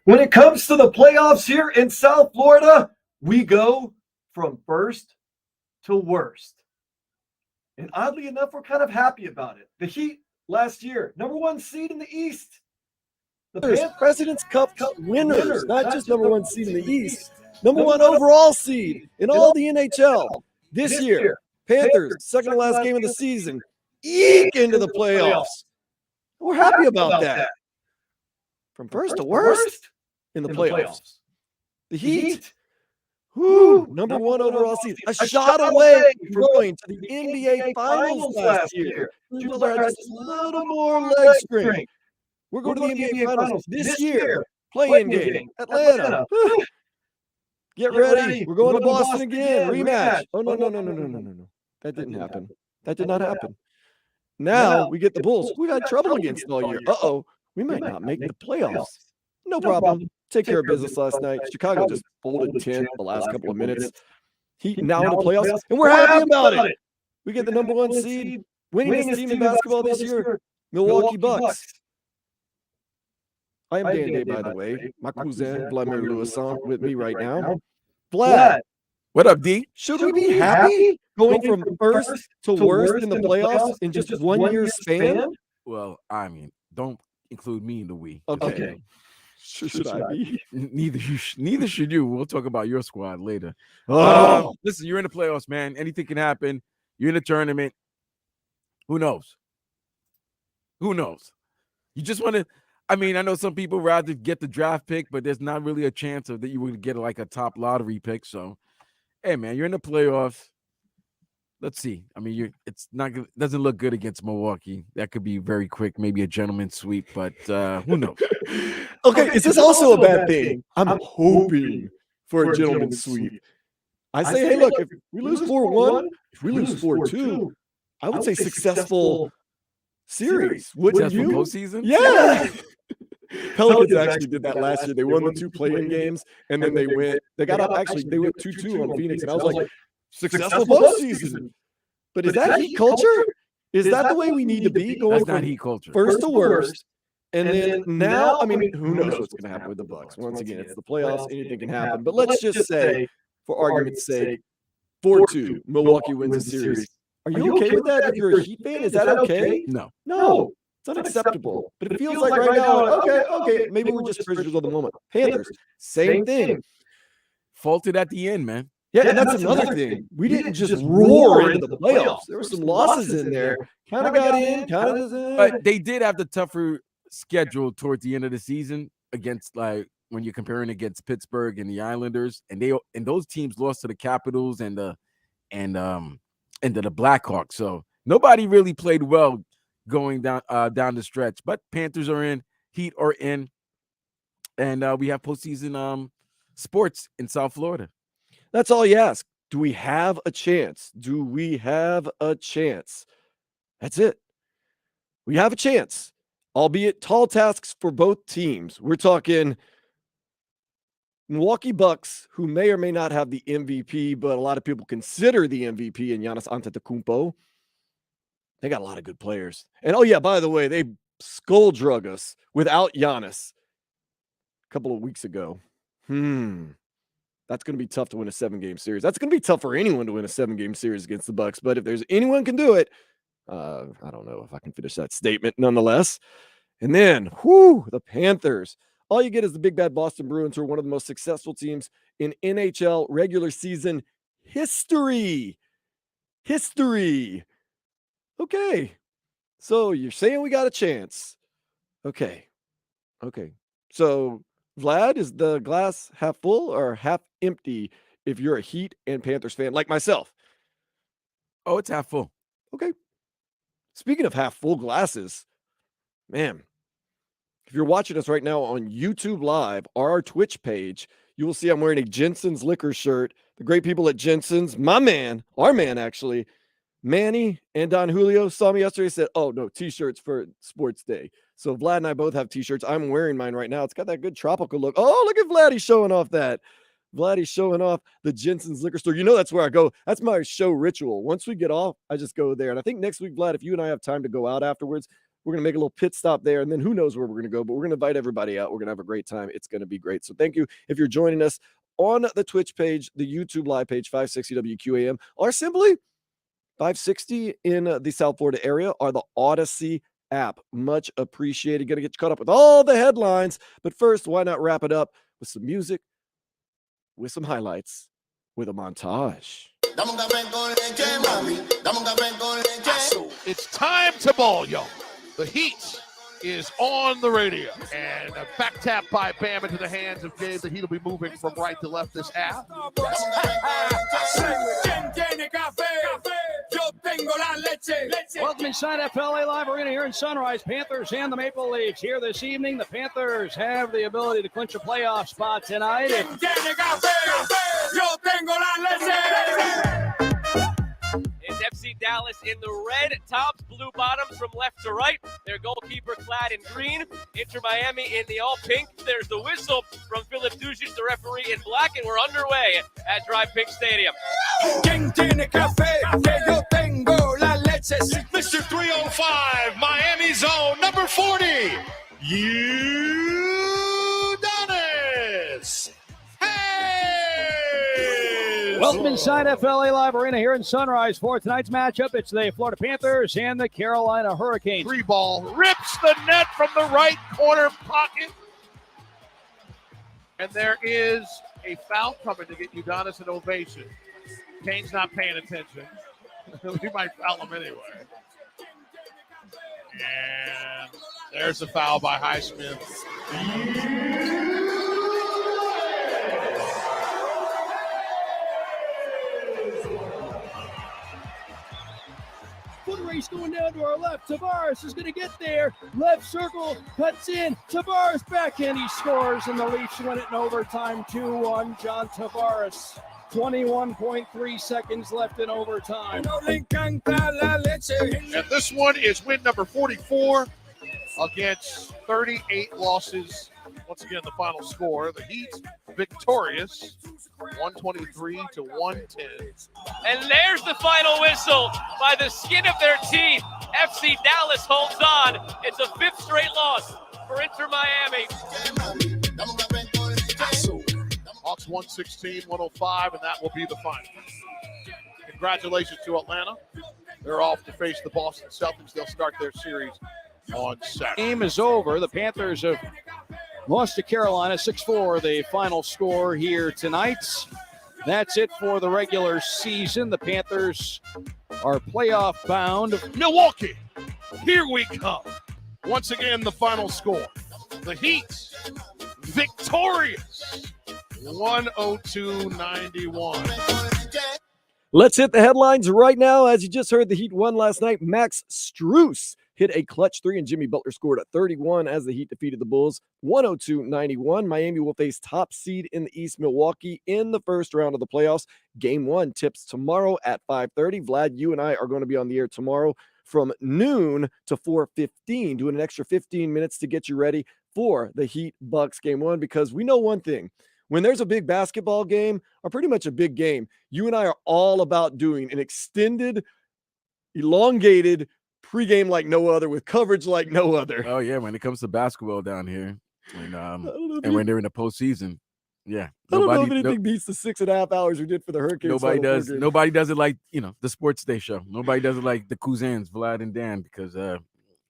When it comes to the playoffs here in South Florida, we go from first to worst. And oddly enough, we're kind of happy about it. The Heat last year, number one seed in the East. The Panthers, President's Cup winners, not just number one seed in the East, number one one overall seed in all the NHL. This this year, year, Panthers, second to last game of the season, eke into the playoffs. We're happy about that. From first to worst in the playoffs. The Heat, number one overall seed, a shot away from going to the NBA Finals last year. People had just a little more leg strength. We're going to the NBA Finals this year. Play-in game, Atlanta. Get ready. We're going to Boston again. Rematch. Oh, no. That didn't happen. That did not happen. Now we get the Bulls. We've had trouble against them all year. Uh-oh. We might not make the playoffs. No problem. Take care of business last night. Chicago just folded 10 the last couple of minutes. Heat now in the playoffs, and we're happy about it. We get the number one seed, winningest team in basketball this year, Milwaukee Bucks. I am Dan Day, by the way. My cousin, Vladimir Lewis, with me right now. Vlad, what up, D? should we be happy going from first to worst in the playoffs in just 1 year span? Well, I mean, don't include me in the we. Okay. Should I be? Neither should you. We'll talk about your squad later. Listen, you're in the playoffs, man. Anything can happen. You're in a tournament. Who knows? You just want to. I mean, I know some people rather get the draft pick, but there's not really a chance that you would get like a top lottery pick. So, hey, man, you're in the playoffs. Let's see. I mean, doesn't look good against Milwaukee. That could be very quick, maybe a gentleman's sweep, but who knows? Okay, is this also a bad thing? I'm hoping for a gentleman's sweep. I say, hey, look, if we lose 4-1, if we lose 4-2, I would say successful series. Wouldn't you? Postseason? Yeah. Pelicans actually did that last year. They won the 2 play-in games, and then they went 2-2 on Phoenix, and I was like, successful postseason. But is that Heat culture? Is that the way we need to be going from Heat culture. first to worst? And then now, I mean, who knows what's going to happen with the Bucks? Once again, it's the playoffs. Anything can happen. But let's just say, for argument's sake, 4-2, Milwaukee wins the series. Are you okay with that if you're a Heat fan? Is that okay? No. It's unacceptable. But it feels like right now, okay, maybe we're just prisoners of the moment. Panthers, same thing. Faulted at the end, man. Yeah, and that's another thing. We didn't just roar into the playoffs. There were some losses in there. Kind of got in, kind of doesn't. But they did have the tougher schedule towards the end of the season against, like, when you're comparing against Pittsburgh and the Islanders, and those teams lost to the Capitals and to the Blackhawks. So nobody really played well going down the stretch. But Panthers are in, Heat are in, and we have postseason sports in South Florida. That's all you ask. Do we have a chance? That's it. We have a chance, albeit tall tasks for both teams. We're talking Milwaukee Bucks, who may or may not have the MVP, but a lot of people consider the MVP in Giannis Antetokounmpo. They got a lot of good players. And, oh, yeah, by the way, they skull drug us without Giannis a couple of weeks ago. That's going to be tough to win a 7-game series. That's going to be tough for anyone to win a 7-game series against the Bucks. But if there's anyone can do it, I don't know if I can finish that statement nonetheless. And then, the Panthers. All you get is the big bad Boston Bruins, who are one of the most successful teams in NHL regular season history. Okay. So you're saying we got a chance. Okay. So, Vlad, is the glass half full or half empty if you're a Heat and Panthers fan like myself? Oh, it's half full. Okay. Speaking of half full glasses, man, if you're watching us right now on YouTube Live or our Twitch page, you will see I'm wearing a Jensen's Liquor shirt. The great people at Jensen's, our man actually, Manny and Don Julio saw me yesterday and said, oh, no, T-shirts for Sports Day. So Vlad and I both have T-shirts. I'm wearing mine right now. It's got that good tropical look. Oh, look at Vlad. He's showing off that. Vladdy's showing off the Jensen's Liquor Store. You know that's where I go. That's my show ritual. Once we get off, I just go there. And I think next week, Vlad, if you and I have time to go out afterwards, We're going to make a little pit stop there, and then who knows where we're going to go, but we're going to invite everybody out. We're going to have a great time. It's going to be great. So thank you if you're joining us on the Twitch page, the YouTube live page, 560 WQAM, or simply 560 in the South Florida area, or the Odyssey app. Much appreciated. Going to get you caught up with all the headlines. But first, why not wrap it up with some music, with some highlights, with a montage. It's time to ball, yo. The Heat is on the radio. And a back tap by Bam into the hands of Gabe. The Heat will be moving from right to left this half. Welcome inside FLA Live Arena here in Sunrise. Panthers and the Maple Leafs here this evening. The Panthers have the ability to clinch a playoff spot tonight. It's FC Dallas in the red tops, blue bottoms from left to right. Their goalkeeper clad in green. Inter Miami in the all pink. There's the whistle from Philip Dujic, the referee in black, and we're underway at Dry Pink Stadium. Mr. 305, Miami zone, number 40. Udonis. Hey! Welcome inside FLA Live Arena here in Sunrise for tonight's matchup. It's the Florida Panthers and the Carolina Hurricanes. Free ball rips the net from the right corner pocket. And there is a foul coming to get Udonis an ovation. Kane's not paying attention. We might foul him anyway. And there's the foul by Highsmith. Foot race going down to our left. Tavares is going to get there. Left circle, cuts in. Tavares backhand, he scores, and the Leafs win it in overtime. 2-1, John Tavares. 21.3 seconds left in overtime. And this one is win number 44 against 38 losses. Once again, the final score, the Heat victorious, 123 to 110. And there's the final whistle by the skin of their teeth. FC Dallas holds on. It's a fifth straight loss for Inter Miami. Hawks 116-105, and that will be the final. Congratulations to Atlanta. They're off to face the Boston Celtics. They'll start their series on Saturday. Game is over. The Panthers have lost to Carolina 6-4, the final score here tonight. That's it for the regular season. The Panthers are playoff bound. Milwaukee, here we come. Once again, the final score. The Heat victorious, 102-91. Let's hit the headlines right now. As you just heard, the Heat won last night. Max Strus hit a clutch three, and Jimmy Butler scored at 31 as the Heat defeated the Bulls 102-91. Miami will face top seed in the East, Milwaukee, in the first round of the playoffs. Game one tips tomorrow at 5:30. Vlad, you and I are going to be on the air tomorrow from noon to 4:15, doing an extra 15 minutes to get you ready for the Heat Bucks game one, because we know one thing. When there's a big basketball game, or pretty much a big game, you and I are all about doing an extended, elongated pregame like no other, with coverage like no other. Oh yeah, when it comes to basketball down here, and when they're in the postseason, yeah, I don't know if anything beats the 6.5 hours we did for the Hurricanes. Nobody does. Nobody does it like the Sports Day show. Nobody does it like the Cousins, Vlad and Dan, because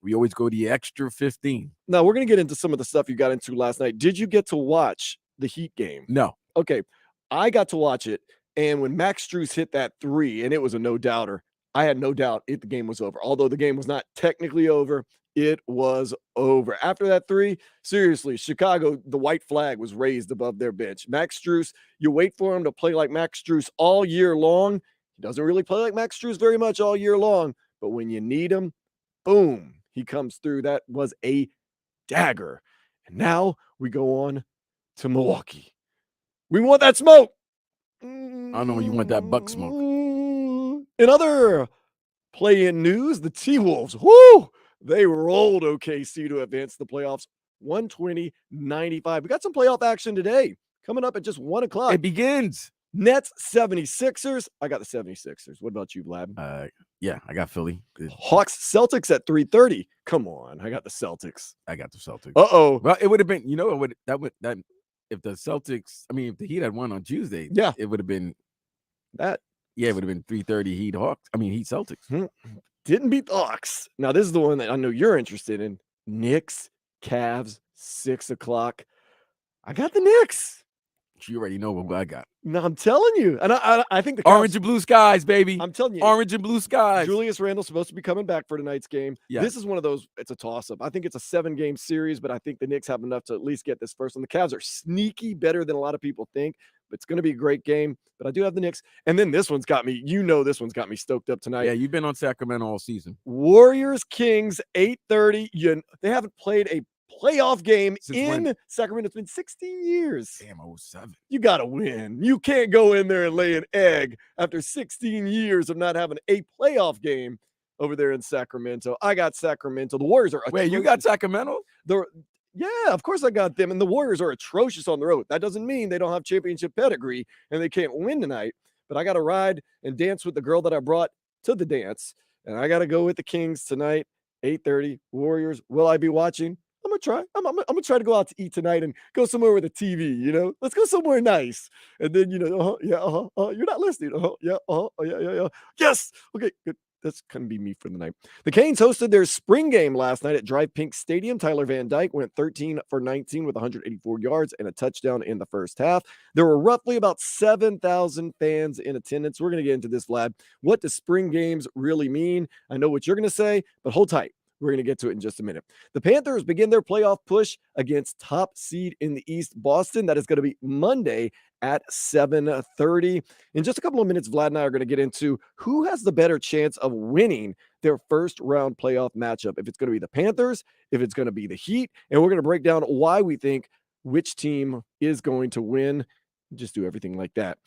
we always go the extra 15. Now we're gonna get into some of the stuff you got into last night. Did you get to watch the Heat game? No. Okay, I got to watch it, and when Max Strus hit that three, and it was a no-doubter, I had no doubt the game was over. Although the game was not technically over, it was over. After that three, seriously, Chicago, the white flag was raised above their bench. Max Strus, you wait for him to play like Max Strus all year long. He doesn't really play like Max Strus very much all year long, but when you need him, boom, he comes through. That was a dagger. And now we go on to Milwaukee. We want that smoke. I don't know when you want that buck smoke. In other play-in news, the T-Wolves, they rolled OKC to advance the playoffs 120-95. We got some playoff action today coming up at just 1 o'clock. It begins. Nets 76ers. I got the 76ers. What about you, Vlad? Yeah, I got Philly. Hawks Celtics at 3:30. Come on, I got the Celtics. I got the Celtics. Uh-oh. Well, it would have been, if the Celtics, if the Heat had won on Tuesday, yeah, it would have been that. Yeah, it would have been 3:30 Heat Celtics. Didn't beat the Hawks. Now, this is the one that I know you're interested in. Knicks, Cavs, 6 o'clock. I got the Knicks. You already know what I got. No, I'm telling you. And I think the Cavs, orange and blue skies, baby. I'm telling you. Orange and blue skies. Julius Randle's supposed to be coming back for tonight's game. Yeah. This is one of those, it's a toss-up. I think it's a 7-game series, but I think the Knicks have enough to at least get this first one. The Cavs are sneaky better than a lot of people think, but it's going to be a great game. But I do have the Knicks. And then this one's got me, this one's got me stoked up tonight. Yeah, you've been on Sacramento all season. Warriors, Kings, 8:30. They haven't played a playoff game in Sacramento. It's been 16 years. Damn, 07. You got to win. You can't go in there and lay an egg after 16 years of not having a playoff game over there in Sacramento. I got Sacramento. The Warriors are atrocious. Wait, you got Sacramento? Yeah, of course I got them. And the Warriors are atrocious on the road. That doesn't mean they don't have championship pedigree and they can't win tonight. But I got to ride and dance with the girl that I brought to the dance. And I got to go with the Kings tonight, 8:30. Warriors. Will I be watching? I'm gonna try. I'm gonna try to go out to eat tonight and go somewhere with a TV. Let's go somewhere nice. And then you're not listening. Yeah. Yes. Okay, good. That's gonna be me for the night. The Canes hosted their spring game last night at Drive Pink Stadium. Tyler Van Dyke went 13 for 19 with 184 yards and a touchdown in the first half. There were roughly about 7,000 fans in attendance. We're gonna get into this, Vlad. What do spring games really mean? I know what you're gonna say, but hold tight. We're going to get to it in just a minute. The Panthers begin their playoff push against top seed in the East, Boston. That is going to be Monday at 7:30. In just a couple of minutes, Vlad and I are going to get into who has the better chance of winning their first round playoff matchup. If it's going to be the Panthers, if it's going to be the Heat, and we're going to break down why we think which team is going to win. Just do everything like that.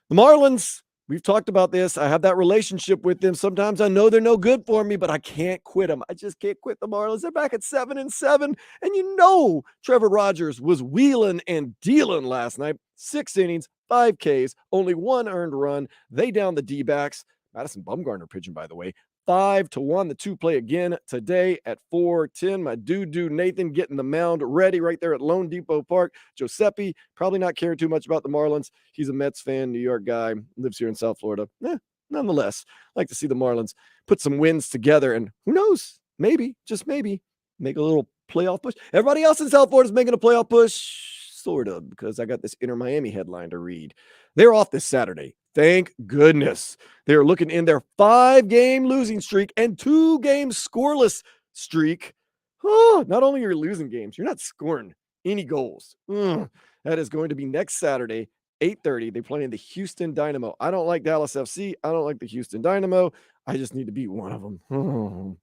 The Marlins. We've talked about this. I have that relationship with them. Sometimes I know they're no good for me, but I can't quit them. I just can't quit the Marlins. They're back at 7-7. And Trevor Rogers was wheeling and dealing last night. 6 innings, 5 Ks, only 1 earned run. They down the D-backs. Madison Bumgarner pitching, by the way. 5-1. The 2 play again today at 4:10. My dude Nathan getting the mound ready right there at Lone Depot Park. Giuseppe probably not caring too much about the Marlins. He's a Mets fan, New York guy, lives here in South Florida. Nonetheless, like to see the Marlins put some wins together, and who knows, maybe, just maybe, make a little playoff push. Everybody else in South Florida is making a playoff push, sort of, because I got this Inter Miami headline to read. They're off this Saturday. Thank goodness. They're looking in their 5-game losing streak and 2-game scoreless streak. Not only are you losing games, you're not scoring any goals. That is going to be next Saturday, 8:30. They play in the Houston Dynamo. I don't like Dallas FC. I don't like the Houston Dynamo. I just need to beat one of them.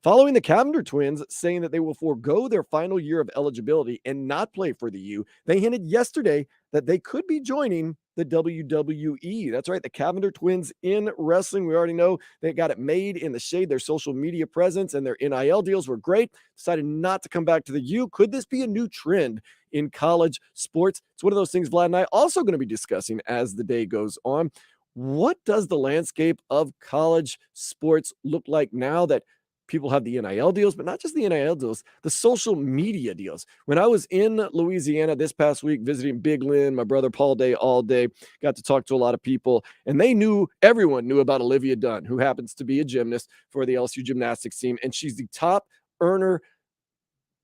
Following the Cavender twins saying that they will forego their final year of eligibility and not play for the U, they hinted yesterday that they could be joining the WWE. That's right, the Cavender twins in wrestling. We already know they got it made in the shade. Their social media presence and their NIL deals were great. Decided not to come back to the U. Could this be a new trend in college sports? It's one of those things Vlad and I also going to be discussing as the day goes on. What does the landscape of college sports look like now that people have the NIL deals, but not just the NIL deals, the social media deals? When I was in Louisiana this past week visiting Big Lynn, my brother Paul Day all day, got to talk to a lot of people, and everyone knew about Olivia Dunn, who happens to be a gymnast for the LSU gymnastics team, and she's the top earner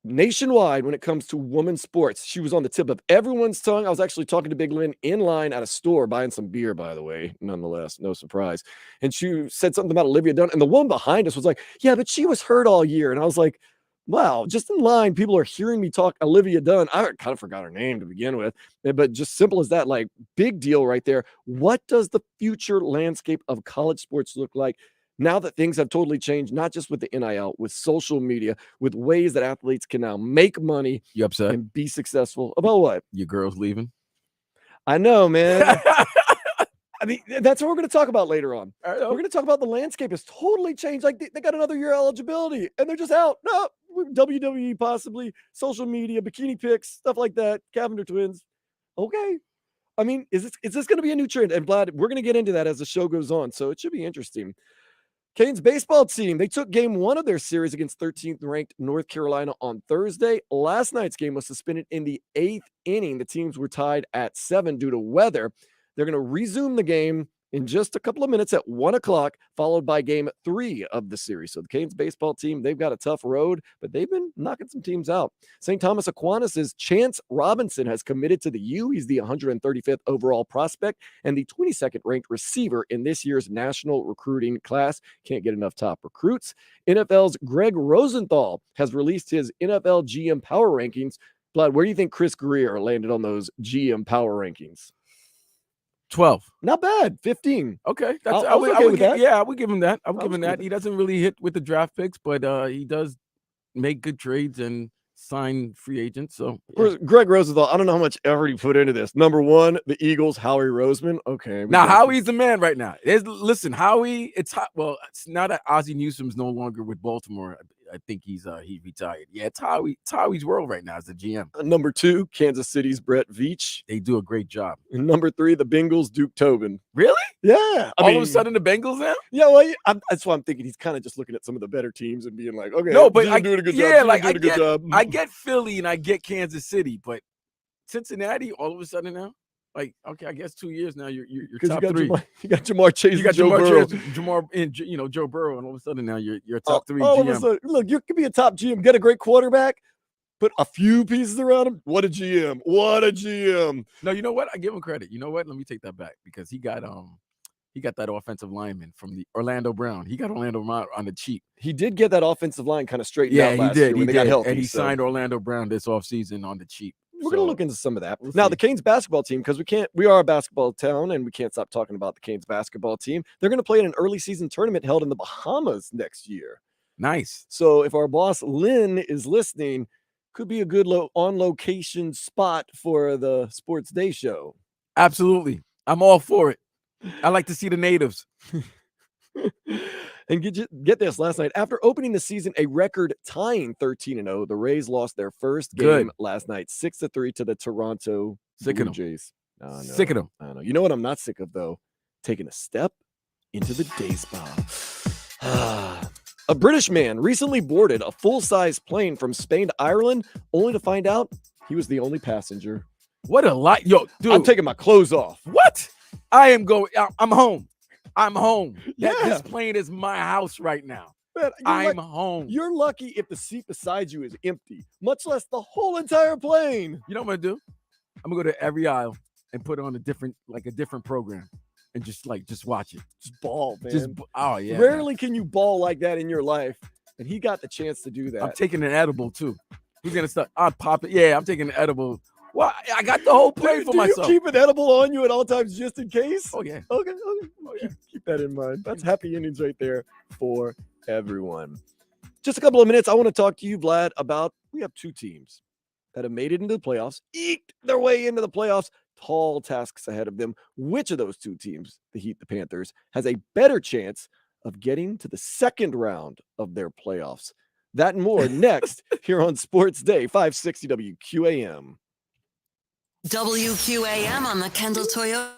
nationwide when it comes to women's sports. She was on the tip of everyone's tongue. I was actually talking to Big Lynn in line at a store buying some beer, by the way, nonetheless, no surprise. And she said something about Olivia Dunn, and the woman behind us was like, yeah, but she was hurt all year. And I was like, wow, just in line, people are hearing me talk Olivia Dunn. I kind of forgot her name to begin with, but just simple as that, like, big deal right there. What does the future landscape of college sports look like now that things have totally changed, not just with the NIL, with social media, with ways that athletes can now make money You upset? and be successful? About what? Your girl's leaving? I know, man. I mean, that's what we're going to talk about later on. We're going to talk about the landscape has totally changed. Like they got another year eligibility and they're just out. No, WWE possibly, social media, bikini pics, stuff like that. Cavender twins. Okay. I mean, is this going to be a new trend? And Vlad, we're going to get into that as the show goes on, so it should be interesting. Canes baseball team, they took game 1 of their series against 13th ranked North Carolina on Thursday. Last night's game was suspended in the 8th inning. The teams were tied at 7 due to weather. They're going to resume the game in just a couple of minutes at 1 o'clock, followed by game 3 of the series. So the Canes baseball team, they've got a tough road, but they've been knocking some teams out. St. Thomas Aquinas' Chance Robinson has committed to the U. He's the 135th overall prospect and the 22nd ranked receiver in this year's national recruiting class. Can't get enough top recruits. NFL's Greg Rosenthal has released his NFL GM power rankings. Vlad, where do you think Chris Greer landed on those GM power rankings? 12. Not bad. 15. Okay. I was okay with that. Yeah, I would give him that. I would I give was him good that. with He doesn't really hit with the draft picks, but he does make good trades and sign free agents. So Of course, Greg Rosenthal, I don't know how much effort he put into this. Number 1, the Eagles, Howie Roseman. Okay. now Howie's the man right now. Listen, Howie, it's hot. Well, it's now that Ozzie Newsome's no longer with Baltimore. I think he retired. Yeah, it's Howie's world right now as the GM. Number 2, Kansas City's Brett Veach. They do a great job. And number 3, the Bengals, Duke Tobin. Really? Yeah. All of a sudden, the Bengals now? Yeah, well, that's why I'm thinking he's kind of just looking at some of the better teams and being like, okay, No, but GM doing a good yeah, job. like doing a good job. I get Philly and I get Kansas City, but Cincinnati all of a sudden now, like, okay, I guess 2 years now you're top 3. You got Jamar Chase, You got Joe Burrow. Jamar and Joe Burrow, and all of a sudden now you're top 3 all GM. Of a sudden, look, you could be a top GM, get a great quarterback, put a few pieces around him. What a GM! What a GM! No, you know what? I give him credit. You know what? Let me take that back because he got that offensive lineman from the Orlando Brown. He got Orlando Brown on the cheap. He did get that offensive line kind of straightened out last he year did. when they got healthy. And he signed Orlando Brown this offseason on the cheap. We're going to look into some of that. We'll Now, see. the Canes basketball team, because we are a basketball town and we can't stop talking about the Canes basketball team. They're going to play in an early season tournament held in the Bahamas next year. Nice. So if our boss Lynn is listening, could be a good on location spot for the Sports Day show. Absolutely. I'm all for it. I like to see the natives. And get this, last night, after opening the season a record tying 13-0, the Rays lost their first game last night, 6-3 to the Toronto Blue Jays. Sick of them. I don't know. You know what I'm not sick of, though? Taking a step into the day spa. A British man recently boarded a full-size plane from Spain to Ireland, only to find out he was the only passenger. What a lot. Yo, dude. I'm taking my clothes off. What? I'm home. I'm home. Yeah. This plane is my house right now. Man, I'm home. You're lucky if the seat beside you is empty, much less the whole entire plane. You know what I'm gonna do? I'm gonna go to every aisle and put on a different program and just watch it. Just ball, man. Rarely can you ball like that in your life, and he got the chance to do that. I'm taking an edible too. He's gonna start. I'll pop it. Yeah, I'm taking an edible. Well, I got the whole plane for myself. Do you keep an edible on you at all times just in case? Oh yeah. Okay. Keep that in mind. That's happy endings right there for everyone. Just a couple of minutes. I want to talk to you, Vlad, about we have 2 teams that have made it into the playoffs, eked their way into the playoffs. Tall tasks ahead of them. Which of those 2 teams, the Heat, the Panthers, has a better chance of getting to the second round of their playoffs? That and more next here on Sports Day, 560 WQAM. WQAM on the Kendall Toyota.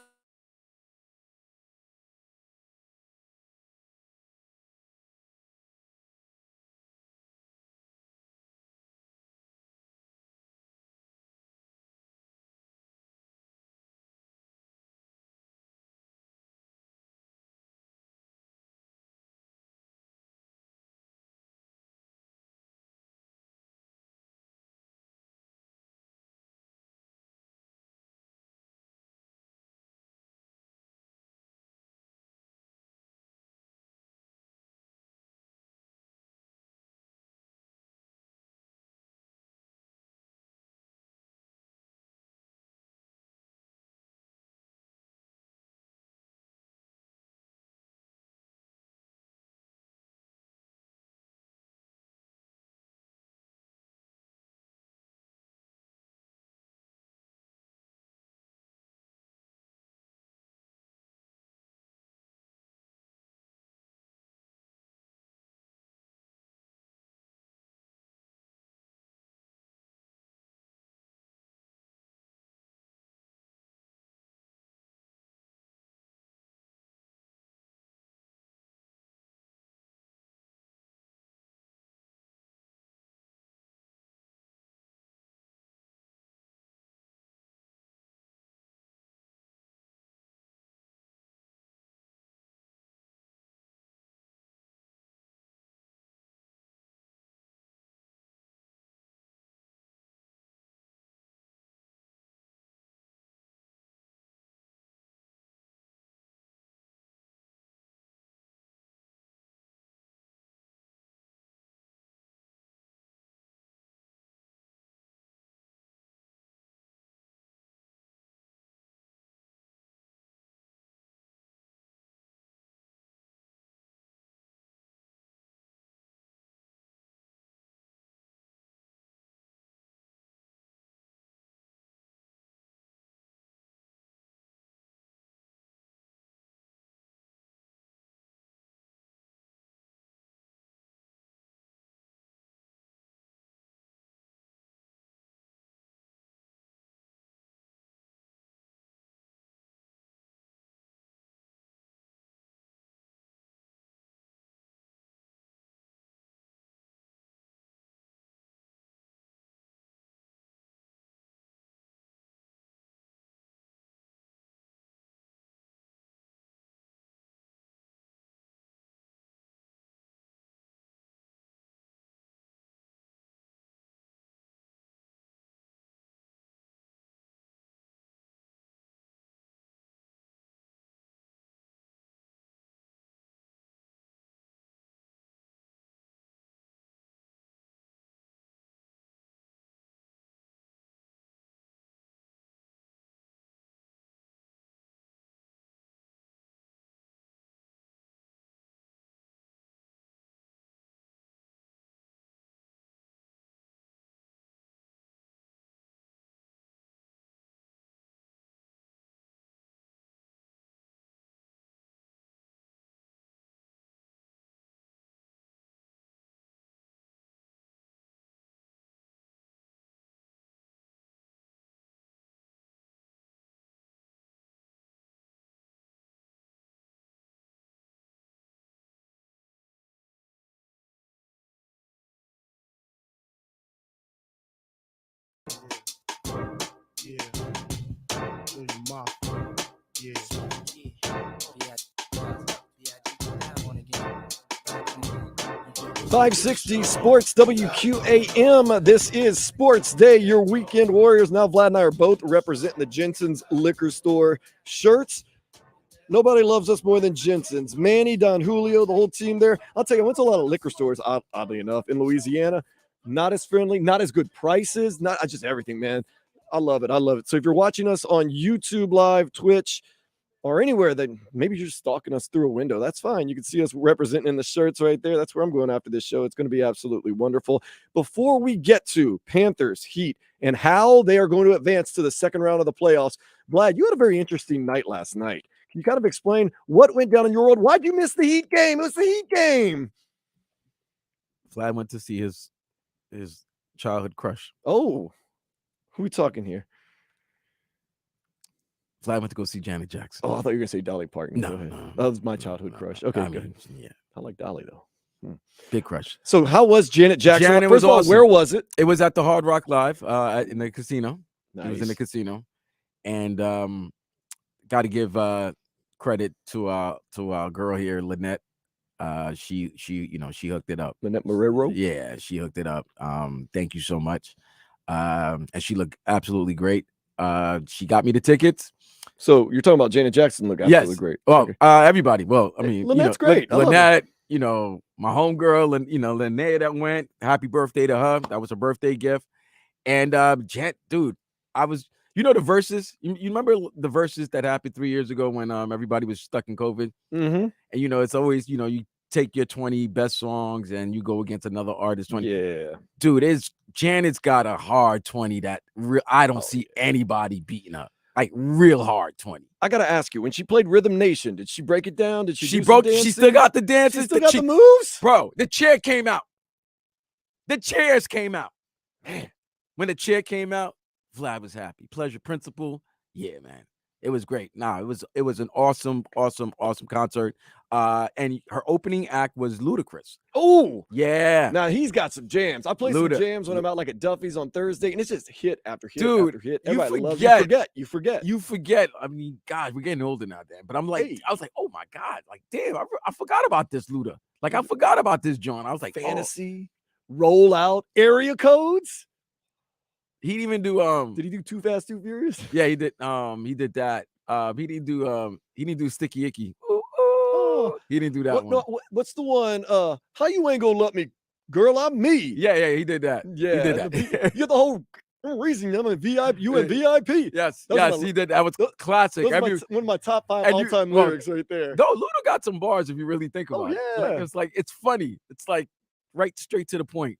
Yeah. On your mouth. Yeah. 560 Sports WQAM. This is Sports Day, your weekend warriors. Now, Vlad and I are both representing the Jensen's Liquor Store shirts. Nobody loves us more than Jensen's. Manny, Don Julio, the whole team there. I'll tell you, I went to a lot of liquor stores, oddly enough, in Louisiana. Not as friendly, not as good prices, not just everything, man. I love it. I love it. So if you're watching us on YouTube Live, Twitch, or anywhere that maybe you're just stalking us through a window, that's fine. You can see us representing in the shirts right there. That's where I'm going after this show. It's going to be absolutely wonderful. Before we get to Panthers, Heat, and how they are going to advance to the second round of the playoffs, Vlad, you had a very interesting night last night. Can you kind of explain what went down in your world? Why'd you miss the Heat game? It was the Heat game. Vlad went to see his childhood crush. Oh, who we talking here? Vlad went to go see Janet Jackson. Oh, I thought you were going to say Dolly Parton. No, that was my childhood crush. Okay, I good. mean, yeah, I like Dolly, though. big crush. So how was Janet Jackson? Janet First was of all, awesome. where was it? It was at the Hard Rock Live in the casino. Nice. It was in the casino. And got to give credit to our girl here, Lynette. She hooked it up. Lynette Marrero? Yeah, she hooked it up. Thank you so much. And she looked absolutely great. She got me the tickets. So you're talking about Janet Jackson look absolutely great. Well, Okay. Everybody. Well, I mean, Lynette's great. I love Lynette, my homegirl, and Linnea that went. Happy birthday to her. That was her birthday gift. And Jet, dude, I was, the verses. You remember the verses that happened 3 years ago when everybody was stuck in COVID? Mm-hmm. And it's always, you take your 20 best songs and you go against another artist 20. Yeah. Dude, Janet's got a hard 20 that I don't see anybody beating her. Like real hard 20. I gotta ask you, when she played Rhythm Nation, did she break it down? Did she? She still got the dances. She still got the moves, bro. The chair came out. The chairs came out. Man, when the chair came out, Vlad was happy. Pleasure Principle, yeah, man. It was great. It was an awesome concert. And her opening act was Ludacris. Oh, yeah. Now he's got some jams. I play some jams when I'm out like at Duffy's on Thursday, and it's just hit after hit after hit. Everybody loves it. You forget. I mean, God, we're getting older now, Dan. But I'm like, I was like, oh my God, like, damn, I forgot about this Luda. Like, I forgot about this John. I was like, Fantasy, Roll Out, Area Codes. He didn't even do Did he do Too Fast, Too Furious? Yeah, he did. He did that. He didn't do Sticky Icky. He didn't do that one. No, what's the one? How you ain't gonna let me, girl? I'm me. Yeah, he did that. Yeah, he did that. You're the whole reason I'm a VIP. You and VIP. Yes, he did. That was classic. One of my top 5 all-time lyrics right there. No, Luda got some bars if you really think about it. Yeah. It's funny. It's like right straight to the point.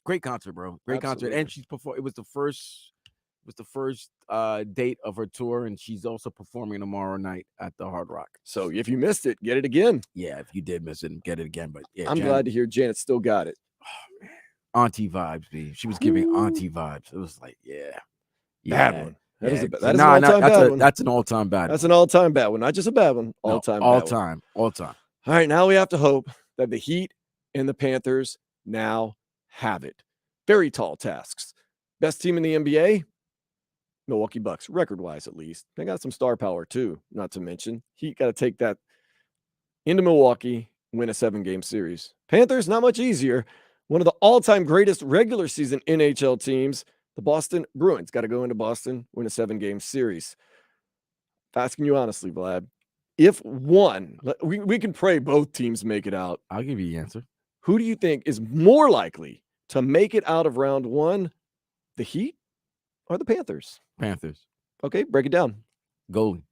Great concert, bro. Great concert. And she's performed. It was the first date of her tour, and she's also performing tomorrow night at the Hard Rock. So if you missed it, get it again. Yeah, if you did miss it, get it again. But yeah, I'm glad to hear Janet still got it. Oh man, auntie vibes, B. She was giving auntie vibes. It was like, bad one. That is an all-time bad. That's an all-time bad one. Not just a bad one. All time. All time. All right, now we have to hope that the Heat and the Panthers now have it. Very tall tasks. Best team in the NBA? Milwaukee Bucks, record-wise at least. They got some star power too, not to mention. Heat got to take that into Milwaukee, win a 7-game series. Panthers, not much easier. One of the all-time greatest regular season NHL teams, the Boston Bruins, got to go into Boston, win a 7-game series. Asking you honestly, Vlad, if one, we can pray both teams make it out. I'll give you the answer. Who do you think is more likely to make it out of round one, the Heat or the Panthers? Panthers. Okay, break it down. Goalie.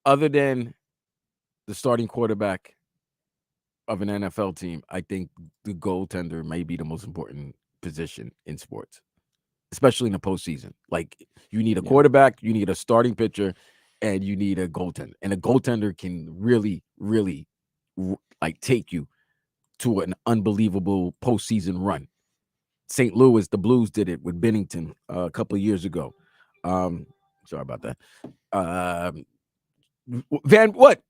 Other than the starting quarterback of an NFL team, I think the goaltender may be the most important position in sports, especially in the postseason. Like, you need a quarterback, you need a starting pitcher, and you need a goaltender. And a goaltender can really, really like take you to an unbelievable postseason run. St. Louis, the Blues did it with Bennington a couple of years ago. Sorry about that.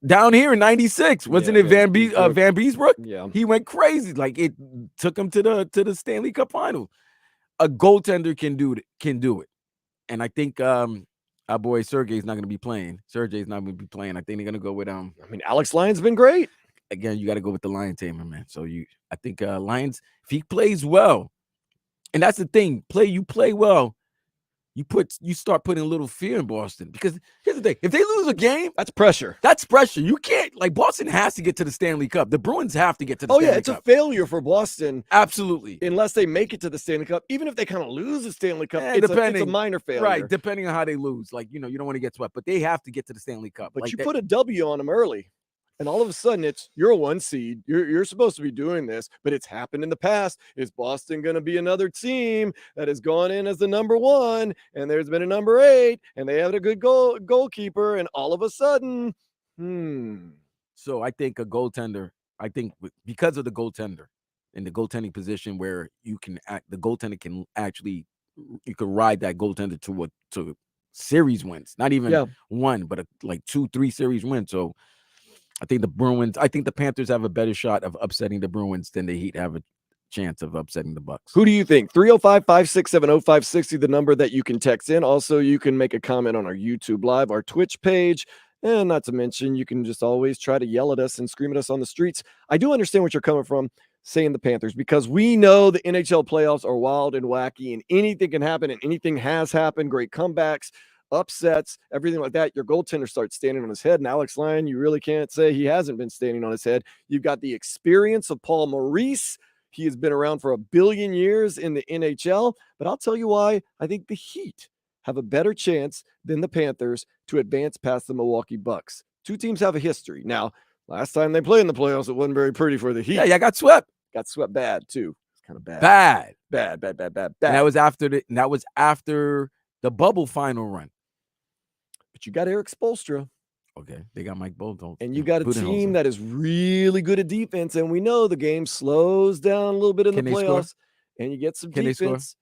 Down here in '96, wasn't it Van Beesbrook? Yeah, he went crazy. Like, it took him to the Stanley Cup final. A goaltender can do it. And I think our boy Sergey's not going to be playing. Sergey's not going to be playing. I think they're going to go with I mean, Alex Lyon's been great. Again, you got to go with the Lion Tamer, man. So I think Lions, if he plays well, and that's the thing, you play well, you start putting a little fear in Boston. Because here's the thing, if they lose a game, that's pressure. You can't, like, Boston has to get to the Stanley Cup. The Bruins have to get to the Stanley Cup. It's a failure for Boston. Absolutely. Unless they make it to the Stanley Cup. Even if they kind of lose the Stanley Cup, it's a minor failure. Right, depending on how they lose. Like, you don't want to get swept, but they have to get to the Stanley Cup. But like you put a W on them early. And all of a sudden, you're a 1 seed. You're supposed to be doing this, but it's happened in the past. Is Boston going to be another team that has gone in as the number 1, and there's been a number 8, and they have a good goalkeeper, and all of a sudden, So I think a goaltender. I think because of the goaltender in the goaltending position, where the goaltender can actually, you could ride that goaltender to series wins, not even one, but like 2-3 series wins. So I think the Panthers have a better shot of upsetting the Bruins than the Heat have a chance of upsetting the Bucks. Who do you think? 305-567-0560, the number that you can text in. Also, you can make a comment on our YouTube Live, our Twitch page, and not to mention, you can just always try to yell at us and scream at us on the streets. I do understand what you're coming from saying the Panthers, because we know the NHL playoffs are wild and wacky, and anything can happen, and anything has happened. Great comebacks, upsets, everything like that. Your goaltender starts standing on his head, and Alex Lyon, you really can't say he hasn't been standing on his head. You've got the experience of Paul Maurice. He has been around for 1 billion years in the NHL, but I'll tell you why I think the Heat have a better chance than the Panthers to advance past the Milwaukee Bucks. Two teams have a history. Now, last time they played in the playoffs, it wasn't very pretty for the Heat. Yeah, got swept. Got swept bad too. It's kind of bad. Bad. And that was after the bubble final run. But you got Eric Spoelstra. Okay, they got Mike Bolton. And you got a team that is really good at defense, and we know the game slows down a little bit in the playoffs, and you get some defense.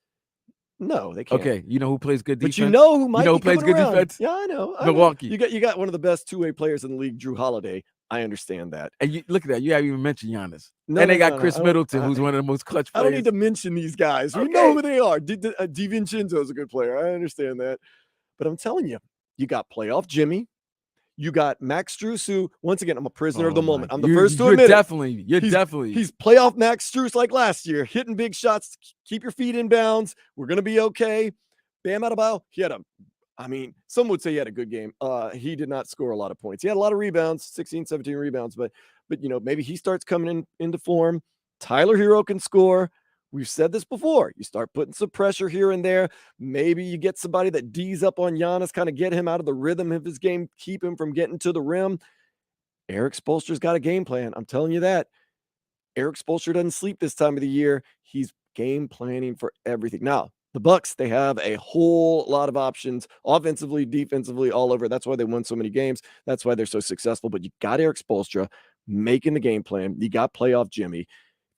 No, they can't. Okay, you know who plays good defense? But you know who might plays good defense? Yeah, I know. Milwaukee. You got one of the best two-way players in the league, Drew Holiday. I understand that. And you look at that. You haven't even mentioned Giannis. They got Chris Middleton, who's one of the most clutch players. I don't need to mention these guys. We know who they are. DiVincenzo is a good player. I understand that. But I'm telling you, you got playoff Jimmy. You got Max Strus, who, once again, I'm a prisoner of the moment. I'm the first to admit it. He's playoff Max Strus like last year, hitting big shots. Keep your feet in bounds. We're going to be okay. Bam Adebayo, some would say he had a good game. He did not score a lot of points. He had a lot of rebounds, 16, 17 rebounds, but maybe he starts coming into form. Tyler Hero can score. We've said this before. You start putting some pressure here and there. Maybe you get somebody that D's up on Giannis, kind of get him out of the rhythm of his game, keep him from getting to the rim. Eric Spoelstra's got a game plan. I'm telling you that. Eric Spoelstra doesn't sleep this time of the year. He's game planning for everything. Now, the Bucks, they have a whole lot of options, offensively, defensively, all over. That's why they won so many games. That's why they're so successful. But you got Eric Spoelstra making the game plan. You got playoff Jimmy.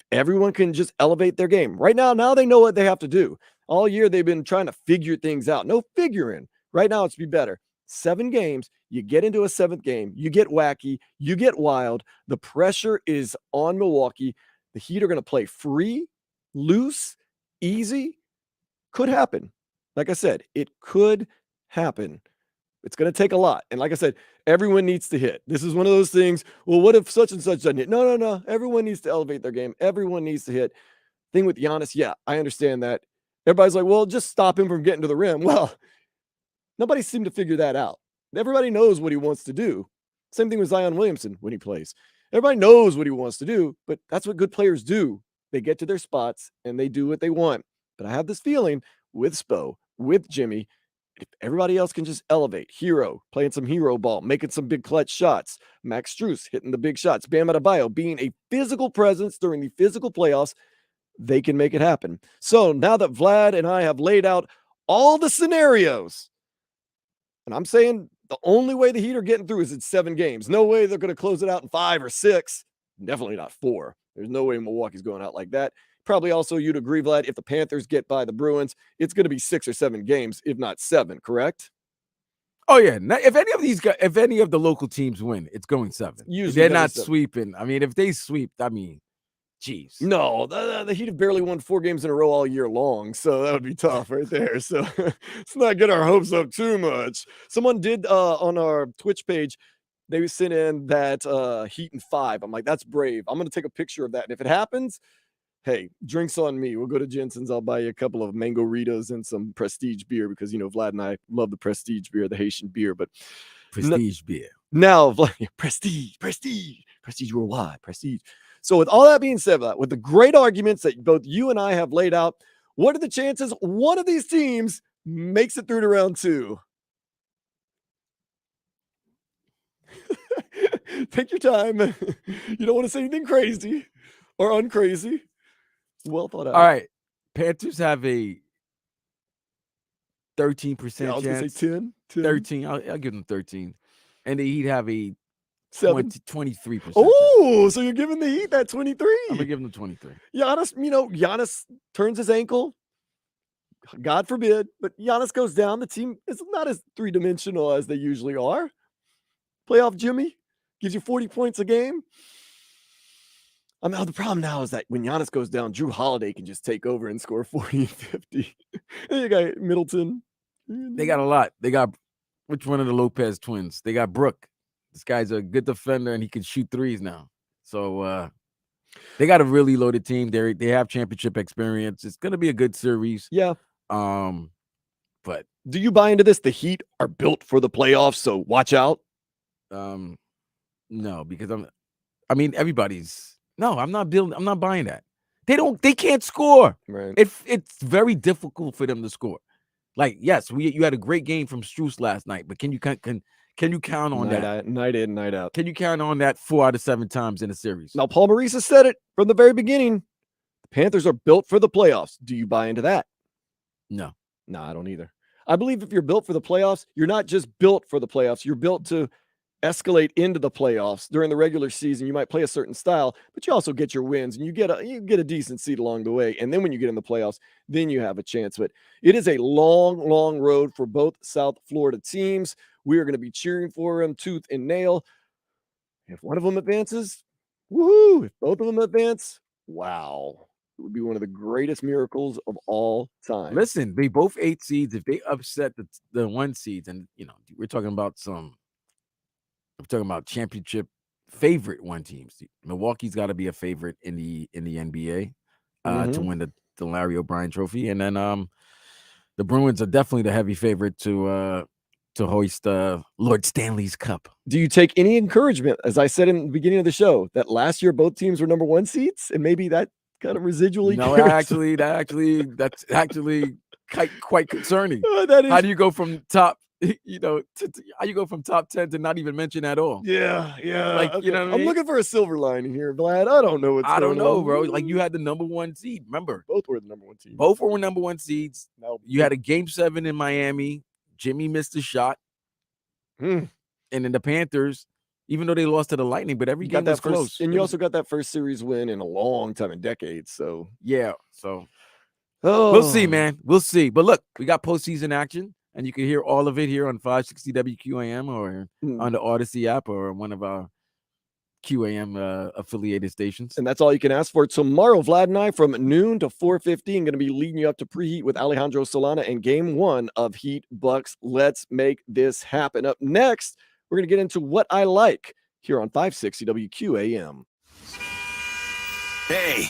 Everyone can just elevate their game. Right now they know what they have to do. All year, they've been trying to figure things out. No figuring. Right now, it's be better. 7 games, you get into a 7th game, you get wacky, you get wild. The pressure is on Milwaukee. The Heat are going to play free, loose, easy. Could happen. Like I said, it could happen. It's going to take a lot. And like I said, everyone needs to hit. This is one of those things. Well, what if such and such doesn't hit? No. Everyone needs to elevate their game. Everyone needs to hit. Thing with Giannis, yeah, I understand that. Everybody's like, well, just stop him from getting to the rim. Well, nobody seemed to figure that out. Everybody knows what he wants to do. Same thing with Zion Williamson when he plays. Everybody knows what he wants to do, but that's what good players do. They get to their spots and they do what they want. But I have this feeling with Spo, with Jimmy, if everybody else can just elevate, Hero playing some hero ball, making some big clutch shots, Max Strus hitting the big shots, Bam Adebayo being a physical presence during the physical playoffs, they can make it happen. So now that Vlad and I have laid out all the scenarios, and I'm saying the only way the Heat are getting through is in 7 games. No way they're going to close it out in 5 or 6. Definitely not 4. There's no way Milwaukee's going out like that. Probably also you'd agree, Vlad, if the Panthers get by the Bruins, it's going to be 6 or 7 games, if not 7, correct? Oh, yeah. If any of the local teams win, it's going 7. Usually they're not sweeping. I mean, if they sweep, Jeez. No, the Heat have barely won 4 games in a row all year long, so that would be tough right there. So let's not get our hopes up too much. Someone did on our Twitch page, they sent in that Heat in 5. I'm like, that's brave. I'm gonna take a picture of that, and if it happens, hey, drinks on me. We'll go to Jensen's. I'll buy you a couple of mango Ritas and some Prestige beer because Vlad and I love the Prestige beer, the Haitian beer. But Prestige beer. now, Vlad, Prestige worldwide, Prestige. So, with all that being said, Vlad, with the great arguments that both you and I have laid out, what are the chances one of these teams makes it through to round 2? Take your time. You don't want to say anything crazy or uncrazy. Well thought out. All right. Panthers have a 13% Yeah, I was going to chance. say 10. 13. I'll give them 13. And the Heat have a 7. 23%. Oh, so you're giving the Heat that 23. I'm going to give them 23. Giannis, Giannis turns his ankle. God forbid, but Giannis goes down. The team is not as three-dimensional as they usually are. Playoff Jimmy gives you 40 points a game. I mean, the problem now is that when Giannis goes down, Drew Holiday can just take over and score 40 and 50. And you got Middleton. They got a lot. They got which one of the Lopez twins? They got Brook. This guy's a good defender and he can shoot threes now. So they got a really loaded team. They have championship experience. It's gonna be a good series. Yeah. But do you buy into this? The Heat are built for the playoffs, so watch out. No, because I'm not buying that. They can't score. Right. It's very difficult for them to score. Like, yes, you had a great game from Strus last night, but can you count on that? Night in, night out. Can you count on that 4 out of 7 times in a series? Now, Paul Maurice has said it from the very beginning. The Panthers are built for the playoffs. Do you buy into that? No. No, I don't either. I believe if you're built for the playoffs, you're not just built for the playoffs. You're built to escalate into the playoffs. During the regular season, you might play a certain style, but you also get your wins and you get a decent seed along the way. And then when you get in the playoffs, then you have a chance. But it is a long, long road for both South Florida teams. We are going to be cheering for them tooth and nail. If one of them advances, woohoo! If both of them advance, wow. It would be one of the greatest miracles of all time. Listen, they both 8 seeds. If they upset the 1 seeds, and we're talking about championship favorite 1 teams. Milwaukee's got to be a favorite in the NBA to win the Larry O'Brien Trophy, and then the Bruins are definitely the heavy favorite to hoist Lord Stanley's Cup. Do you take any encouragement, as I said in the beginning of the show, that last year both teams were number 1 seeds, and maybe that kind of residually? No, that's actually quite concerning. That is. How do you go from top? How you go from top 10 to not even mention at all? Yeah. Like, okay. you know what I mean? I'm looking for a silver lining here, Vlad. I don't know what's I don't going know, on. bro. Like, you had the number 1 seed. Remember, both were the number 1 seed. Both were number 1 seeds. No, you had a game 7 in Miami. Jimmy missed a shot. And then the Panthers, even though they lost to the Lightning, but every game was close. And you also got that first series win in a long time, in decades. So yeah. So we'll see, man. We'll see. But look, we got postseason action. And you can hear all of it here on 560 WQAM or on the Odyssey app or one of our QAM affiliated stations. And that's all you can ask for. Tomorrow, Vlad and I from noon to 4:15 going to be leading you up to preheat with Alejandro Solana and game 1 of Heat Bucks. Let's make this happen. Up next, we're going to get into what I like here on 560 WQAM. Hey.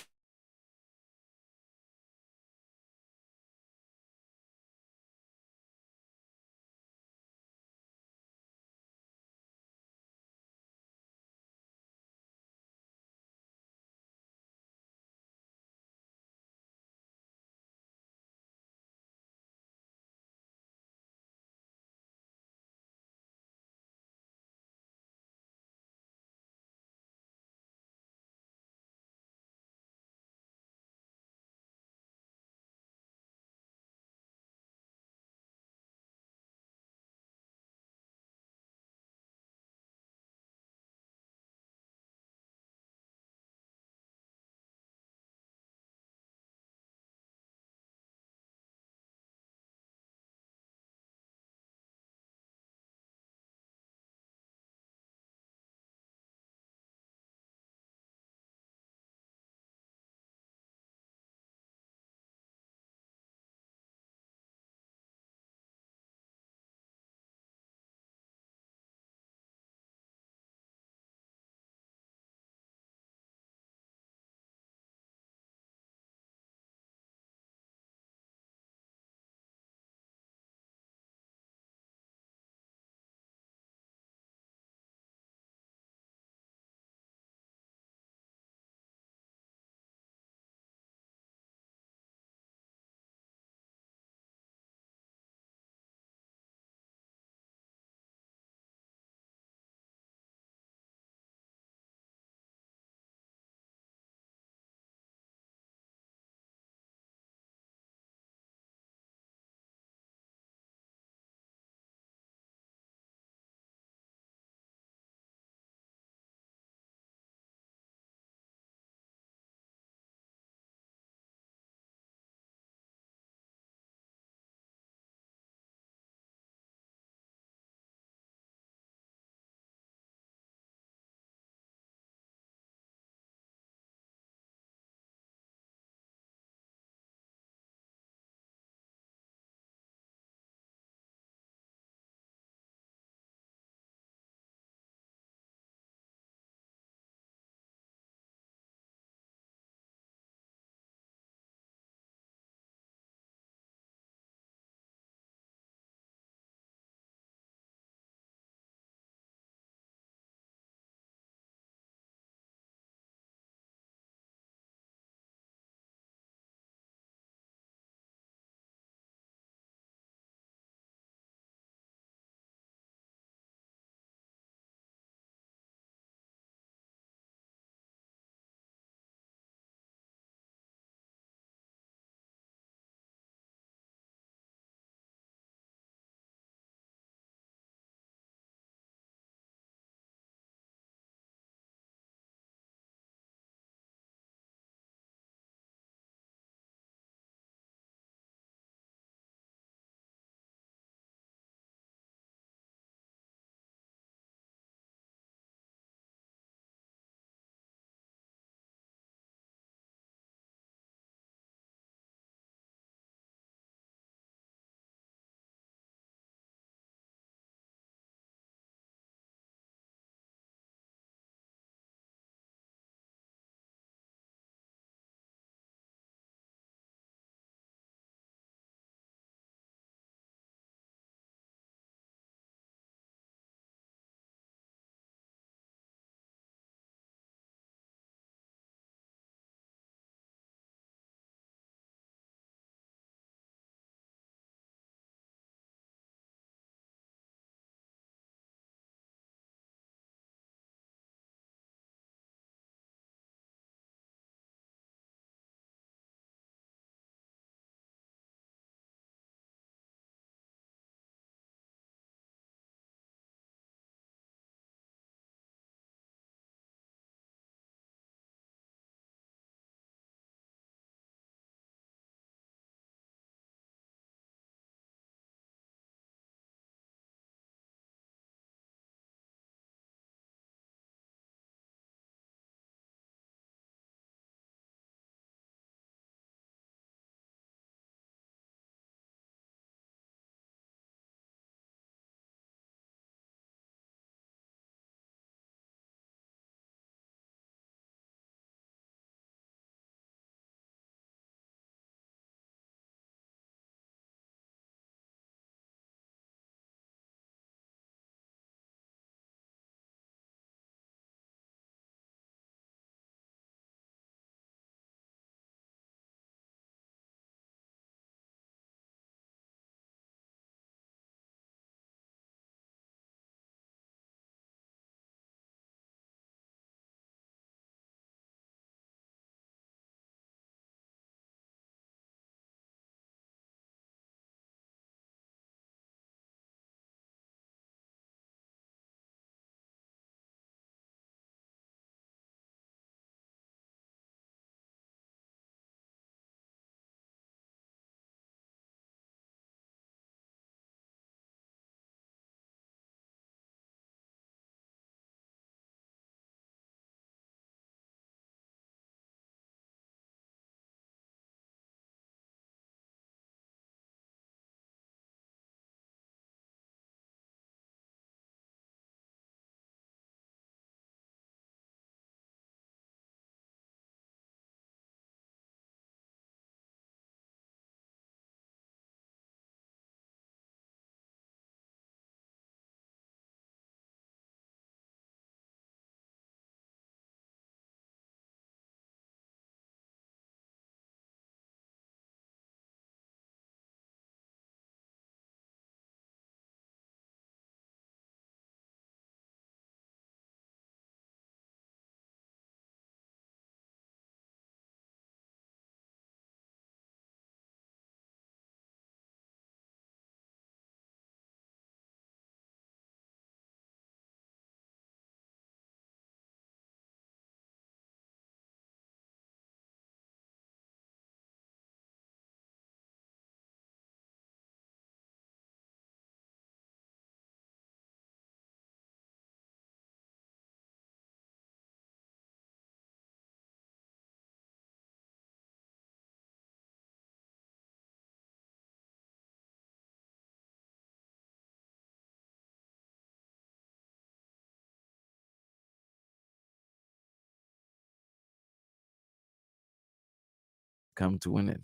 come to an end.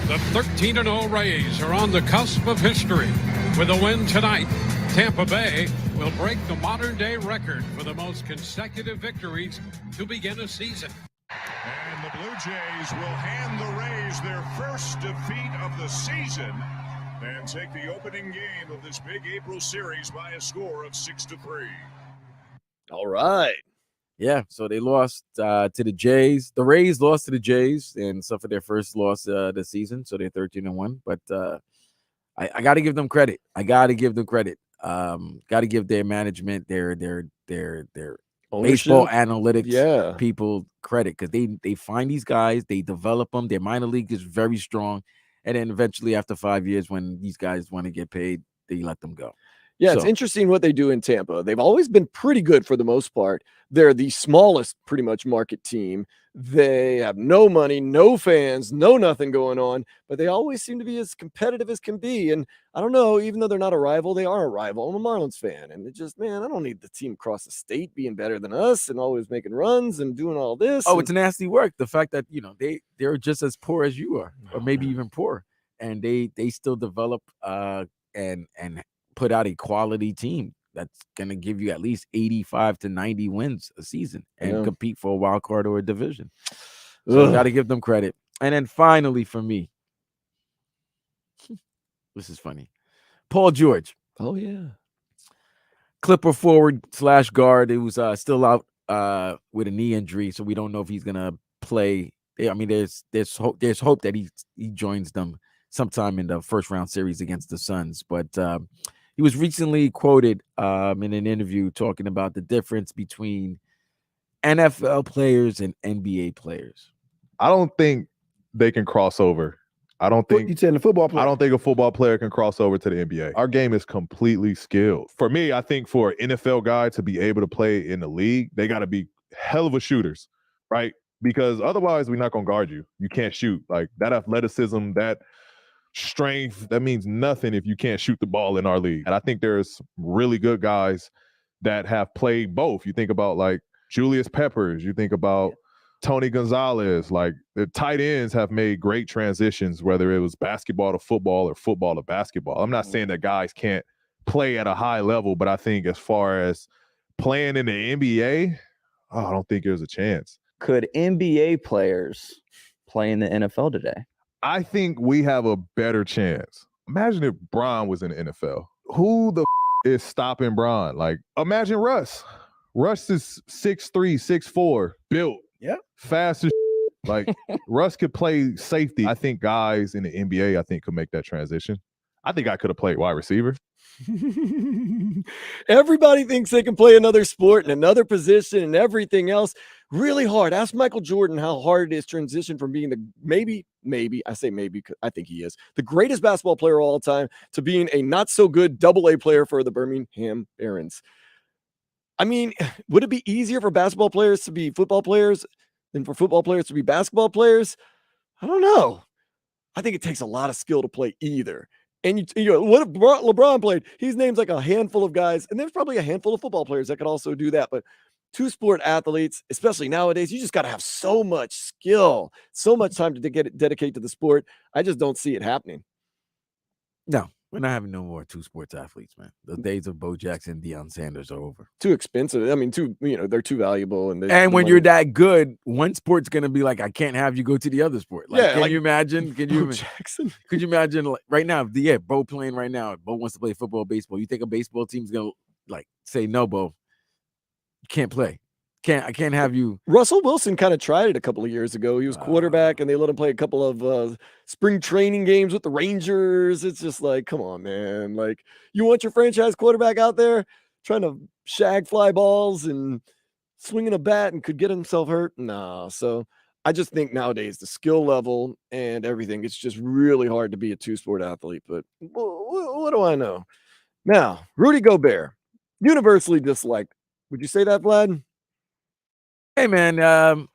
The 13-0 Rays are on the cusp of history. With a win tonight, Tampa Bay will break the modern-day record for the most consecutive victories to begin a season. And the Blue Jays will hand the Rays their first defeat of the season and take the opening game of this big April series by a score of 6-3. All right. Yeah, so they lost to the Jays. The Rays lost to the Jays and suffered their first loss this season, so they're 13-1. But I got to give them credit. Got to give their management, their baseball analytics people credit, because they find these guys, they develop them. Their minor league is very strong, and then eventually after 5 years, when these guys want to get paid, they let them go. Yeah, it's interesting what they do in Tampa. They've always been pretty good for the most part. They're the smallest, pretty much, market team. They have no money, no fans, no nothing going on, but they always seem to be as competitive as can be. And I don't know, even though they're not a rival, they are a rival. I'm a Marlins fan, and it just, man, I don't need the team across the state being better than us and always making runs and doing all this. Oh, it's nasty work. The fact that, they're just as poor as you are, or maybe even poorer, and they still develop and put out a quality team that's going to give you at least 85 to 90 wins a season and compete for a wild card or a division. So got to give them credit. And then finally for me, this is funny, Paul George. Oh, yeah. Clipper forward / guard. It was still out with a knee injury, so we don't know if he's going to play. I mean, there's hope that he joins them sometime in the first round series against the Suns. But he was recently quoted in an interview talking about the difference between NFL players and NBA players. I don't think they can cross over. I don't think you said the football player. I don't think a football player can cross over to the NBA. Our game is completely skilled. For me, I think for an NFL guy to be able to play in the league, they got to be hell of a shooters, right? Because otherwise, we're not going to guard you. You can't shoot. Like, that athleticism, that strength, that means nothing if you can't shoot the ball in our league. And I think there's really good guys that have played both. You think about, like, Julius Peppers. You think about Tony Gonzalez. Like, the tight ends have made great transitions, whether it was basketball to football or football to basketball. I'm not saying that guys can't play at a high level, but I think as far as playing in the NBA, I don't think there's a chance. Could NBA players play in the NFL today? I think we have a better chance. Imagine if Bron was in the NFL. Who the is stopping Bron? Like, imagine Russ. Russ is 6'3", 6'4", built. Yeah. Fast as like, Russ could play safety. I think guys in the NBA, could make that transition. I think I could have played wide receiver. Everybody thinks they can play another sport and another position and everything else really hard. Ask Michael Jordan how hard it is to transition from being the maybe, I say maybe, I think he is the greatest basketball player of all time to being a not so good AA player for the Birmingham Barons. I mean, would it be easier for basketball players to be football players than for football players to be basketball players? I don't know. I think it takes a lot of skill to play either. And you know, what if LeBron played? He's named like a handful of guys, and there's probably a handful of football players that could also do that. But two-sport athletes, especially nowadays, you just got to have so much skill, so much time to get it dedicated to the sport. I just don't see it happening. No, we're not having no more two-sports athletes, man. The days of Bo Jackson, Deion Sanders are over. Too expensive. I mean, they're too valuable. And when you're that good, one sport's gonna be like, I can't have you go to the other sport. Like, yeah, can you imagine? Can you Jackson? Could you imagine, like, right now? Yeah, Bo playing right now. Bo wants to play football, baseball. You think a baseball team's gonna like say, no, Bo, you can't play. I can't have you. Russell Wilson kind of tried it a couple of years ago. He was quarterback, and they let him play a couple of spring training games with the Rangers. It's just like, come on, man. Like, you want your franchise quarterback out there trying to shag fly balls and swinging a bat and could get himself hurt? No. So I just think nowadays the skill level and everything, it's just really hard to be a two-sport athlete. But what do I know? Now, Rudy Gobert, universally disliked. Would you say that, Vlad? Hey, man,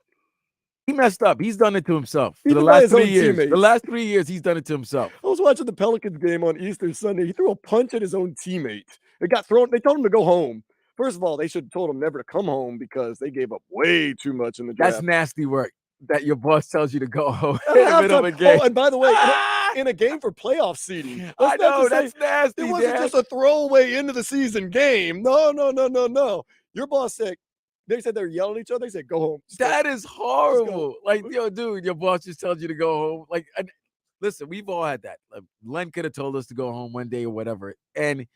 he messed up. He's done it to himself for the last 3 years. Teammates. The last 3 years, he's done it to himself. I was watching the Pelicans game on Easter Sunday. He threw a punch at his own teammate. It got thrown. They told him to go home. First of all, they should have told him never to come home because they gave up way too much in the draft. That's nasty work. that your boss tells you to go home At in the middle of a halftime. game. Oh, and by the way, in a game for playoff seeding. I Let's not know, just say that's nasty, it wasn't man. just a throwaway into the season game. No. Your boss said, they said they're yelling at each other. They said, go home. That is horrible. Like, yo, dude, your boss just tells you to go home. Like, listen, we've all had that. Like, Len could have told us to go home one day or whatever, and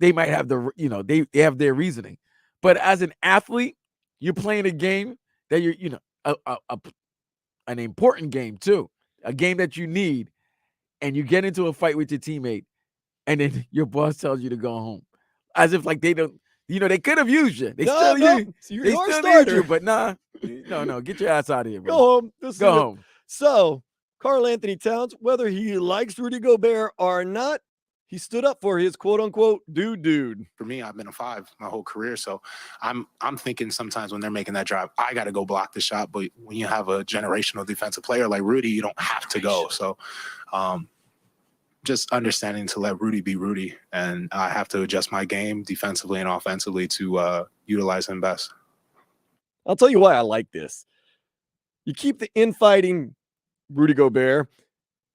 they might have they have their reasoning. But as an athlete, you're playing a game that you're, an important game too, a game that you need, and you get into a fight with your teammate, and then your boss tells you to go home, as if like they don't. They could have used you. They still need you, but nah, no, get your ass out of here, bro. Go home. Go home. So, Karl Anthony Towns, whether he likes Rudy Gobert or not, he stood up for his quote unquote dude. For me, I've been a 5 my whole career, so I'm thinking sometimes when they're making that drive, I got to go block the shot. But when you have a generational defensive player like Rudy, you don't have to go. So, just understanding to let Rudy be Rudy, and I have to adjust my game defensively and offensively to utilize him best. I'll tell you why I like this. You keep the infighting Rudy Gobert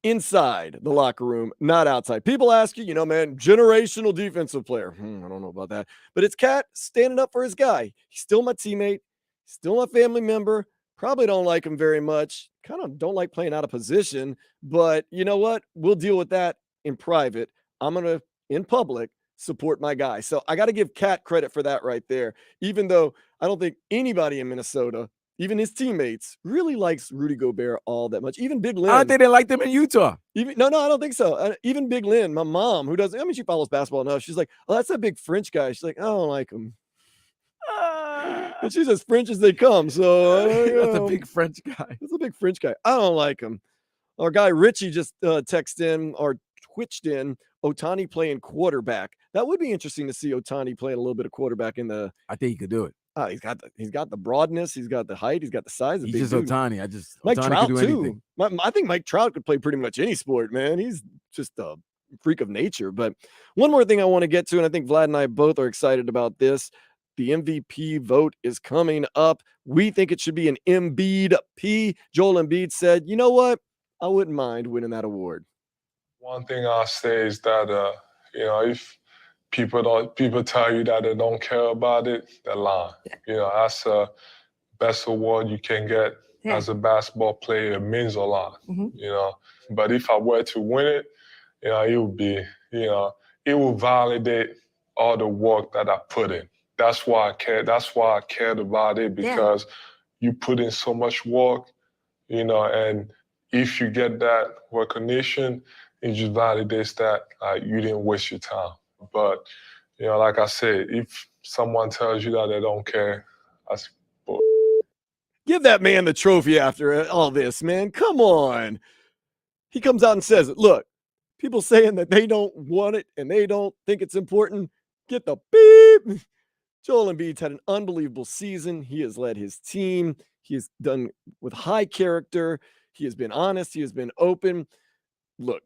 inside the locker room, not outside. People ask you, man, generational defensive player. I don't know about that. But it's Cat standing up for his guy. He's still my teammate, still my family member. Probably don't like him very much. Kind of don't like playing out of position. But you know what? We'll deal with that in private. I'm going to, in public, support my guy. So I got to give Cat credit for that right there. Even though I don't think anybody in Minnesota, even his teammates, really likes Rudy Gobert all that much. Even Big Lynn. I think they like them in Utah. No, I don't think so. Even Big Lynn, my mom, who doesn't, she follows basketball enough. She's like, oh, that's a big French guy. She's like, I don't like him. And she's as French as they come. So that's a big French guy. That's a big French guy. I don't like him. Our guy Richie just texted in or twitched in Ohtani playing quarterback. That would be interesting to see Ohtani playing a little bit of quarterback in the. I think he could do it. He's got the broadness, he's got the height, he's got the size. He's just dude. Ohtani. Mike Ohtani Trout could do anything. I think Mike Trout could play pretty much any sport, man. He's just a freak of nature. But one more thing I want to get to, and I think Vlad and I both are excited about this. The MVP vote is coming up. We think it should be an Embiid P. Joel Embiid said, you know what? I wouldn't mind winning that award. One thing I'll say is that, if people tell you that they don't care about it, they're lying. That's the best award you can get as a basketball player. It means a lot, But if I were to win it, it would be, it will validate all the work that I put in. That's why I care. That's why I cared about it, because you put in so much work, and if you get that recognition, it just validates that you didn't waste your time. But, like I said, if someone tells you that they don't care, that's bull. Give that man the trophy after all this, man. Come on. He comes out and says it. Look, people saying that they don't want it and they don't think it's important, get the beep. Joel Embiid's had an unbelievable season. He has led his team. He has done with high character. He has been honest. He has been open. Look,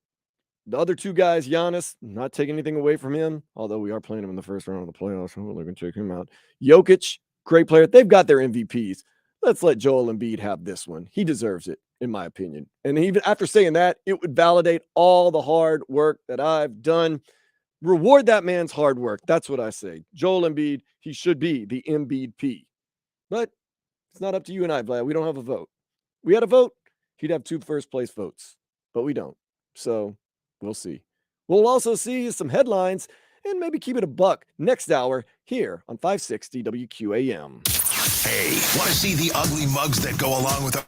the other two guys, Giannis, not taking anything away from him, although we are playing him in the first round of the playoffs. So we're going to check him out. Jokic, great player. They've got their MVPs. Let's let Joel Embiid have this one. He deserves it, in my opinion. And even after saying that, it would validate all the hard work that I've done. Reward that man's hard work. That's what I say. Joel Embiid, he should be the Embiid P. But it's not up to you and I, Vlad. We don't have a vote. We had a vote, he'd have 2 first-place votes. But we don't. So we'll see. We'll also see some headlines and maybe keep it a buck next hour here on 560 WQAM. Hey, want to see the ugly mugs that go along with the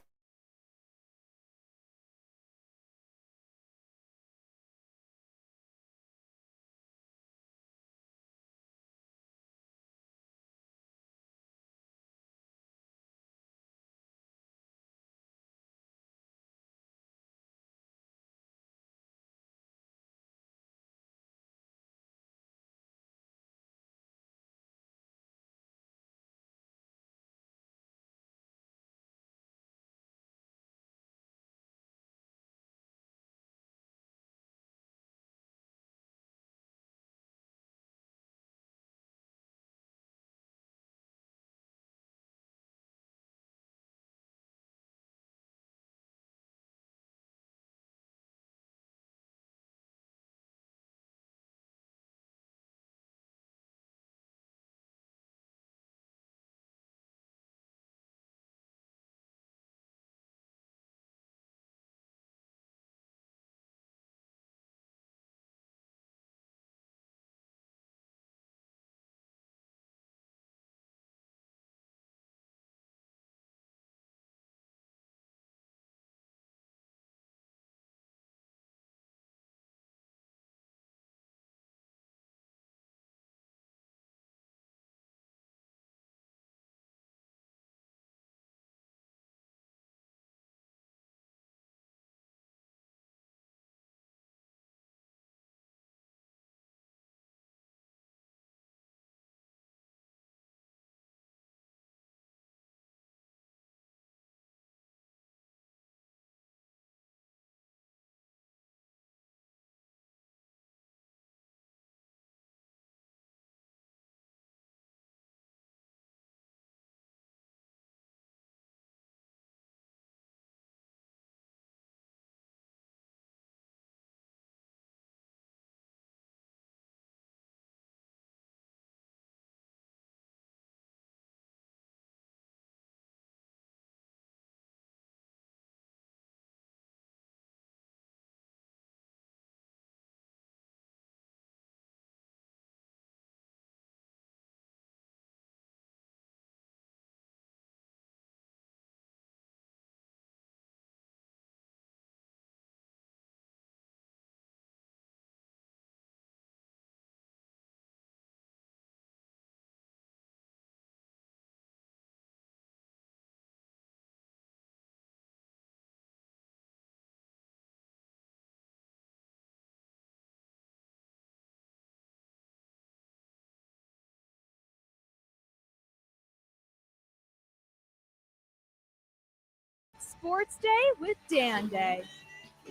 Sports Day with Dan Day.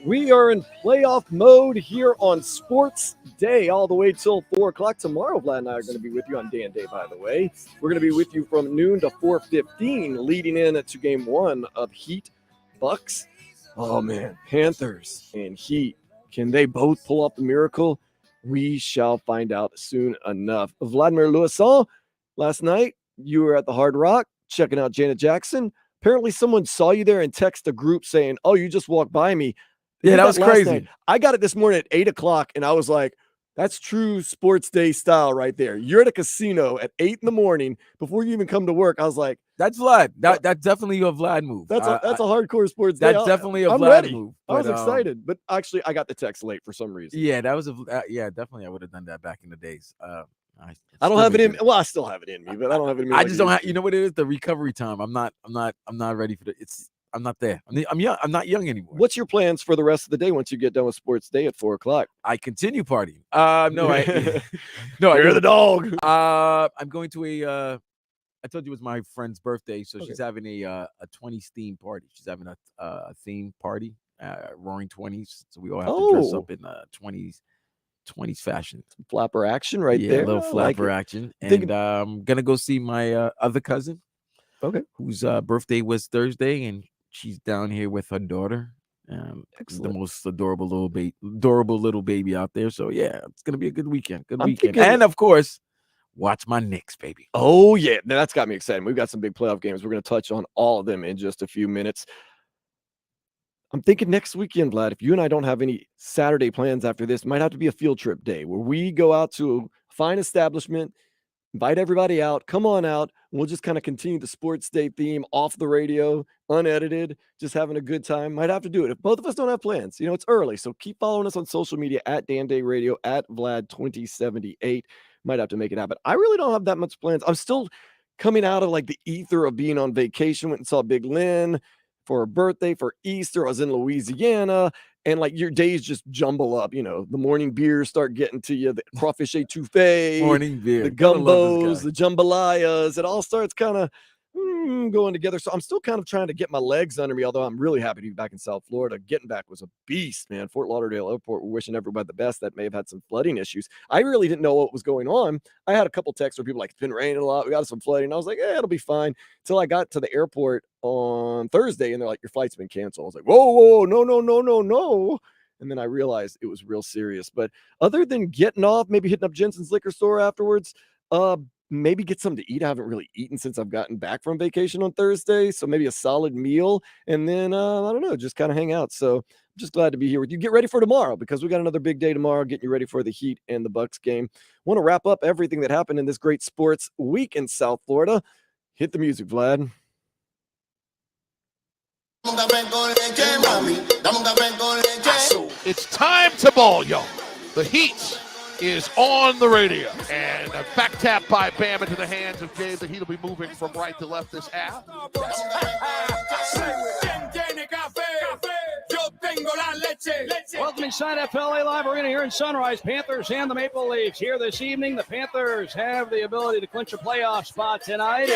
We are in playoff mode here on Sports Day all the way till 4 o'clock. Tomorrow, Vlad and I are going to be with you on Dan Day, by the way. We're going to be with you from noon to 4:15, leading in to game one of Heat Bucks. Oh, man, Panthers and Heat. Can they both pull off the miracle? We shall find out soon enough. Vladimir Louison, last night you were at the Hard Rock checking out Janet Jackson. Apparently someone saw you there and texted a group saying, oh, you just walked by me. Yeah, that was crazy. Night. I got it this morning at 8 o'clock, and I was like, that's true Sports Day style right there. You're at a casino at 8 in the morning before you even come to work. I was like, that's Vlad. That's definitely a Vlad move. That's a hardcore Sports Day. That's definitely a I'm Vlad ready. move. I was excited, but actually I got the text late for some reason. Yeah, that was definitely I would have done that back in the days. I don't have it in me. Well, I still have it in me, but I don't have it in me. I just don't have. You know what it is? The recovery time. I'm not ready for it. I'm not there. I'm young. I'm not young anymore. What's your plans for the rest of the day once you get done with Sports Day at 4 o'clock? I continue partying. No, You're the dog. I'm going to I told you it was my friend's birthday, so she's having a 20s theme party. She's having a theme party, Roaring 20s. So we all have to dress up in 20s fashion. Some flapper action right Yeah, there. a little flapper action. And I'm gonna go see my other cousin. Okay. Whose birthday was Thursday, and she's down here with her daughter. The most adorable little baby out there. So yeah, it's gonna be a good weekend. And of course, watch my Knicks, baby. Oh yeah, that's got me excited. We've got some big playoff games. We're gonna touch on all of them in just a few minutes. I'm thinking next weekend, Vlad, if you and I don't have any Saturday plans after this, might have to be a field trip day where we go out to a fine establishment, invite everybody out, come on out. And we'll just kind of continue the Sports Day theme off the radio, unedited, just having a good time. Might have to do it. If both of us don't have plans, it's early. So keep following us on social media at Dan Day Radio, at Vlad2078. Might have to make it happen. I really don't have that much plans. I'm still coming out of like the ether of being on vacation. Went and saw Big Lynn for her birthday, for Easter. I was in Louisiana, and like your days just jumble up. The morning beers start getting to you, the crawfish etouffee, morning beer, the gumbos, the jambalayas. It all starts kind of going together. So I'm still kind of trying to get my legs under me, although I'm really happy to be back in South Florida. Getting back was a beast, man. Fort Lauderdale Airport, we're wishing everybody the best. That may have had some flooding issues. I really didn't know what was going on. I had a couple texts where people like, it's been raining a lot. We got some flooding. I was like, it'll be fine. Until I got to the airport on Thursday, and they're like, your flight's been canceled. I was like, whoa, no. And then I realized it was real serious. But other than getting off, maybe hitting up Jensen's liquor store afterwards, maybe get something to eat. I haven't really eaten since I've gotten back from vacation on Thursday. So maybe a solid meal. And then, I don't know, just kind of hang out. So I'm just glad to be here with you. Get ready for tomorrow because we got another big day tomorrow, getting you ready for the Heat and the Bucks game. Want to wrap up everything that happened in this great sports week in South Florida. Hit the music, Vlad. It's time to ball, y'all. The Heat is on the radio. And a back tap by Bam into the hands of Gabe. The Heat will be moving from right to left this half. Welcome inside FLA Live Arena here in Sunrise. Panthers and the Maple Leafs here this evening. The Panthers have the ability to clinch a playoff spot tonight.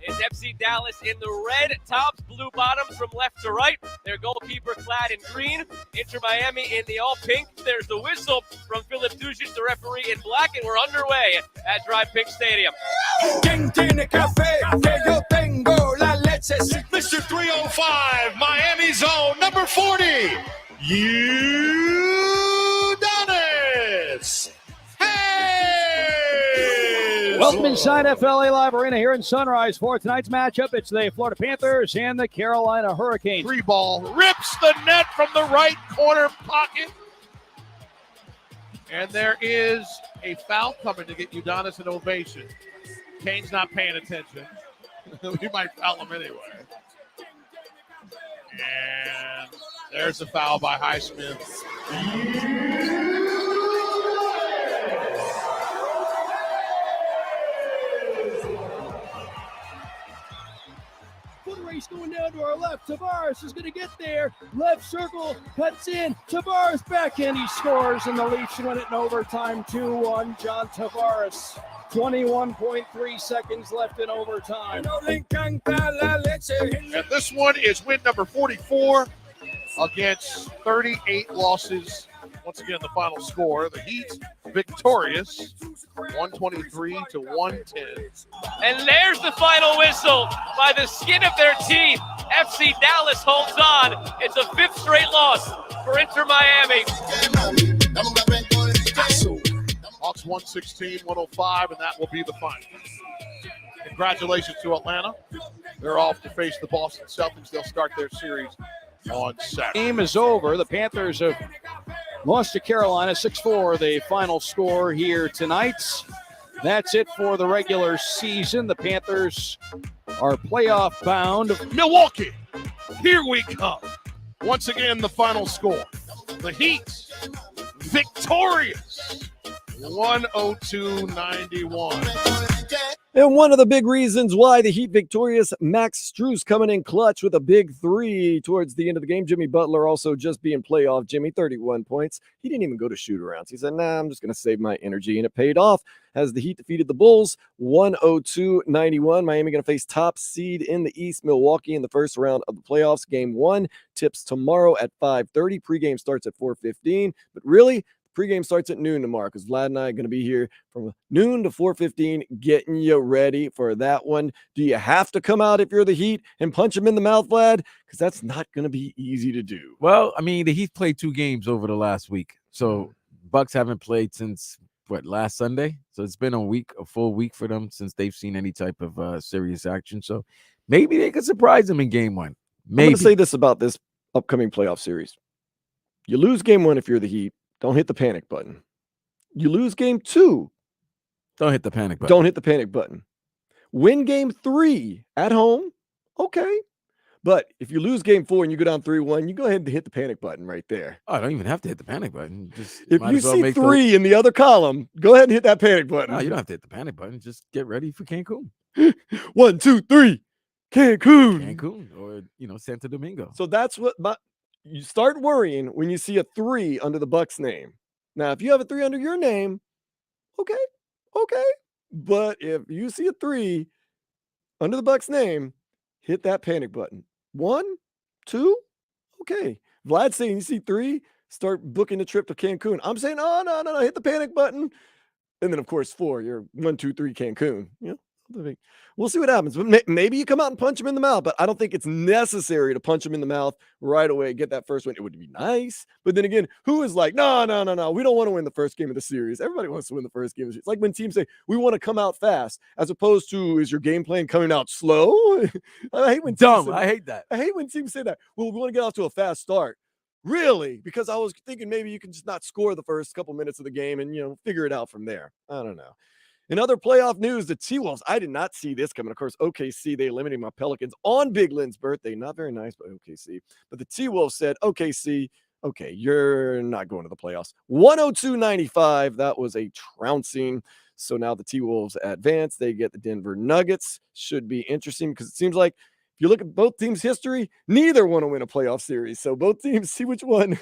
It's FC Dallas in the red tops, blue bottoms from left to right. Their goalkeeper clad in green. Inter Miami in the all pink. There's the whistle from Philip Dujic, the referee, in black, and we're underway at Dry Pink Stadium. Mr. 305, Miami Zone, number 40, Udonis. Welcome inside FLA Live Arena here in Sunrise for tonight's matchup. It's the Florida Panthers and the Carolina Hurricanes. Free ball rips the net from the right corner pocket. And there is a foul coming to get Udonis an ovation. Kane's not paying attention. We might foul him anyway. And there's a foul by Highsmith. He's going down to our left. Tavares is going to get there. Left circle, cuts in. Tavares backhand. He scores, and the Leafs win it in overtime. 2-1, John Tavares. 21.3 seconds left in overtime. And this one is win number 44 against 38 losses. Once again, the final score, the Heat victorious, 123 to 110. And there's the final whistle by the skin of their teeth. FC Dallas holds on. It's a 5th straight loss for Inter Miami. Hawks 116-105, and that will be the final. Congratulations to Atlanta. They're off to face the Boston Celtics. They'll start their series on Saturday. Game is over. The Panthers have lost to Carolina 6-4, the final score here tonight. That's it for the regular season. The Panthers are playoff bound. Milwaukee, here we come. Once again, the final score. The Heat victorious, 102-91. And one of the big reasons why the Heat victorious, Max Strus coming in clutch with a big 3 towards the end of the game. Jimmy Butler also just being playoff Jimmy, 31 points. He didn't even go to shoot-arounds. He said, nah, I'm just going to save my energy. And it paid off as the Heat defeated the Bulls 102-91. Miami going to face top seed in the East, Milwaukee, in the first round of the playoffs. Game 1 tips tomorrow at 5:30. Pregame starts at 4:15. But really, pregame starts at noon tomorrow because Vlad and I are going to be here from noon to 4:15 getting you ready for that one. Do you have to come out if you're the Heat and punch him in the mouth, Vlad? Because that's not going to be easy to do. Well, I mean, the Heat played 2 games over the last week. So Bucks haven't played since, last Sunday? So it's been a full week for them since they've seen any type of serious action. So maybe they could surprise them in game 1. Maybe. I'm going to say this about this upcoming playoff series. You lose game 1 if you're the Heat. Don't hit the panic button. You lose game 2. Don't hit the panic button. Don't hit the panic button. Win game 3 at home. Okay. But if you lose game 4 and you go down 3-1, you go ahead and hit the panic button right there. Oh, I don't even have to hit the panic button. Just if you see 3 in the other column, go ahead and hit that panic button. No, you don't have to hit the panic button. Just get ready for Cancun. 1, 2, 3. Cancun. Cancun or, Santo Domingo. So that's what you start worrying when you see a 3 under the Bucks name. Now, if you have a 3 under your name, okay. But if you see a 3 under the Bucks name, hit that panic button. 1, 2, okay. Vlad's saying you see 3, start booking the trip to Cancun. I'm saying, no, hit the panic button. And then, of course, 4, you're 1, 2, 3 Cancun. We'll see what happens. Maybe you come out and punch him in the mouth, but I don't think it's necessary to punch him in the mouth right away, get that first win. It would be nice. But then again, who is like, no, we don't want to win the first game of the series. Everybody wants to win the first game of the series. It's like when teams say, we want to come out fast, as opposed to, is your game plan coming out slow? I hate when I hate that. I hate when teams say that. Well, we want to get off to a fast start. Really? Because I was thinking maybe you can just not score the first couple minutes of the game and, figure it out from there. I don't know. In other playoff news, the T-Wolves, I did not see this coming. Of course, OKC, they eliminated my Pelicans on Big Lynn's birthday. Not very nice, but OKC. But the T-Wolves said, OKC, okay, you're not going to the playoffs. 102-95, that was a trouncing. So now the T-Wolves advance. They get the Denver Nuggets. Should be interesting because it seems like if you look at both teams' history, neither want to win a playoff series. So both teams see which one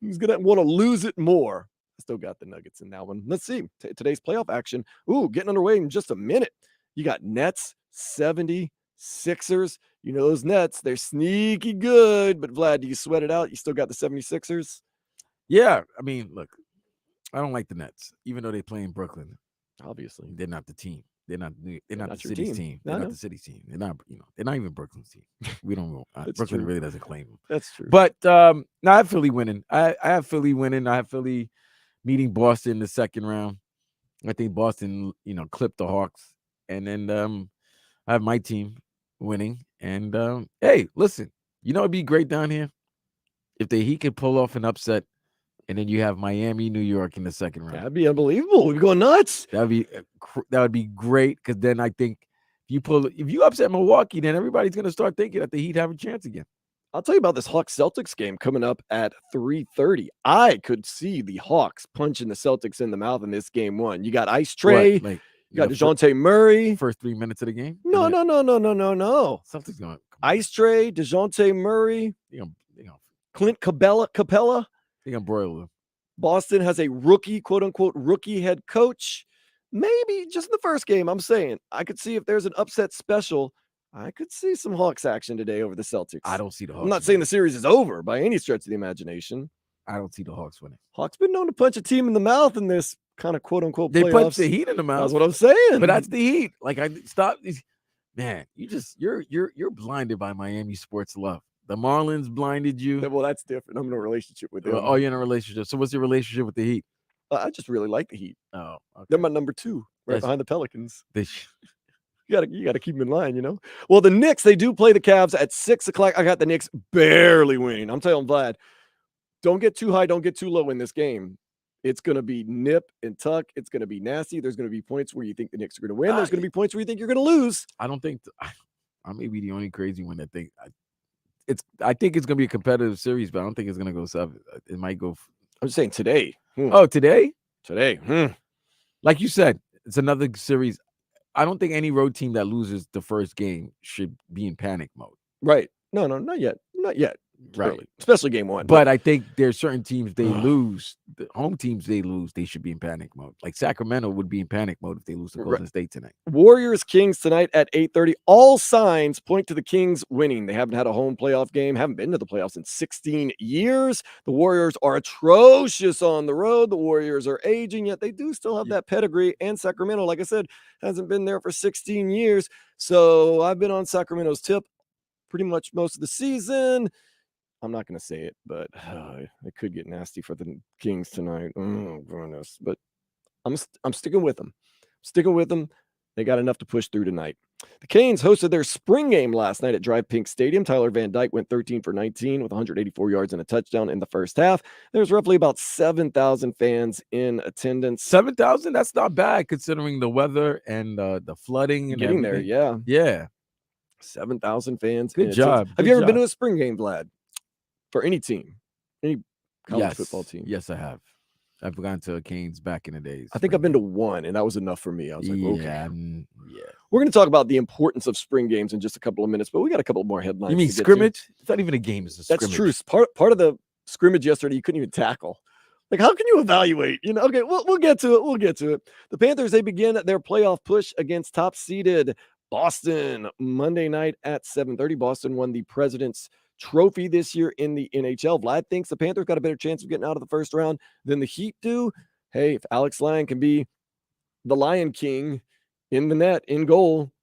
is going to want to lose it more. Still got the Nuggets in that one. Let's see today's playoff action. Getting underway in just a minute. You got Nets, 76ers. You know those Nets, they're sneaky good. But Vlad, do you sweat it out? You still got the 76ers? Yeah, I mean, look, I don't like the Nets, even though they play in Brooklyn. Obviously, they're not the team. They're not the city's team. They're not the city's team. They're not, they're not even Brooklyn's team. We don't know. Brooklyn really doesn't claim them. That's true. But no, I have Philly winning. I have Philly winning. I have Philly meeting Boston in the second round. I think Boston, clipped the Hawks. And then I have my team winning. And hey, listen, it'd be great down here if the Heat could pull off an upset. And then you have Miami, New York in the second round. That'd be unbelievable. We'd be going nuts. That would be great, because then I think if you upset Milwaukee, then everybody's going to start thinking that the Heat have a chance again. I'll tell you about this Hawks-Celtics game coming up at 3:30. I could see the Hawks punching the Celtics in the mouth in this game 1. You got Ice Trey. You got DeJounte Murray. First 3 minutes of the game. No. Something's going. Ice Tray, DeJounte Murray, They Clint Capella. gonna broil him. Boston has a rookie, quote unquote, rookie head coach. Maybe just in the first game, I'm saying I could see if there's an upset special. I could see some Hawks action today over the Celtics. I don't see the Hawks. I'm not saying the series is over by any stretch of the imagination. I don't see the Hawks winning. Hawks been known to punch a team in the mouth in this kind of quote unquote They playoffs. punch the Heat in the mouth. That's what I'm saying. But that's the Heat. Like man, you're blinded by Miami sports love. The Marlins blinded you. Well, that's different. I'm in a relationship with them. Oh, you're in a relationship. So what's your relationship with the Heat? I just really like the Heat. Oh, okay. They're my number 2, right That's- behind the Pelicans. They You gotta keep them in line, you know. Well, the Knicks, they do play the Cavs at 6:00. I got the Knicks barely winning. I'm telling Vlad, don't get too high, don't get too low in this game. It's gonna be nip and tuck. It's gonna be nasty. There's gonna be points where you think the Knicks are gonna win. There's gonna be points where you think you're gonna lose. I don't think I may be the only crazy one that think I think it's gonna be a competitive series, but I don't think it's gonna go 7. It might go. I'm just saying today. Oh, today? Today. Like you said, it's another series. I don't think any road team that loses the first game should be in panic mode. Right. No, not yet. Not yet. Right. Early. Especially game 1. But I think there's certain teams they lose. The home teams they lose, they should be in panic mode. Like Sacramento would be in panic mode if they lose to Golden State tonight. Warriors Kings tonight at 8:30. All signs point to the Kings winning. They haven't had a home playoff game, haven't been to the playoffs in 16 years. The Warriors are atrocious on the road. The Warriors are aging, yet they do still have that pedigree. And Sacramento, like I said, hasn't been there for 16 years. So I've been on Sacramento's tip pretty much most of the season. I'm not going to say it, but it could get nasty for the Kings tonight. Oh, goodness. But I'm sticking with them. Sticking with them. They got enough to push through tonight. The Canes hosted their spring game last night at Drive Pink Stadium. Tyler Van Dyke went 13 for 19 with 184 yards and a touchdown in the first half. There's roughly about 7,000 fans in attendance. 7,000? That's not bad considering the weather and the flooding. And Getting everything. there, Yeah. 7,000 fans. Good job. Have you ever been to a spring game, Vlad? For any team, any college football team? Yes, I have. I've gone to Canes back in the days. I think I've been to one, and that was enough for me. I was like, okay. Yeah. We're going to talk about the importance of spring games in just a couple of minutes, but we got a couple more headlines. You mean scrimmage? It's not even a game. It's a That's scrimmage. true. Part of the scrimmage yesterday, you couldn't even tackle. Like, how can you evaluate? You know, okay, we'll get to it. We'll get to it. The Panthers, they begin their playoff push against top-seeded Boston Monday night at 7:30. Boston won the President's Trophy this year in the NHL. Vlad thinks the Panthers got a better chance of getting out of the first round than the Heat do. Hey, if Alex Lyon can be the Lion King in the net, in goal,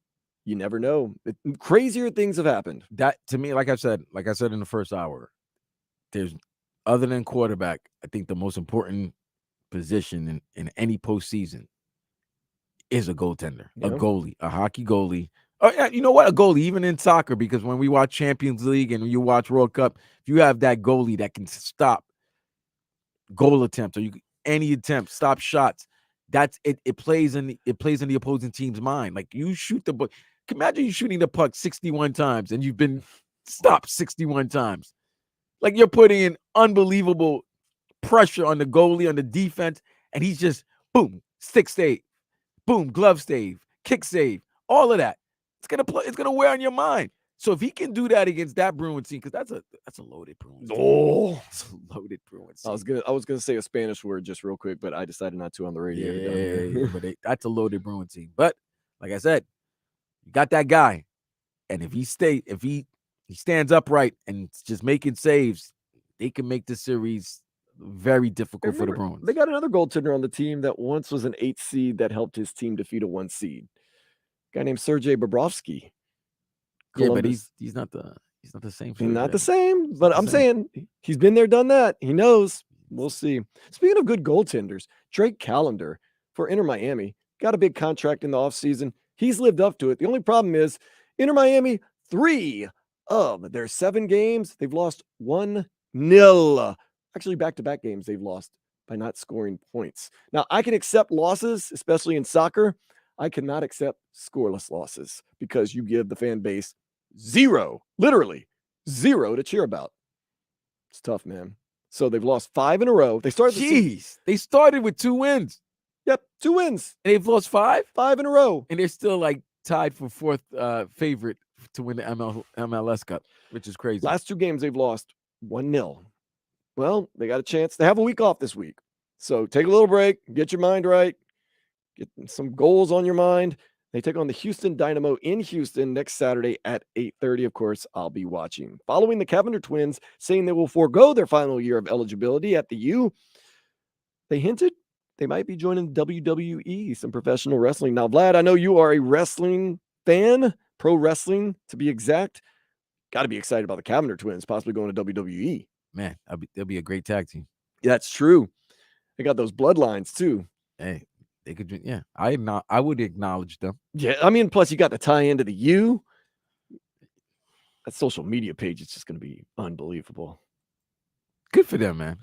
you never know. Crazier things have happened. That, to me, like I said in the first hour, there's, other than quarterback, I think the most important position in any postseason is a goaltender, a goalie, a hockey goalie. Oh, yeah, you know what? A goalie, even in soccer, because when we watch Champions League and you watch World Cup, if you have that goalie that can stop goal attempts or any attempt, stop shots, that's it. It plays in the opposing team's mind. Like you shoot the ball. Imagine you shooting the puck 61 times and you've been stopped 61 times. Like you're putting in unbelievable pressure on the goalie, on the defense, and he's just boom, stick save, boom, glove save, kick save, all of that. It's gonna wear on your mind. So if he can do that against that Bruins team, because that's a loaded Bruins team. Oh, it's a loaded Bruins team. I was gonna say a Spanish word just real quick, but I decided not to on the radio. Yeah, but that's a loaded Bruins team. But like I said, you got that guy, and if he stands upright and just making saves, they can make the series very difficult for the Bruins. They got another goaltender on the team that once was an 8 seed that helped his team defeat a 1 seed. Guy named Sergei Bobrovsky. Yeah, but he's not the same. He's not the same, but I'm saying he's been there, done that. He knows. We'll see. Speaking of good goaltenders, Drake Callender for Inter Miami got a big contract in the offseason. He's lived up to it. The only problem is Inter Miami, 3 of their 7 games, they've lost 1-0. Actually, back-to-back games they've lost by not scoring points. Now, I can accept losses, especially in soccer. I cannot accept scoreless losses because you give the fan base literally zero to cheer about. It's tough, man. So they've lost 5 in a row. They started they started with 2 wins. Yep, 2 wins. And they've lost 5? 5 in a row. And they're still like tied for 4th favorite to win the MLS Cup, which is crazy. Last 2 games they've lost 1-0. Well, they got a chance. They have a week off this week. So take a little break, get your mind right, get some goals on your mind. They take on the Houston Dynamo in Houston next Saturday at 8:30. Of course, I'll be watching. Following the Cavender twins saying they will forego their final year of eligibility at the U, they hinted they might be joining WWE, some professional wrestling. Now, Vlad, I know you are a wrestling fan, pro wrestling to be exact. Got to be excited about the Cavender twins possibly going to WWE. Man, they'll be a great tag team. Yeah, that's true. They got those bloodlines too. Hey, they could. Yeah, I would acknowledge them. Yeah, I mean, plus you got the tie into the U. That social media page is just going to be unbelievable. Good for them, man.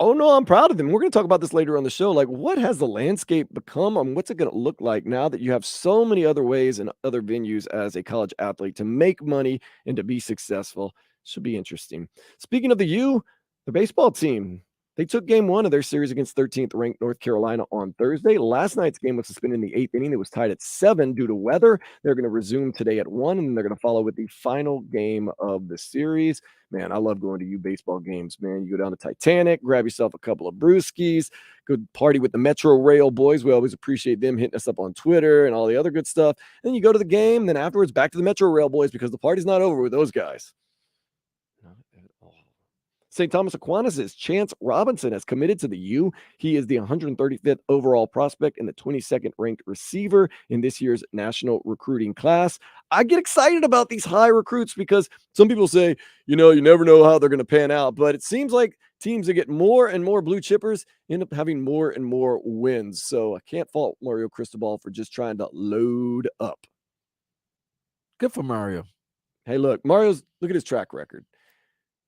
Oh, no, I'm proud of them. We're going to talk about this later on the show. Like, what has the landscape become? What's it going to look like now that you have so many other ways and other venues as a college athlete to make money and to be successful? Should be interesting. Speaking of the U, the baseball team, they took game 1 of their series against 13th ranked North Carolina on Thursday. Last night's game was suspended in the 8th inning. It was tied at 7 due to weather. They're going to resume today at 1, and they're going to follow with the final game of the series. Man, I love going to U baseball games, man. You go down to Titanic, grab yourself a couple of brewskis, go party with the Metro Rail boys. We always appreciate them hitting us up on Twitter and all the other good stuff. Then you go to the game, then afterwards back to the Metro Rail boys because the party's not over with those guys. St. Thomas Aquinas' Chance Robinson has committed to the U. He is the 135th overall prospect and the 22nd ranked receiver in this year's national recruiting class. I get excited about these high recruits because some people say, you never know how they're going to pan out, but it seems like teams that get more and more blue chippers end up having more and more wins. So I can't fault Mario Cristobal for just trying to load up. Good for Mario. Hey, look at his track record.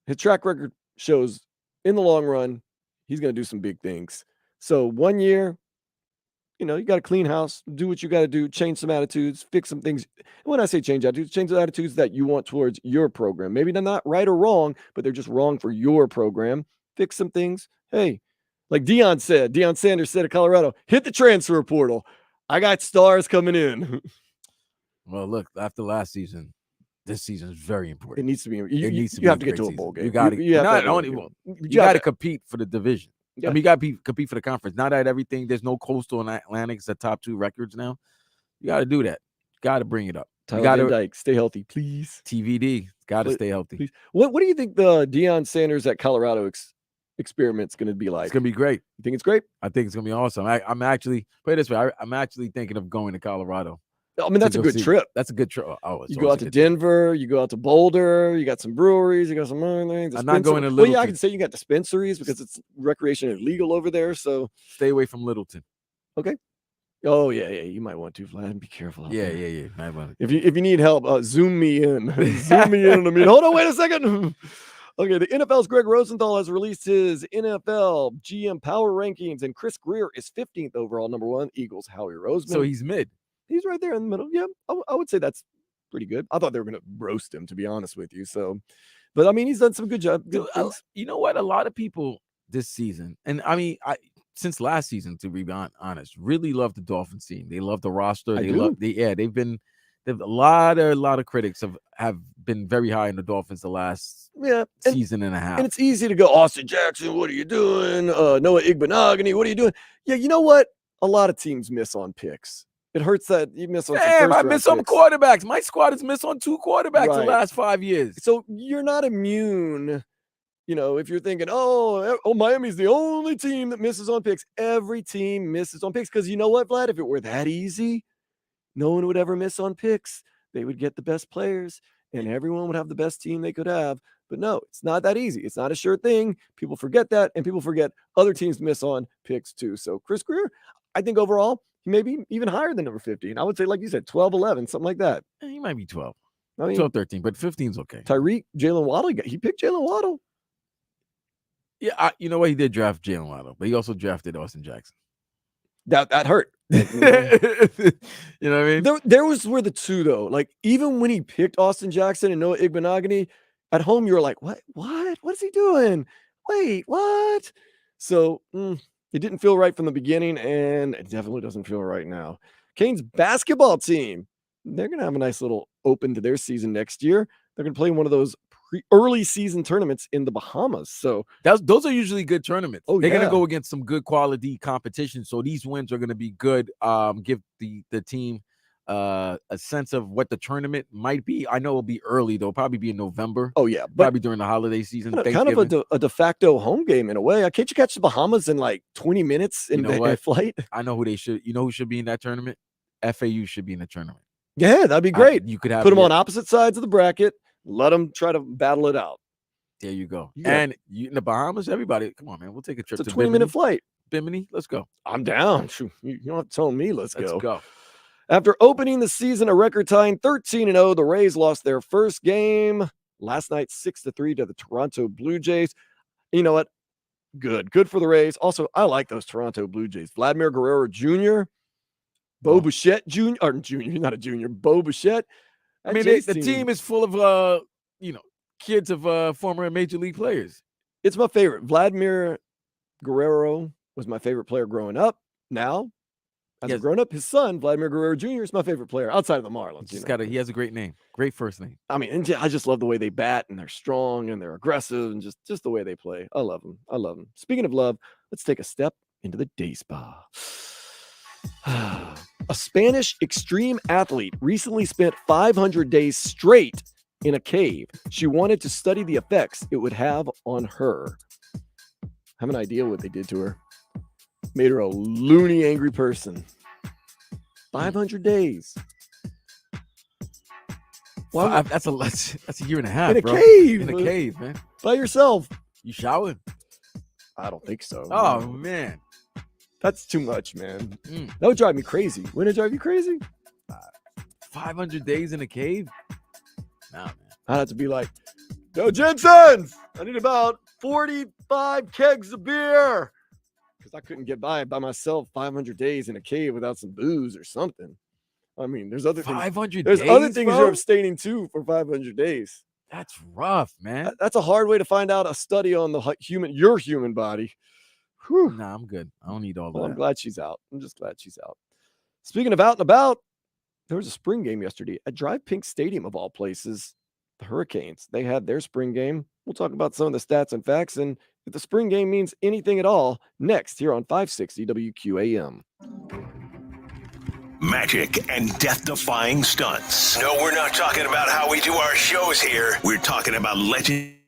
His track record shows in the long run, he's going to do some big things. So 1 year, you got to clean house, do what you got to do, change some attitudes, fix some things. And when I say change attitudes, change the attitudes that you want towards your program. Maybe they're not right or wrong, but they're just wrong for your program. Fix some things. Hey, like Deion Sanders said at Colorado, hit the transfer portal. I got stars coming in. Well, look, after last season, this season is very important. It needs to be. You have to get to a bowl game. You got to compete for the division. Yeah. I mean, you got to compete for the conference. Not at everything. There's no Coastal and Atlantic's the top 2 records now. You got to do that. Got to bring it up. Tyler Van Dyke, stay healthy, please. TVD, got to stay healthy. Please. What do you think the Deion Sanders at Colorado experiment's going to be like? It's going to be great. You think it's great? I think it's going to be awesome. I'm actually, put it this way, I'm actually thinking of going to Colorado. I mean, that's a good trip. That's a good trip. Oh, you go out to Denver, you go out to Boulder, you got some breweries, you got some other things. I'm not going to Littleton. Well, yeah, I can say you got dispensaries because it's recreation and legal over there. So stay away from Littleton. Okay. Oh, yeah. You might want to, Vlad. Be careful. Yeah. If you need help, zoom me in. Zoom me in. I mean, hold on, wait a second. Okay, the NFL's Greg Rosenthal has released his NFL GM power rankings, and Chris Greer is 15th overall, number 1. Eagles, Howie Roseman. So he's mid. He's right there in the middle. Yeah, I would say that's pretty good. I thought they were going to roast him, to be honest with you. So, but I mean, he's done some good job. Dude, you know what? A lot of people this season, and I mean, since last season, to be honest, really love the Dolphins team. They love the roster. They've been a lot of critics have been very high on the Dolphins the last season and a half. And it's easy to go, Austin Jackson, what are you doing? Noah Igbenogany, what are you doing? Yeah, you know what? A lot of teams miss on picks. It hurts that you miss on some I miss on quarterbacks. My squad has missed on 2 quarterbacks the last 5 years. So you're not immune. If you're thinking, oh, Miami's the only team that misses on picks. Every team misses on picks because you know what, Vlad? If it were that easy, no one would ever miss on picks. They would get the best players and everyone would have the best team they could have. But no, it's not that easy. It's not a sure thing. People forget that, and people forget other teams miss on picks too. So Chris Greer, I think overall, he may be even higher than number 15. I would say, like you said, 12, 11, something like that. He might be 12. I mean, 12, 13, but 15's okay. Tyreek, Jalen Waddle, he picked Jalen Waddle. Yeah, you know what? He did draft Jalen Waddle, but he also drafted Austin Jackson. That hurt. You know what I mean? There were the two, though. Like, even when he picked Austin Jackson and Noah Igbenogany, at home, you were like, what? What is he doing? Wait, what? So, It didn't feel right from the beginning, and it definitely doesn't feel right now. Canes basketball team, they're going to have a nice little open to their season next year. They're going to play one of those early season tournaments in the Bahamas. So those are usually good tournaments. Oh, They're yeah. going to go against some good quality competition. So these wins are going to be good. Give the team a sense of what the tournament might be. I know it'll be early, though. Probably be in November. Oh, yeah. But probably during the holiday season. kind of a de facto home game in a way. Can't you catch the Bahamas in like 20 minutes in a flight? I know who they should. You know who should be in that tournament? FAU should be in the tournament. Yeah, that'd be great. You could have put them on opposite sides of the bracket. Let them try to battle it out. There you go. Yeah. And in the Bahamas, everybody, come on, man. We'll take a trip It's a to 20-minute flight. Bimini, let's go. I'm down. Shoot, you don't have to tell me. Let's Let's go. After opening the season a record tying 13-0, the Rays lost their first game last night 6-3 to the Toronto Blue Jays. You know what? Good for the Rays. Also, I like those Toronto Blue Jays. Vladimir Guerrero Jr., Bo Bichette Jr., or Junior, not a junior, Bo Bichette. I mean, the team is full of kids of former Major League players. It's my favorite. Vladimir Guerrero was my favorite player growing up. Now, as a grown up, his son, Vladimir Guerrero Jr., is my favorite player outside of the Marlins. He has a great name. Great first name. I mean, and I just love the way they bat, and they're strong, and they're aggressive, and just the way they play. I love them. Speaking of love, let's take a step into the day spa. A Spanish extreme athlete recently spent 500 days straight in a cave. She wanted to study the effects it would have on her. Have an idea what they did to her. Made her a loony, angry person. 500 days. Well, that's a year and a half, in a bro. cave. In a cave, man. By yourself. You showered? I don't think so. Oh, man. That's too much, man. That would drive me crazy. Wouldn't it drive you crazy? 500 days in a cave? Nah, man. I'd have to be like, yo, Jensen's, I need about 45 kegs of beer. Because I couldn't get by myself 500 days in a cave without some booze or something. I mean, there's other things. 500 There's days, other things bro? you're abstaining to for 500 days. That's rough, man. That's a hard way to find out a study on your human body. Whew. Nah, I'm good. I don't need all Well, that. I'm glad she's out. I'm just glad she's out. Speaking of out and about, there was a spring game yesterday at Drive Pink Stadium, of all places. The Hurricanes, they had their spring game. We'll talk about some of the stats and facts, and if the spring game means anything at all, next here on 560 WQAM. Magic and death-defying stunts. No, we're not talking about how we do our shows here. We're talking about legend.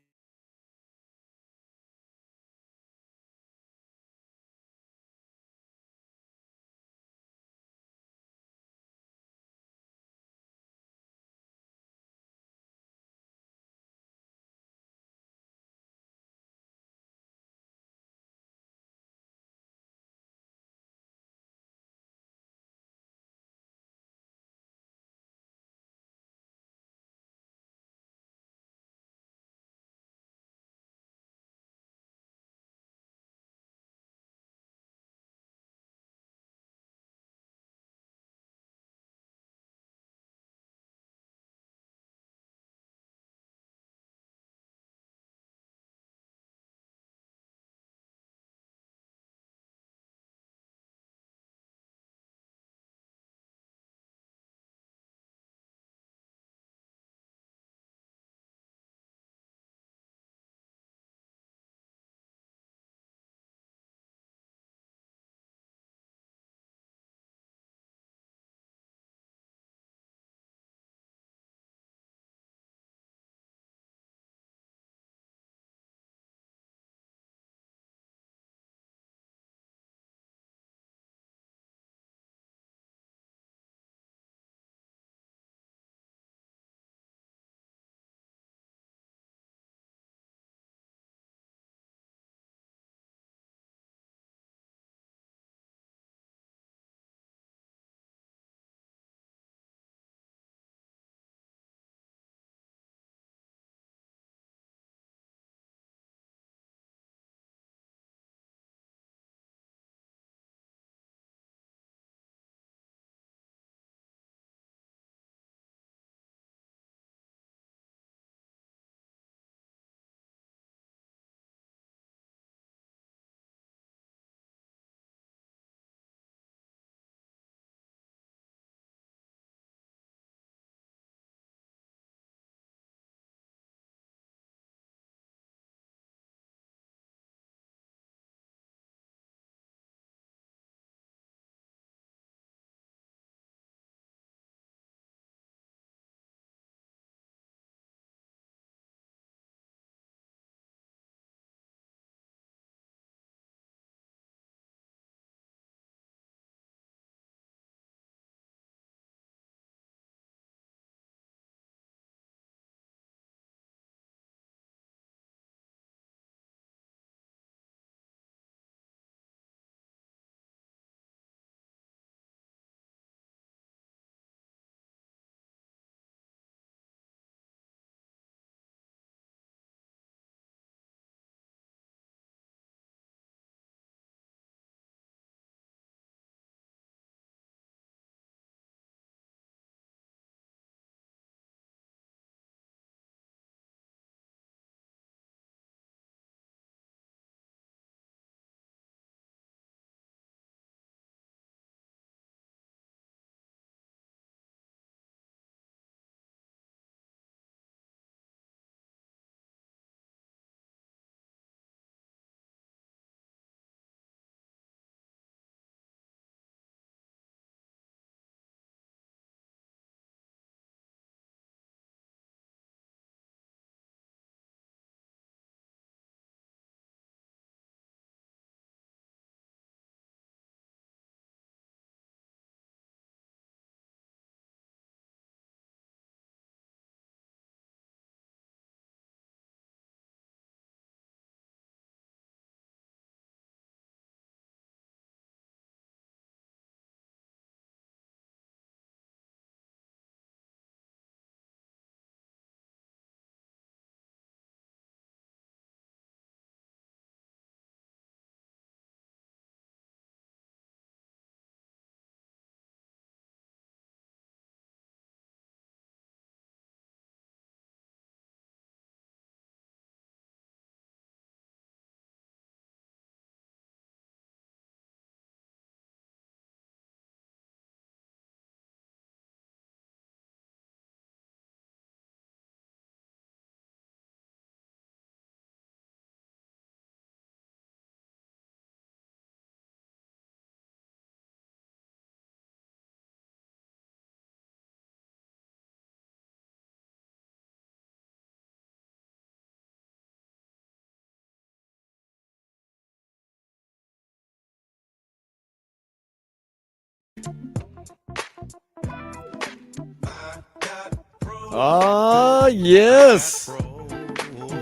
Ah, yes.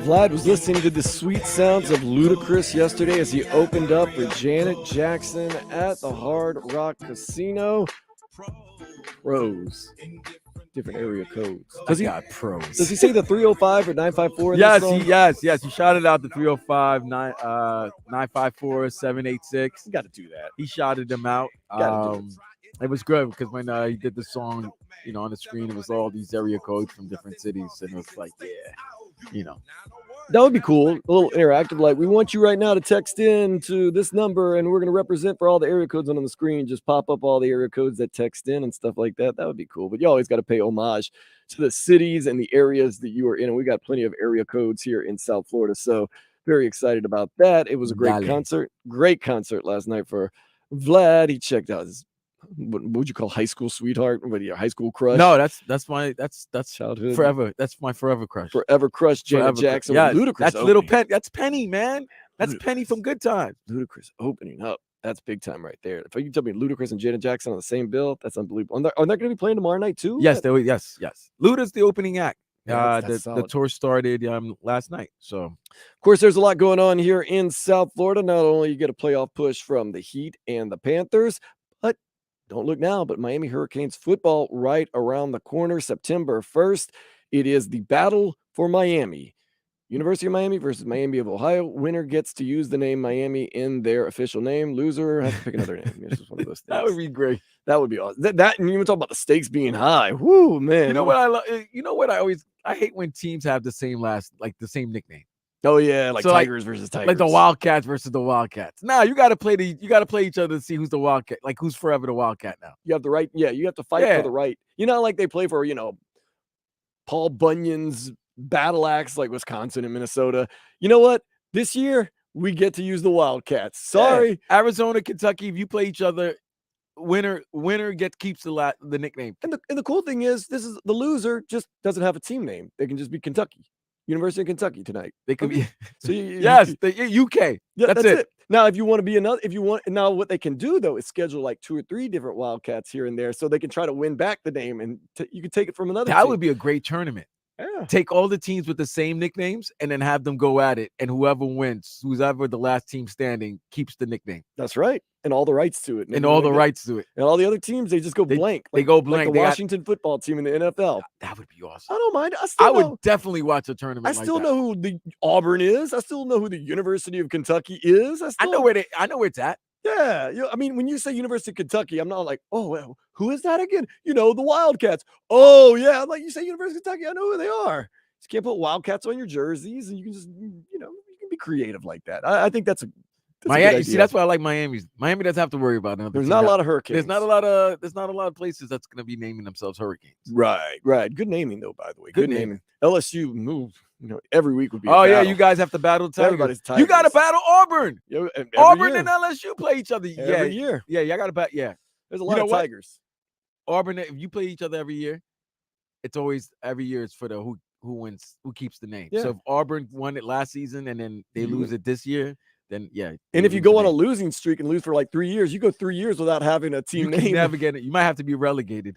Vlad was listening to the sweet sounds of Ludacris yesterday as he opened up for Janet Jackson at the Hard Rock Casino. Pros. Different area codes. Does he got pros? Does he say the 305 or 954? Yes, he shouted out the 305 954 786. You got to do that. He shouted them out. It was good because when he did the song, on the screen, it was all these area codes from different cities, and it was like, that would be cool. A little interactive. Like, we want you right now to text in to this number, and we're going to represent for all the area codes on the screen. Just pop up all the area codes that text in and stuff like that. That would be cool. But you always got to pay homage to the cities and the areas that you are in. And we got plenty of area codes here in South Florida. So very excited about that. It was a great concert. Great concert last night for Vlad. He checked out his, what would you call high school sweetheart? What, your high school crush? No, that's childhood forever. That's my forever crush. Forever crush, Janet Jackson. Yeah, Ludacris. That's little Penny. That's Penny, man. That's Penny from Good Times. Ludacris opening up. That's big time right there. If you tell me Ludacris and Janet Jackson on the same bill, that's unbelievable. Are they going to be playing tomorrow night too? Yes, yes. Luda's the opening act. Yeah, that's the tour started last night. So, of course, there's a lot going on here in South Florida. Not only you get a playoff push from the Heat and the Panthers, but don't look now, but Miami Hurricanes football right around the corner, September 1st. It is the battle for Miami. University of Miami versus Miami of Ohio. Winner gets to use the name Miami in their official name. Loser has to pick another name. It's just one of those things. That would be great. That would be awesome. That and you talk about the stakes being high. Whoo, man. You know what I love? You know what I hate when teams have the same same nickname. Oh yeah, like so Tigers versus Tigers, like the Wildcats versus the Wildcats. Now you got to play each other to see who's the Wildcat, like who's forever the Wildcat now. You have the right, you have to fight for the right. Like they play for Paul Bunyan's battle axe, like Wisconsin and Minnesota. You know what? This year we get to use the Wildcats. Sorry, Arizona, Kentucky. If you play each other, winner keeps the nickname. And the cool thing is, this is the loser just doesn't have a team name. They can just be Kentucky. University of Kentucky tonight. They could be so the UK. Yeah, that's it. Now, if you want to be now what they can do though is schedule like 2 or 3 different Wildcats here and there, so they can try to win back the name, and you can take it from another. That team. would be a great tournament. Yeah. Take all the teams with the same nicknames and then have them go at it, and whoever wins, whoever the last team standing, keeps the nickname. That's right, and all the rights to it, and all the rights to it, and all the other teams they just go blank. They go blank. Like the Washington football team in the NFL. That would be awesome. I don't mind. I would definitely watch a tournament. I still know who the Auburn is. I still know who the University of Kentucky is. I know where it's at. Yeah, I mean, when you say University of Kentucky, I'm not like, oh, well, who is that again? The Wildcats. Oh yeah, I'm like, you say University of Kentucky, I know who they are. You can't put Wildcats on your jerseys, and you can just, you can be creative like that. I think that's a Miami. See, that's why I like Miami. Miami doesn't have to worry about it. There's not a lot of Hurricanes. There's not a lot of places that's going to be naming themselves Hurricanes. Right. Good naming though, by the way. Good naming. LSU move. Every week would be. Oh yeah, you guys have to battle Tigers. Everybody's Tigers. You got to battle Auburn. Yeah, Auburn and LSU play each other. Every year. Yeah, you got to battle. Yeah, there's a lot of Tigers. Auburn. If you play each other every year, it's always every year. It's for the who wins, who keeps the name. Yeah. So if Auburn won it last season and then they lose it this year, then yeah. And if you go on a losing streak and lose for like 3 years, you go 3 years without having a team name. You never get it. You might have to be relegated.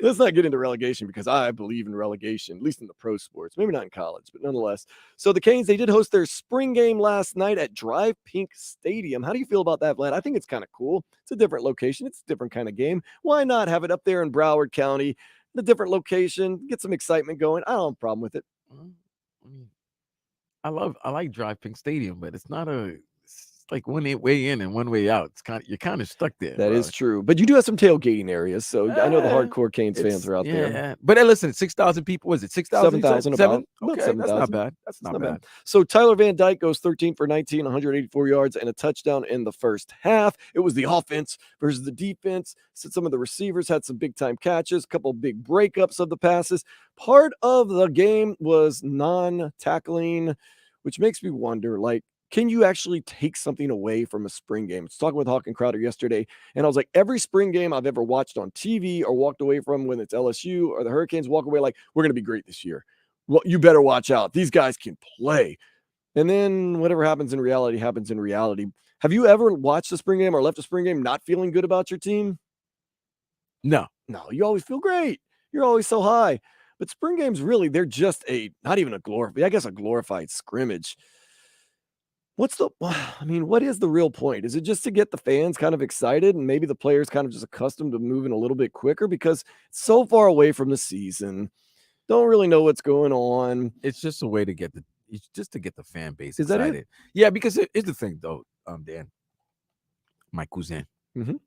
Let's not get into relegation, because I believe in relegation, at least in the pro sports. Maybe not in college, but nonetheless. So the Canes, they did host their spring game last night at Drive Pink Stadium. How do you feel about that, Vlad? I think it's kind of cool. It's a different location. It's a different kind of game. Why not have it up there in Broward County, a different location, get some excitement going? I don't have a problem with it. I like Drive Pink Stadium, but it's not it's like one way in and one way out. You're kind of stuck there. That is true, but you do have some tailgating areas, so I know the hardcore Canes fans are out there. Yeah, but listen, 6,000 people. Was it 6,000? 7,000. Okay, 7,000. that's not bad. That's not bad. So Tyler Van Dyke goes 13 for 19, 184 yards and a touchdown in the first half. It was the offense versus the defense. So some of the receivers had some big time catches, a couple big breakups of the passes. Part of the game was non-tackling, which makes me wonder, like, can you actually take something away from a spring game? I was talking with Hawk and Crowder yesterday, and I was like, every spring game I've ever watched on TV or walked away from, when it's LSU or the Hurricanes, walk away like, we're going to be great this year. Well, you better watch out. These guys can play. And then whatever happens in reality happens in reality. Have you ever watched a spring game or left a spring game not feeling good about your team? No. You always feel great. You're always so high. But spring games, really, they're just not even a glorified scrimmage. What is the real point? Is it just to get the fans kind of excited and maybe the players kind of just accustomed to moving a little bit quicker because it's so far away from the season? Don't really know what's going on. It's just a way to get the fan base Is that excited. it? Yeah, because here's the thing, though, Dan, my cousin. Mhm.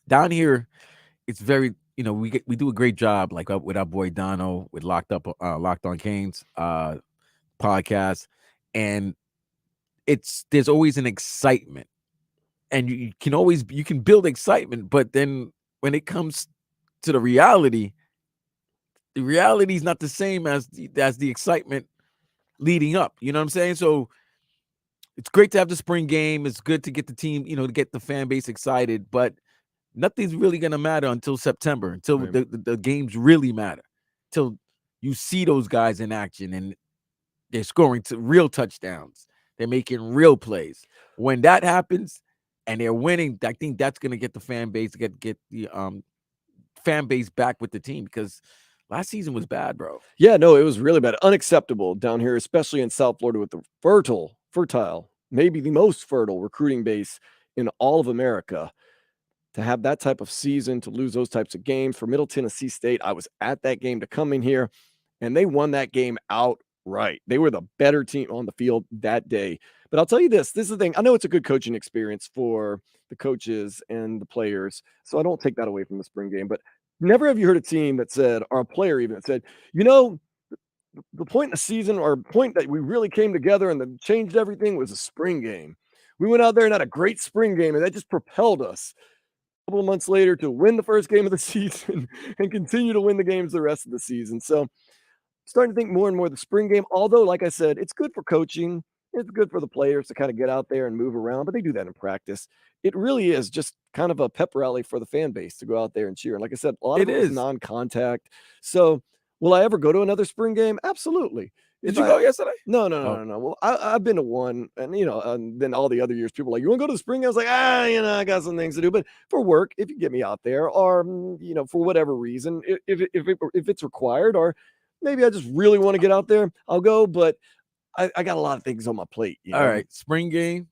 Down here, it's very, we do a great job, like with our boy Dono with Locked On Canes podcast, and there's always an excitement, and you can build excitement, but then when it comes to the reality is not the same as the excitement leading up. You know what I'm saying? So it's great to have the spring game. It's good to get the team, to get the fan base excited, but nothing's really going to matter until September, until the games really matter, till you see those guys in action and they're scoring real touchdowns. They're making real plays. When that happens and they're winning, I think that's going to get the fan base, get the fan base back with the team, because last season was bad, bro. Yeah, no, it was really bad. Unacceptable down here, especially in South Florida with the fertile, maybe the most fertile recruiting base in all of America. To have that type of season, to lose those types of games for Middle Tennessee State. I was at that game to come in here, and they won that game outright. They were the better team on the field that day. But I'll tell you this is the thing. I know it's a good coaching experience for the coaches and the players, so I don't take that away from the spring game. But never have you heard a team that said, or a player even that said, the point in the season or point that we really came together and that changed everything was a spring game. We went out there and had a great spring game, and that just propelled us a couple of months later to win the first game of the season and continue to win the games the rest of the season. So starting to think more and more of the spring game, although, like I said, it's good for coaching. It's good for the players to kind of get out there and move around, but they do that in practice. It really is just kind of a pep rally for the fan base to go out there and cheer. And like I said, a lot of it is non-contact. So will I ever go to another spring game? Absolutely. Did you go yesterday? No. Well, I've been to one, and then all the other years, people are like, you want to go to the spring game? I was like, I got some things to do. But for work, if you get me out there, or for whatever reason, if it's required, or maybe I just really want to get out there, I'll go. But I got a lot of things on my plate. All right, spring game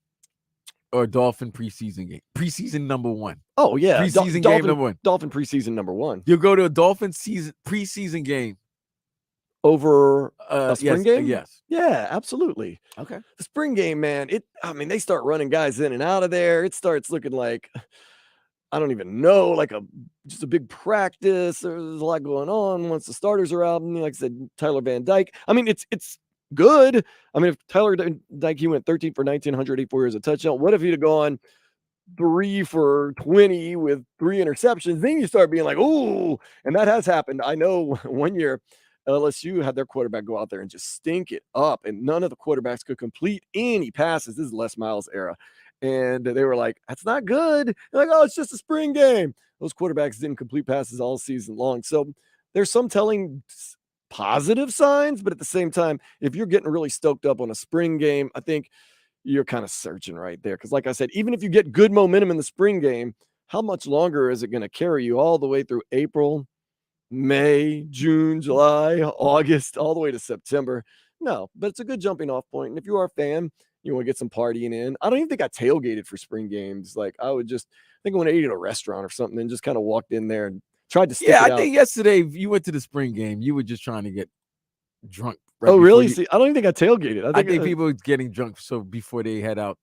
or Dolphin preseason game? Preseason number one. Oh yeah, preseason game number one. Dolphin preseason number one. You'll go to a Dolphin preseason game over a spring game? Yes. Yeah, absolutely. Okay. The spring game, man, they start running guys in and out of there. It starts looking like, I don't even know, like just a big practice. There's a lot going on once the starters are out. And like I said, Tyler Van Dyke. It's good. If Tyler Dyke, he went 13 for 19, 184 yards, a touchdown. What if he'd have gone 3 for 20 with 3 interceptions? Then you start being like, ooh, and that has happened. I know one year LSU had their quarterback go out there and just stink it up, and none of the quarterbacks could complete any passes. This is Les Miles era. And they were like, that's not good. They're like, oh, it's just a spring game. Those quarterbacks didn't complete passes all season long. So there's some telling positive signs, but at the same time, if you're getting really stoked up on a spring game, I think you're kind of searching right there. Because like I said, even if you get good momentum in the spring game, how much longer is it going to carry you all the way through April, May, June, July, August, all the way to September? No, but it's a good jumping off point. And if you are a fan, you want to get some partying in. I don't even think I tailgated for spring games. Like I went to eat at a restaurant or something and just kind of walked in there and tried to stick it out. I think yesterday you went to the spring game. You were just trying to get drunk. Oh, really? See, I don't even think I tailgated. I think people were getting drunk before they head out.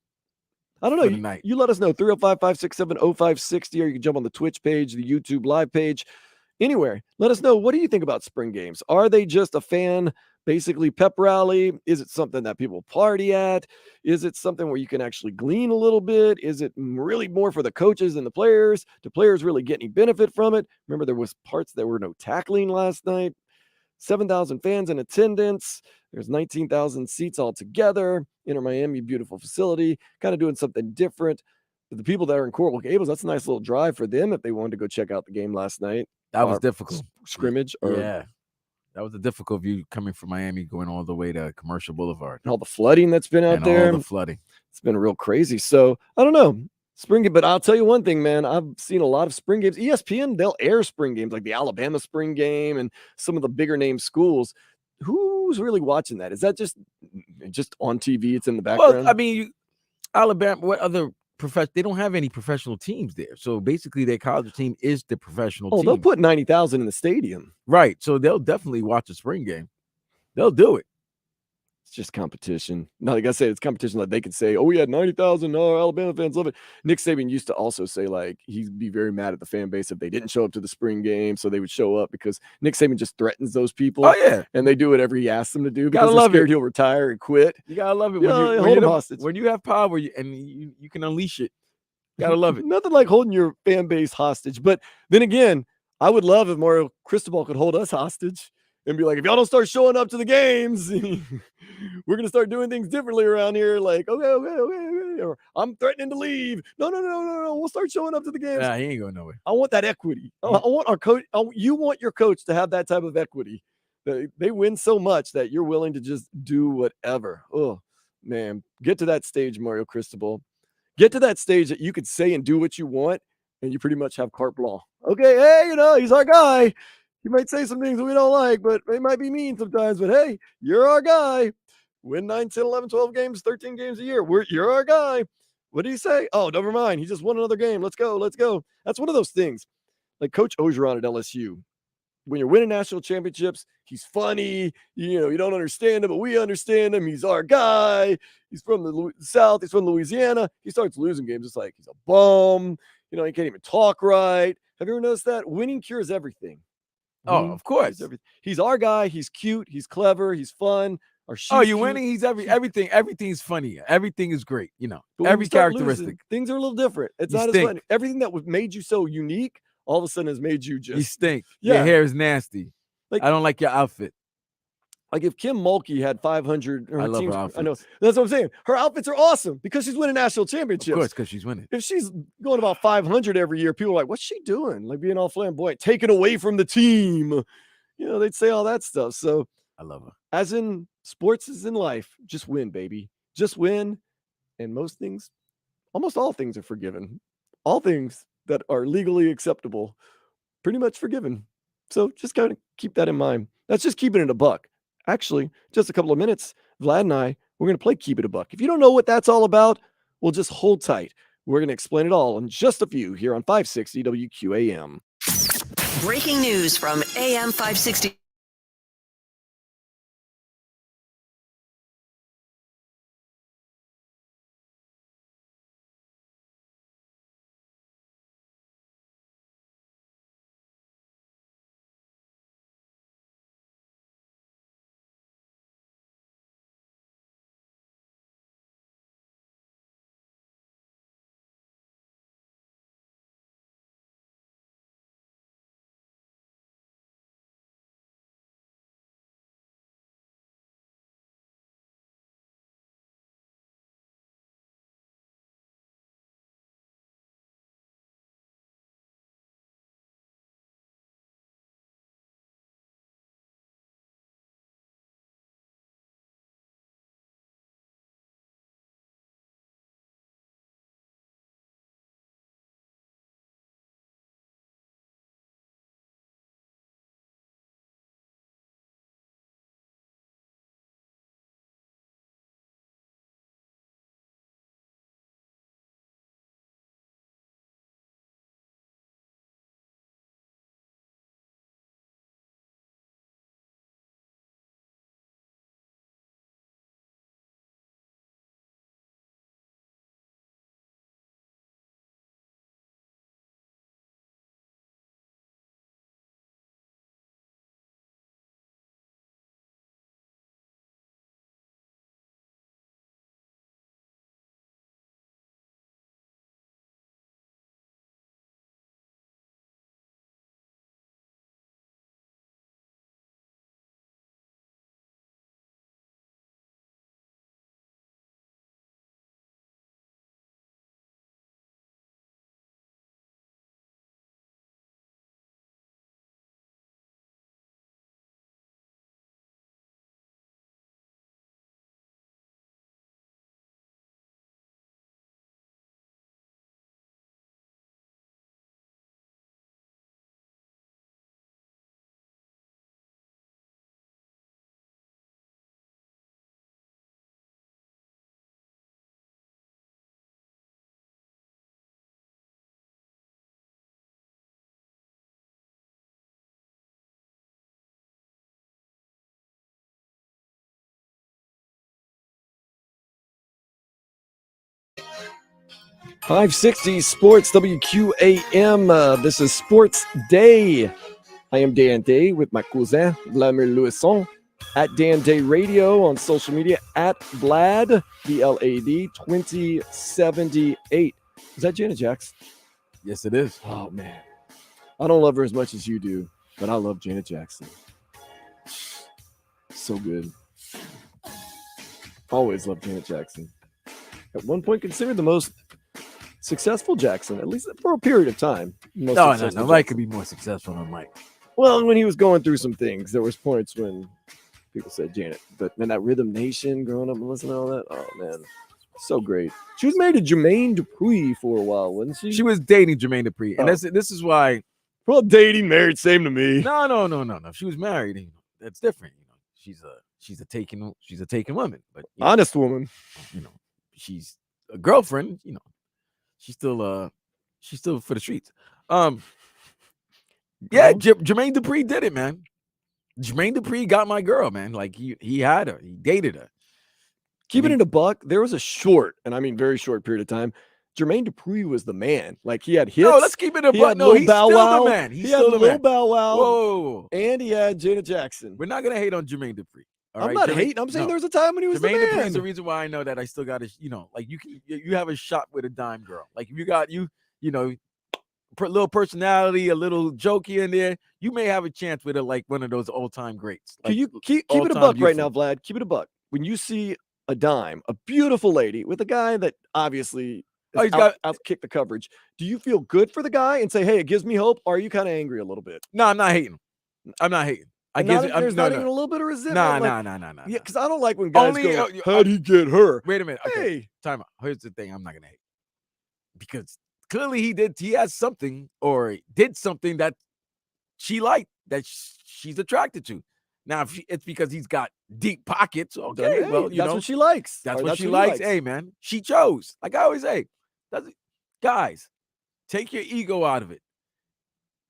I don't know. You let us know. 305-567-0560, or you can jump on the Twitch page, the YouTube live page, anywhere. Let us know. What do you think about spring games? Are they just a fan, basically pep rally? Is it something that people party at? Is it something where you can actually glean a little bit? Is it really more for the coaches and the players? Do players really get any benefit from it? Remember, there was parts that were no tackling last night. 7,000 fans in attendance. There's 19,000 seats altogether. Inter Miami, beautiful facility, kind of doing something different. But the people that are in Coral Gables, that's a nice little drive for them if they wanted to go check out the game last night. That was difficult. Scrimmage. Or, yeah. That was a difficult view coming from Miami, going all the way to Commercial Boulevard. And all the flooding that's been out And there. all the flooding. It's been real crazy. So I don't know. Spring game, but I'll tell you one thing, man. I've seen a lot of spring games. ESPN, they'll air spring games like the Alabama spring game and some of the bigger name schools. Who's really watching that? Is that just on TV? It's in the background. Well, I mean, Alabama, what other they don't have any professional teams there. So basically their college team is the professional team. They'll put 90,000 in the stadium. Right. So they'll definitely watch a spring game. They'll do it. It's just competition. No, like I said, it's competition. Like they could say, "Oh, we had 90,000. Oh, Alabama fans love it." Nick Saban used to also say, like, he'd be very mad at the fan base if they didn't show up to the spring game, so they would show up because Nick Saban just threatens those people. Oh yeah, and they do whatever he asks them to do because gotta they're love scared it. he'll retire and quit. You gotta love it Yeah, when hold him hostage. When you have power and you can unleash it. Gotta love it. Nothing like holding your fan base hostage. But then again, I would love if Mario Cristobal could hold us hostage and be like, if y'all don't start showing up to the games, we're gonna start doing things differently around here. Like, okay. Or I'm threatening to leave. No. We'll start showing up to the games. Nah, he ain't going nowhere. I want that equity. I want our coach. You want your coach to have that type of equity. They win so much that you're willing to just do whatever. Oh man, get to that stage, Mario Cristobal. Get to that stage that you could say and do what you want, and you pretty much have carte blanche. Okay, hey, he's our guy. He might say some things that we don't like, but they might be mean sometimes. But hey, you're our guy. Win 9, 10, 11, 12 games, 13 games a year. You're our guy. What did he say? Oh, never mind. He just won another game. Let's go. That's one of those things. Like Coach Orgeron at LSU. When you're winning national championships, he's funny. You don't understand him, but we understand him. He's our guy. He's from the South. He's from Louisiana. He starts losing games. It's like he's a bum. He can't even talk right. Have you ever noticed that? Winning cures everything. Oh, of course. He's our guy. He's cute. He's clever. He's fun. You're winning. He's everything. Everything's funny. Everything is great. But when every you start characteristic. losing, things are a little different. It's You not stink. as funny. Everything that made you so unique, all of a sudden has made you just. You stink. Yeah. Your hair is nasty. Like, I don't like your outfit. Like if Kim Mulkey had 500, I love her outfits. I know that's what I'm saying. Her outfits are awesome because she's winning national championships. Of course, because she's winning. If she's going about 500 every year, people are like, "What's she doing?" Like being all flamboyant, taken away from the team. They'd say all that stuff. So I love her. As in sports, as in life, just win, baby. Just win, and almost all things are forgiven. All things that are legally acceptable, pretty much forgiven. So just kind of keep that in mind. That's just keeping it a buck. Actually, just a couple of minutes, Vlad and I, we're going to play Keep It a Buck. If you don't know what that's all about, well, just hold tight. We're going to explain it all in just a few here on 560 WQAM. Breaking news from AM 560. 560 Sports WQAM. This is Sports Day. I am Dan Day with my cousin, Vladimir Louison, at Dan Day Radio on social media, at Vlad, VLAD 2078. Is that Janet Jackson? Yes, it is. Oh, man. I don't love her as much as you do, but I love Janet Jackson. So good. Always loved Janet Jackson. At one point, considered the most successful Jackson, at least for a period of time. No. Mike could be more successful than Mike. Well, when he was going through some things, there was points when people said Janet. But then that Rhythm Nation, growing up and listening to all that, oh, man. So great. She was married to Jermaine Dupri for a while, wasn't she? She was dating Jermaine Dupri. And this is why. Well, dating, married, same to me. No. She was married. That's different. She's a taken woman. But honest woman. She's a girlfriend, she's still for the streets. Yeah, Jermaine Dupri did it, man. Jermaine Dupri got my girl, man. Like he had her, he dated her. Keeping it a buck, there was a short, and I mean very short period of time. Jermaine Dupri was the man. Like he had hits. No, let's keep it a buck. No, he's still the man. He had Lil Bow Wow. Whoa. And he had Janet Jackson. We're not gonna hate on Jermaine Dupri. I'm not hating. I'm saying there was a time when he was Jermaine the man. Dupri is the reason why I know that I still got to, like you have a shot with a dime girl. Like if you got little personality, a little jokey in there, you may have a chance with like one of those all-time greats. Can you keep it a buck right now, Vlad? Keep it a buck. When you see a dime, a beautiful lady with a guy that obviously out kick the coverage, do you feel good for the guy and say, hey, it gives me hope? Or are you kind of angry a little bit? No, I'm not hating. I'm not hating. There's not even a little bit of resentment. No. Yeah, because I don't like when guys go, how'd he get her? Wait a minute. Okay. Hey. Time out. Here's the thing I'm not going to hate. Because clearly he has something or did something that she liked, that she's attracted to. Now, if it's because he's got deep pockets, okay, well, that's what she likes. That's what she likes. Hey, man, she chose. Like I always say, guys, take your ego out of it.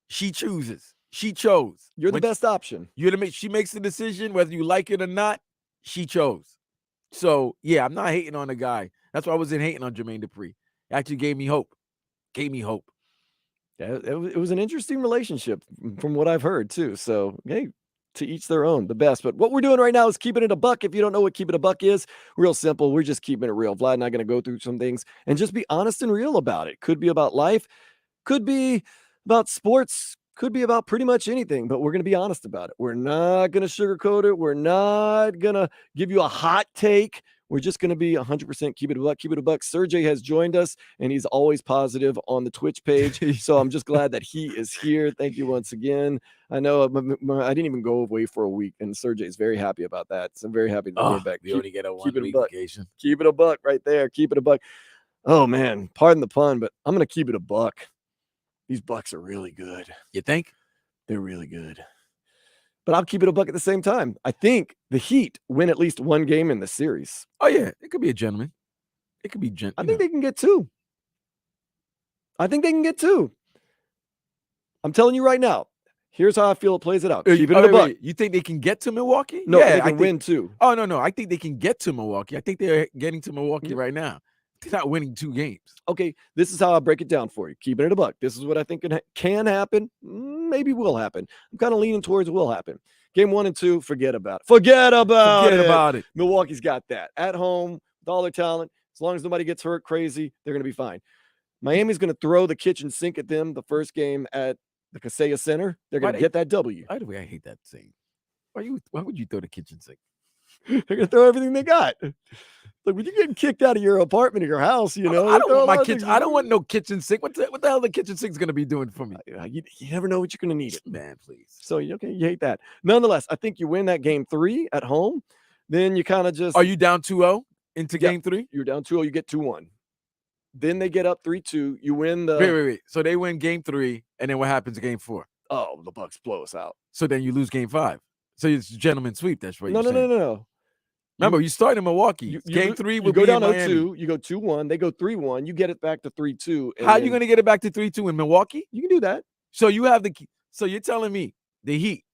She chooses. She chose. You're the best option. She makes the decision whether you like it or not. She chose. So yeah, I'm not hating on the guy. That's why I wasn't hating on Jermaine Dupri. It actually gave me hope. Yeah, it was an interesting relationship from what I've heard too. So hey, to each their own, the best. But what we're doing right now is keeping it a buck. If you don't know what keeping a buck is, real simple. We're just keeping it real. Vlad and I are going to go through some things and just be honest and real about it. Could be about life, could be about sports, could be about pretty much anything, but we're going to be honest about it. We're not going to sugarcoat it. We're not going to give you a hot take. We're just going to be 100% keep it a buck, keep it a buck. Sergey has joined us, and he's always positive on the Twitch page. So I'm just glad that he is here. Thank you once again. I know I didn't even go away for a week, and Sergey is very happy about that. So I'm very happy to be back. We only get a 1 week vacation. Keep it a buck right there. Keep it a buck. Oh, man. Pardon the pun, but I'm going to keep it a buck. These Bucks are really good. You think? They're really good. But I'll keep it a buck at the same time. I think the Heat win at least one game in the series. Oh, yeah. It could be a gentleman. It could be I think they can get two. I'm telling you right now. Here's how I feel it plays it out. Keep it in a buck. You think they can get to Milwaukee? No, they can win two. Oh, no. I think they can get to Milwaukee. I think they're getting to Milwaukee right now. They're not winning 2 games. Okay, this is how I break it down for you. Keeping it a buck. This is what I think can happen. Maybe will happen. I'm kind of leaning towards will happen. Game 1 and 2, forget about it. Forget about it. Milwaukee's got that. At home, with all their talent, as long as nobody gets hurt crazy, they're going to be fine. Miami's going to throw the kitchen sink at them the first game at the Kaseya Center. They're going to get that W. By the way, I hate that saying. Why would you throw the kitchen sink? They're going to throw everything they got. Like when you're getting kicked out of your apartment or your house, I don't want no kitchen sink. What the hell the kitchen sink's gonna be doing for me? You never know what you're gonna need it, man. Please. So you hate that. Nonetheless, I think you win that game 3 at home. Then you kind of just. Are you down 2-0 into game 3? You're down 2-0. You get 2-1. Then they get up 3-2. You win the. Wait. So they win game 3, and then what happens in game 4? Oh, the Bucks blow us out. So then you lose game 5. So it's a gentleman sweep. That's what you're saying. No. Remember, you start in Milwaukee. Game 3 will go down 0-2. You go 2-1. They go 3-1. You get it back to 3-2. How are you going to get it back to 3-2 in Milwaukee? You can do that. So you're telling me the Heat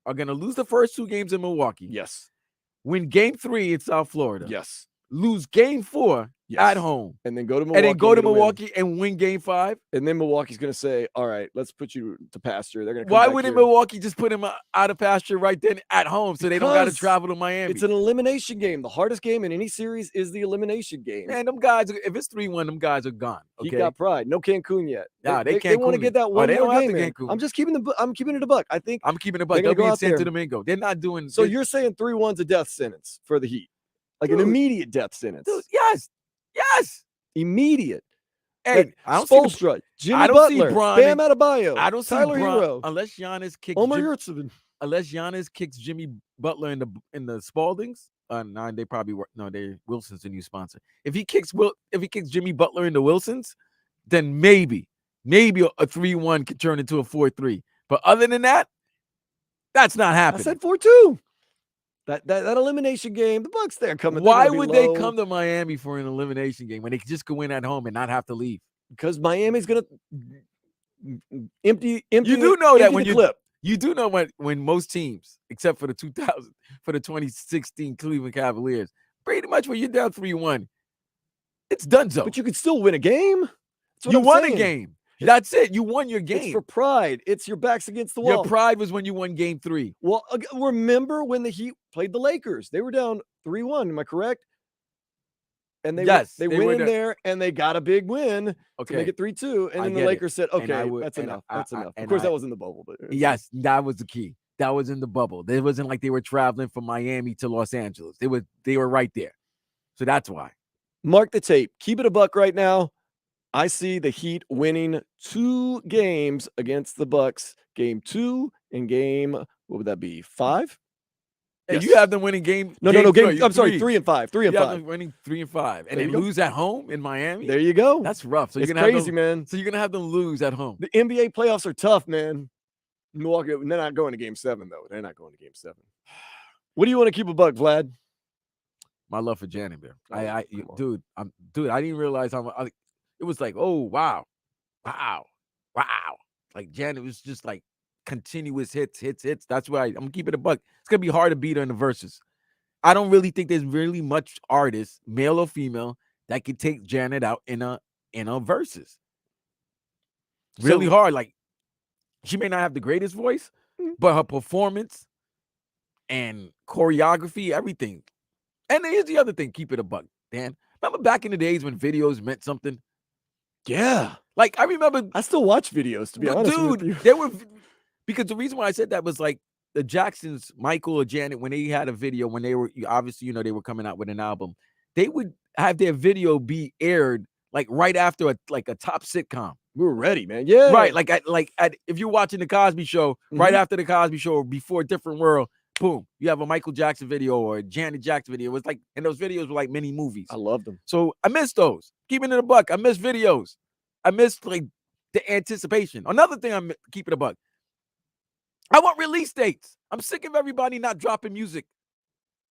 are going to lose the first 2 games in Milwaukee. Yes. Win game 3 in South Florida. Yes. Lose game 4 at home, and then go to Milwaukee, and then go to get a win. Milwaukee and win Game 5. And then Milwaukee's going to say, "All right, let's put you to pasture." They're going to. Why wouldn't Milwaukee just put him out of pasture right then at home, so they don't got to Because travel to Miami? It's an elimination game. The hardest game in any series is the elimination game. Man, them guys, if it's 3-1, them guys are gone. Okay? He got pride. No Cancun yet. Nah, they want to get that one they more don't have game to in. Cancun. I'm keeping it a buck. I think I'm keeping it a buck. they're They'll gonna be go in out there. Santo Domingo. They're not doing. So you're saying 3-1's a death sentence for the Heat, like an immediate death sentence. Dude, yes, immediate. Hey, I don't Spoelstra, Jimmy I don't Butler, see Bron. Bam Adebayo, I don't see Tyler Bron Hero, unless Giannis kicks Omer Yurtseven. Unless Giannis kicks Jimmy Butler in the Spaldings. No, they probably were. No, Wilson's the new sponsor. If he kicks Jimmy Butler into Wilson's, then maybe a 3-1 could turn into a 4-3. But other than that, that's not happening. I said 4-2. That elimination game, the Bucks they're coming. Why would they come to Miami for an elimination game when they could just go in at home and not have to leave? Because Miami's gonna empty. You do know that when clip. You do know when most teams, except for the 2016 Cleveland Cavaliers, pretty much when you're down 3-1, it's done so. But you could still win a game. You won a game. That's it. You won your game. It's for pride. It's your backs against the wall. Your pride was when you won Game 3. Well, remember when the Heat played the Lakers? They were down 3-1. Am I correct? And they went in there and they got a big win to make it 3-2. And then the Lakers said, "Okay, that's enough. That's enough." Of course, that was in the bubble, but yes, that was the key. That was in the bubble. It wasn't like they were traveling from Miami to Los Angeles. They were right there. So that's why. Mark the tape. Keep it a buck right now. I see the Heat winning 2 games against the Bucks. Game 2 and game, what would that be? 5? And you have them winning game. No. I'm sorry, 3 and 5. 3 and 5. Them winning 3 and 5, and they lose at home in Miami. There you go. That's rough. So it's you're gonna crazy, have man. So you're gonna have them lose at home. The NBA playoffs are tough, man. Milwaukee, they're not going to Game 7 though. They're not going to Game 7. What do you want to keep a buck, Vlad? My love for Janet Bear. Dude, I didn't realize how much. It was like, oh wow. Like Janet was just like continuous hits. That's why I'm gonna keep it a buck. It's gonna be hard to beat her in the verses. I don't really think there's really much artist, male or female, that could take Janet out in a verses. Really hard. Like she may not have the greatest voice, but her performance and choreography, everything. And here's the other thing: keep it a buck, Dan. Remember back in the days when videos meant something? Yeah. Like I remember, I still watch videos, to be honest with you. They were, because the reason why I said that was like the Jacksons, Michael or Janet, when they had a video, when they were obviously, they were coming out with an album, they would have their video be aired like right after a top sitcom. We were ready, man. Yeah. Right. If you're watching the Cosby Show, right after the Cosby Show or before Different World, boom, you have a Michael Jackson video or a Janet Jackson video. It was like, and those videos were like mini movies. I love them. So I miss those. Keeping it a buck. I miss videos. I miss like the anticipation. Another thing I'm keeping a buck. I want release dates. I'm sick of everybody not dropping music.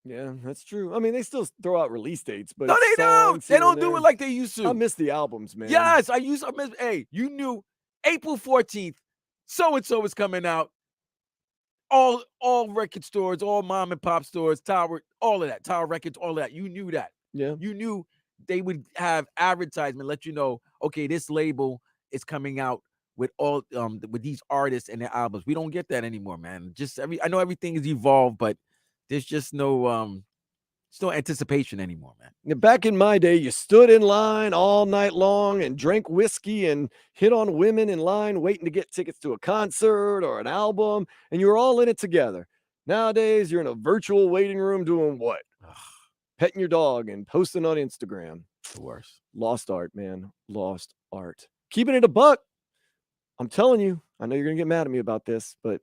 Yeah, that's true. I mean, they still throw out release dates, but no, they don't. They don't do it like they used to. I miss the albums, man. Yes, I miss. Hey, you knew April 14th, so and so is coming out. All record stores, all mom and pop stores, Tower, all of that, Tower Records, all of that. You knew that. Yeah. You knew they would have advertisement, let you know, okay, this label is coming out with all with these artists and their albums. We don't get that anymore, man. I know everything is evolved, but there's just no anticipation anymore, man. Back in my day, you stood in line all night long and drank whiskey and hit on women in line waiting to get tickets to a concert or an album, and you were all in it together. Nowadays, you're in a virtual waiting room doing what? Petting your dog and posting on Instagram. The worst. Lost art, man. Lost art. Keeping it a buck. I'm telling you, I know you're going to get mad at me about this, but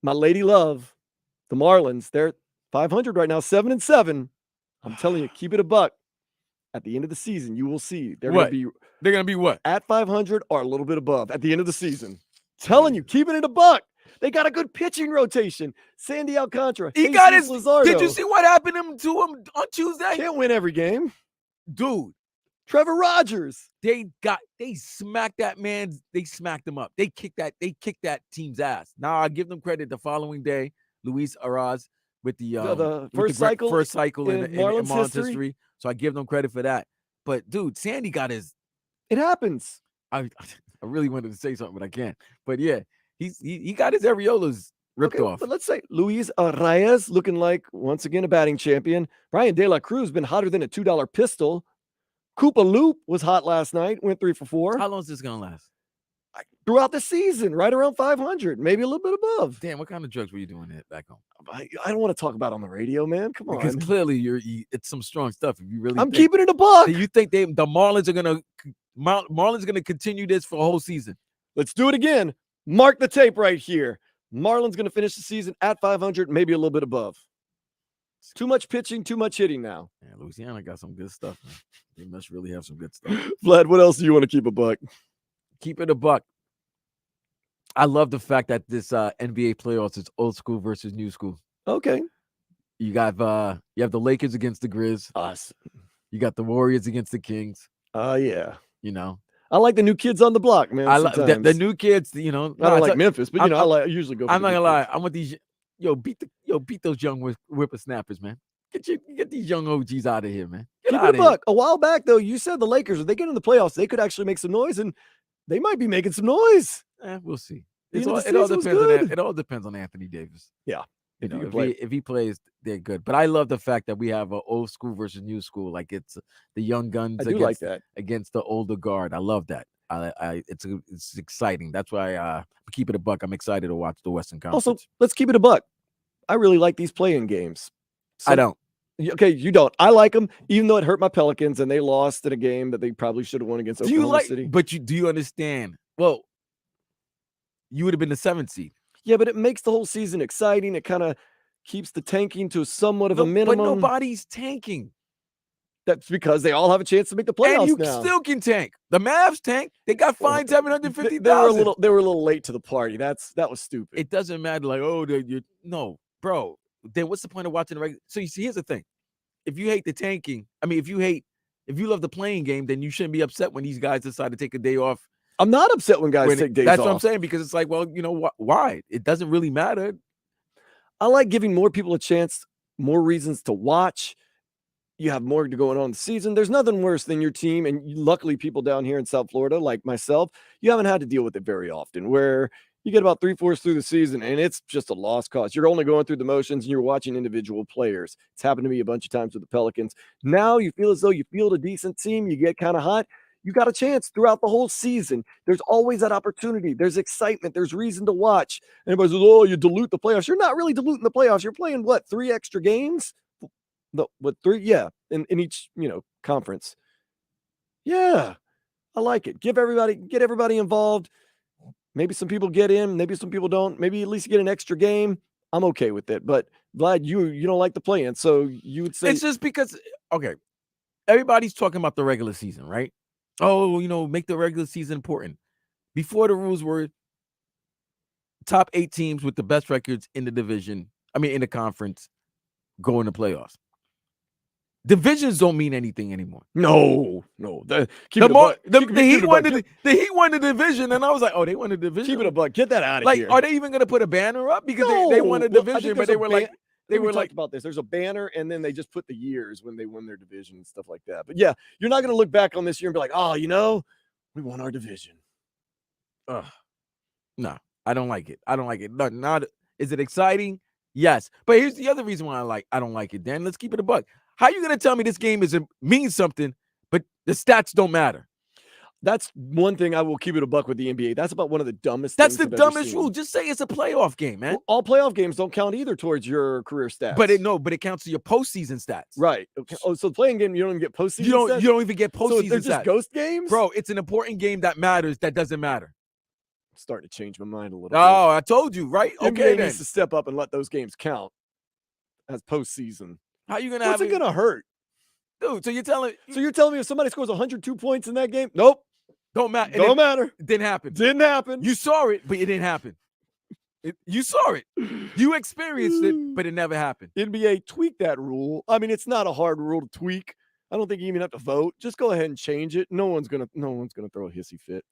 my lady love, the Marlins, they're 500 right now, 7-7. I'm telling you, keep it a buck. At the end of the season, you will see they're going to be what? At 500 or a little bit above at the end of the season. Telling you, keeping it a buck. They got a good pitching rotation. Sandy Alcantara. He got his. Luzardo. Did you see what happened to him on Tuesday? Can't win every game, dude. Trevor Rogers. They smacked that man. They smacked him up. They kicked that team's ass. Now I give them credit. The following day, Luis Arraez with the first cycle in Marlins Marlins history. history. So I give them credit for that. But dude, Sandy got his. It happens. I really wanted to say something, but I can't. But yeah, he got his areolas ripped off. But let's say Luis Reyes looking like once again a batting champion. Brian De La Cruz been hotter than a $2 pistol. Koopa Loop was hot last night. Went 3 for 4. How long is this gonna last? Throughout the season, right around 500, maybe a little bit above. Damn, what kind of drugs were you doing back home? I don't want to talk about it on the radio, man. Come on. Because clearly it's some strong stuff. If you really, I'm keeping it a buck. You think the Marlins are gonna continue this for a whole season? Let's do it again. Mark the tape right here. Marlins gonna finish the season at 500, maybe a little bit above. Too much pitching, too much hitting now. Yeah, Louisiana got some good stuff, man. They must really have some good stuff. Vlad, what else do you want to keep a buck? Keep it a buck. I love the fact that this NBA playoffs is old school versus new school. Okay. You have the Lakers against the Grizz. Us. You got the Warriors against the Kings. Yeah. You know. I like the new kids on the block, man. I like the new kids, you know. I don't like Memphis, but I usually go for I'm not gonna lie. I want these beat those young whippersnappers, man. Get these young OGs out of here, man. Get Keep out it a of here. buck. A while back, though, you said the Lakers, if they get in the playoffs, they could actually make some noise, and they might be making some noise. We'll see. It all depends on Anthony Davis. Yeah. If he plays, they're good. But I love the fact that we have an old school versus new school. Like it's the young guns against the older guard. I love that. It's exciting. That's why keep it a buck. I'm excited to watch the Western Conference. Also, let's keep it a buck. I really like these play-in games. I don't. Okay, you don't. I like them, even though it hurt my Pelicans and they lost in a game that they probably should have won against Oklahoma City. But do you understand? Well, you would have been the 7th seed. Yeah, but it makes the whole season exciting. It kind of keeps the tanking to somewhat of a minimum. But nobody's tanking. That's because they all have a chance to make the playoffs and you still can tank. The Mavs tank. They got fined $750,000. They were a little late to the party. That was stupid. It doesn't matter. Like, no, bro. Then what's the point of watching the regular? So you see, here's the thing: if you hate the tanking, if you love the playing game, then you shouldn't be upset when these guys decide to take a day off. I'm not upset when guys take days off. That's what I'm saying, because it's like, well, you know why? It doesn't really matter. I like giving more people a chance, more reasons to watch. You have more going on in the season. There's nothing worse than your team, and luckily people down here in South Florida, like myself, you haven't had to deal with it very often, where you get about 3/4 through the season and it's just a lost cause. You're only going through the motions and you're watching individual players. It's happened to me a bunch of times with the Pelicans. Now you feel as though you field a decent team, you get kind of hot. You got a chance throughout the whole season. There's always that opportunity. There's excitement. There's reason to watch. Everybody says, oh, you dilute the playoffs. You're not really diluting the playoffs. You're playing, 3 extra games? No, 3? Yeah, in each, conference. Yeah, I like it. Get everybody involved. Maybe some people get in. Maybe some people don't. Maybe at least get an extra game. I'm okay with it. But Vlad, you don't like the play-in, so you would say it's just because, okay, everybody's talking about the regular season, right? Oh, make the regular season important. Before the rules were top 8 teams with the best records in the division, in the conference, go in the playoffs. Divisions don't mean anything anymore. No. The Heat won the division, and I was like, oh, they won the division. Keep it a buck. Get that out of here. Are they even going to put a banner up because they won the division? But they were like, talked about this. There's a banner, and then they just put the years when they won their division and stuff like that. But yeah, you're not going to look back on this year and be like, oh, we won our division. No, I don't like it. Not is it exciting? Yes, but here's the other reason why I don't like it. Dan, let's keep it a buck. How are you going to tell me this game means something, but the stats don't matter? That's one thing I will keep it a buck with the NBA. That's about one of the dumbest things. That's the dumbest rule. Just say it's a playoff game, man. Well, all playoff games don't count either towards your career stats. But it counts to your postseason stats. Right. Okay. Oh, so the playing game, you don't even get postseason stats? You don't even get postseason stats. So they're just ghost games? Bro, it's an important game that matters that doesn't matter. I'm starting to change my mind a little bit. Oh, I told you, right? The Okay, NBA needs to step up and let those games count as postseason. How you gonna What's it gonna hurt? Dude, so you're telling me if somebody scores 102 points in that game? Nope. Don't matter. Don't matter. It didn't happen. Didn't happen. You saw it, but it didn't happen. You saw it. You experienced it, but it never happened. NBA, tweak that rule. It's not a hard rule to tweak. I don't think you even have to vote. Just go ahead and change it. No one's gonna throw a hissy fit.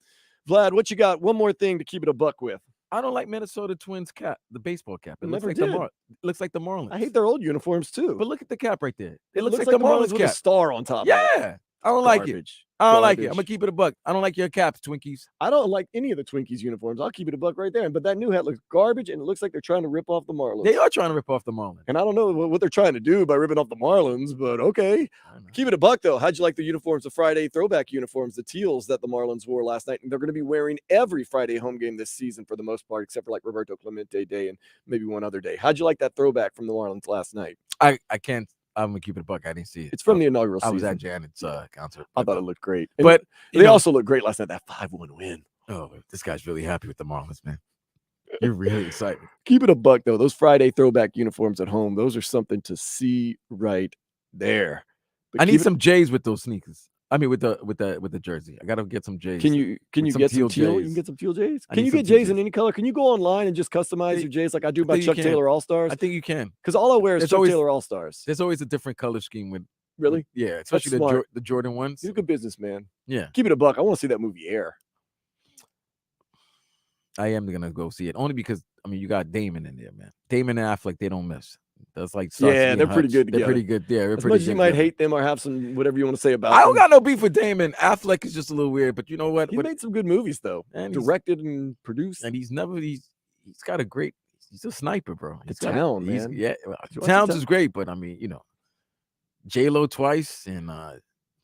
Vlad, what you got? One more thing to keep it a buck with. I don't like Minnesota Twins cap, the baseball cap. It looks Never like did. looks like the Marlins. I hate their old uniforms too. But look at the cap right there. It looks like the Marlins with a cap. star on top. Of it. Yeah, I don't like it. Garbage. I don't like it. I'm Garbage. gonna keep it a buck. I don't like your caps, Twinkies. I don't like any of the Twinkies uniforms. I'll keep it a buck right there. But that new hat looks garbage, and it looks like they're trying to rip off the Marlins. They are trying to rip off the Marlins. And I don't know what they're trying to do by ripping off the Marlins, but okay. Keep it a buck, though. How'd you like the uniforms, the Friday throwback uniforms, the teals that the Marlins wore last night? And they're going to be wearing every Friday home game this season for the most part, except for like Roberto Clemente Day and maybe one other day. How'd you like that throwback from the Marlins last night? I can't. I'm gonna keep it a buck. I didn't see it. It's from the inaugural I season. was at Janet's concert. I thought it looked great. And But they also looked great last night, that 5-1 win. Oh, this guy's really happy with the Marlins, man. You're really excited. Keep it a buck, though. Those Friday throwback uniforms at home, those are something to see right there. But I need some J's with those sneakers. I mean, with the jersey. I gotta get some J's. Can you get some teal? You can get some teal J's. Can you get J's in any color? Can you go online and just customize your J's like I do my Chuck Taylor All Stars? I think you can. Because all I wear is Chuck Taylor All Stars. There's always a different color scheme with. Really? Yeah, especially the Jordan ones. You're a good businessman. Yeah. Keep it a buck. I want to see that movie Air. I am gonna go see it only because you got Damon in there, man. Damon and Affleck, they don't miss. That's like they're pretty good. They're pretty good. Yeah, as much as you might hate them or have some whatever you want to say about. I don't them. got no beef with Damon. Affleck is just a little weird, but you know what? He made some good movies though, and directed and produced. And he's got a great. He's a sniper, bro. The Town, man. Yeah, Towns is great, but J-Lo twice and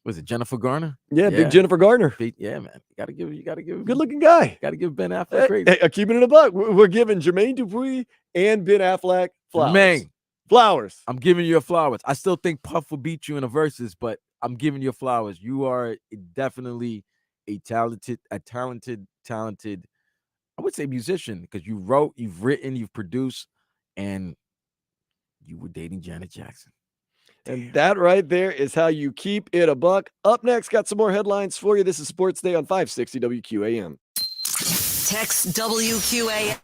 was it Jennifer Garner? Yeah, big Jennifer Garner. Yeah, man. You gotta give good looking guy. Gotta give Ben Affleck credit. Hey, keeping it a buck. We're giving Jermaine Dupri and Ben Affleck flowers. Man, flowers. I'm giving you your flowers. I still think Puff will beat you in the verses, but I'm giving you flowers. You are definitely a talented, I would say musician, because you wrote, you've written, you've produced, and you were dating Janet Jackson. And that right there is how you keep it a buck. Up next, got some more headlines for you. This is Sports Day on 560 WQAM. Text WQAM.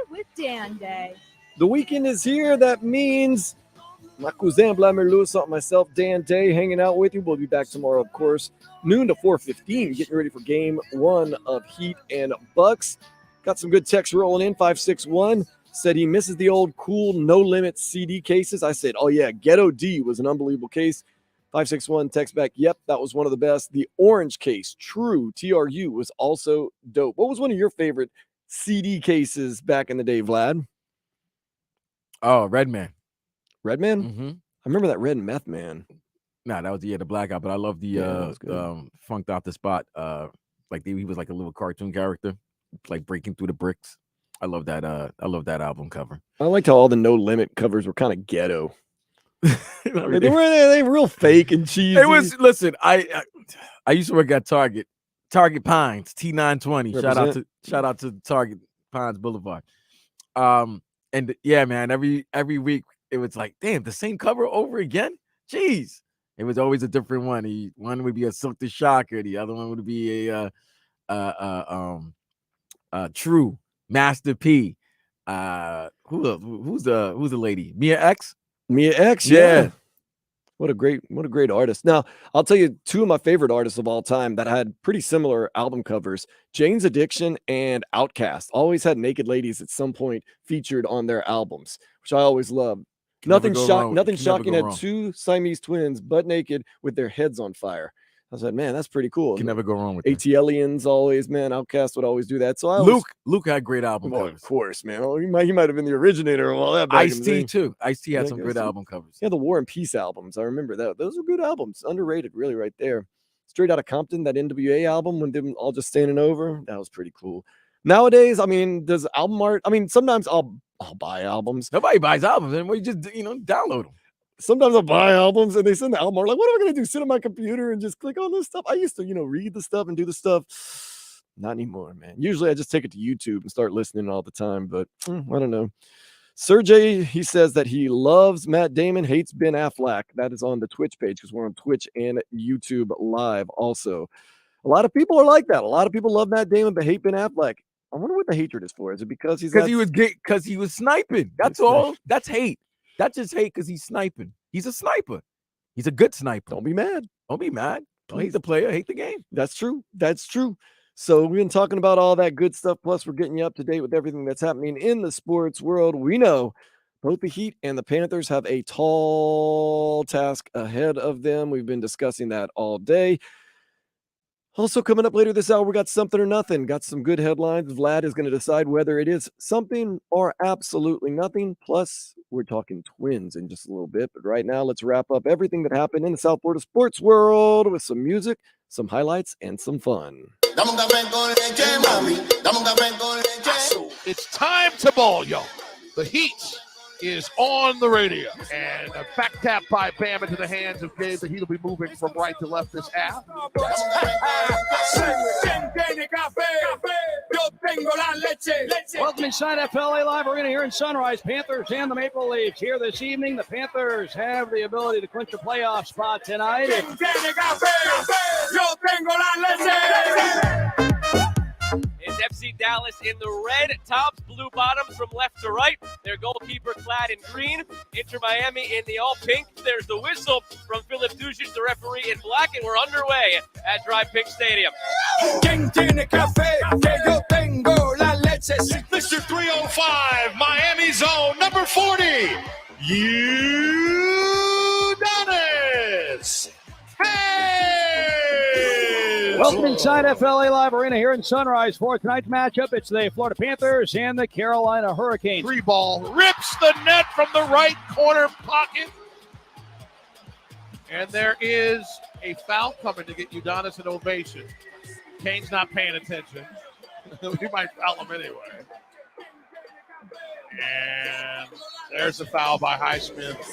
with Dan Day. The weekend is here. That means my cousin Vladimir Lewis, myself, Dan Day, hanging out with you. We'll be back tomorrow, of course, noon to 4:15, getting ready for game 1 of Heat and Bucks. Got some good texts rolling in. 561 said he misses the old cool No Limit CD cases. I said, oh yeah, Ghetto D was an unbelievable case. 561 text back, yep, that was one of the best. The orange case, True, TRU, was also dope. What was one of your favorite CD cases back in the day, Vlad? Oh, Redman. Redman? Mm-hmm. I remember that Red Meth Man. Nah, that was the Blackout, but I love the Funked Out the Spot. He was like a little cartoon character, like breaking through the bricks. I love that album cover. I liked how all the No Limit covers were kind of ghetto. They were real fake and cheesy. It was. Listen, I used to work at Target Pines, T920. Represent. Shout out to Target Pines Boulevard. And yeah, man, every week it was like, damn, the same cover over again. Jeez, it was always a different one. One would be a Silk the Shocker, the other one would be a True, Master P. Who's the lady? Mia X. Mia X, yeah. What a great artist. Now, I'll tell you 2 of my favorite artists of all time that had pretty similar album covers. Jane's Addiction and Outkast always had naked ladies at some point featured on their albums, which I always loved. Nothing shocking had 2 Siamese twins butt naked with their heads on fire. I said, man, that's pretty cool. Can never go wrong with that. ATLians always, man. Outkast would always do that. So Luke had great album covers. Of course, man. He might have been the originator of all that. Ice-T too. Ice-T had some good album covers. Yeah, the War and Peace albums. I remember that. Those are good albums. Underrated, really, right there. Straight Outta Compton, that NWA album when them all just standing over. That was pretty cool. Nowadays, I mean, does album art? I mean, sometimes I'll buy albums. Nobody buys albums anymore. You just download them. Sometimes I'll buy albums and they send the album art. Like, what am I going to do? Sit on my computer and just click on this stuff? I used to, read the stuff and do the stuff. Not anymore, man. Usually I just take it to YouTube and start listening all the time, but I don't know. Sergey, he says that he loves Matt Damon, hates Ben Affleck. That is on the Twitch page because we're on Twitch and YouTube live also. A lot of people are like that. A lot of people love Matt Damon but hate Ben Affleck. I wonder what the hatred is for. Is it because he was sniping? That's all. That's hate. That's just hate because he's sniping. He's a sniper. He's a good sniper. Don't be mad. Don't hate the player. Hate the game. That's true. So we've been talking about all that good stuff. Plus, we're getting you up to date with everything that's happening in the sports world. We know both the Heat and the Panthers have a tall task ahead of them. We've been discussing that all day. Also coming up later this hour, we got Something or Nothing. Got some good headlines. Vlad is going to decide whether it is something or absolutely nothing. Plus, we're talking Twins in just a little bit. But right now, let's wrap up everything that happened in the South Florida sports world with some music, some highlights, and some fun. It's time to ball, yo. The Heat is on the radio. And a back tap by Bam into the hands of Dave. The Heat will be moving from right to left this half. Welcome inside FLA Live Arena here in Sunrise. Panthers and the Maple Leafs here this evening. The Panthers have the ability to clinch a playoff spot tonight. It's FC Dallas in the red tops, blue bottoms from left to right. Their goalkeeper clad in green. Inter Miami in the all pink. There's the whistle from Philip Dujic, the referee in black, and we're underway at Dry Pink Stadium. Mr. 305, Miami zone, number 40, Udonis. Hey! Welcome inside FLA Live Arena here in Sunrise for tonight's matchup. It's the Florida Panthers and the Carolina Hurricanes. Free ball rips the net from the right corner pocket. And there is a foul coming to get Udonis an ovation. Kane's not paying attention. We might foul him anyway. And there's a foul by Highsmith.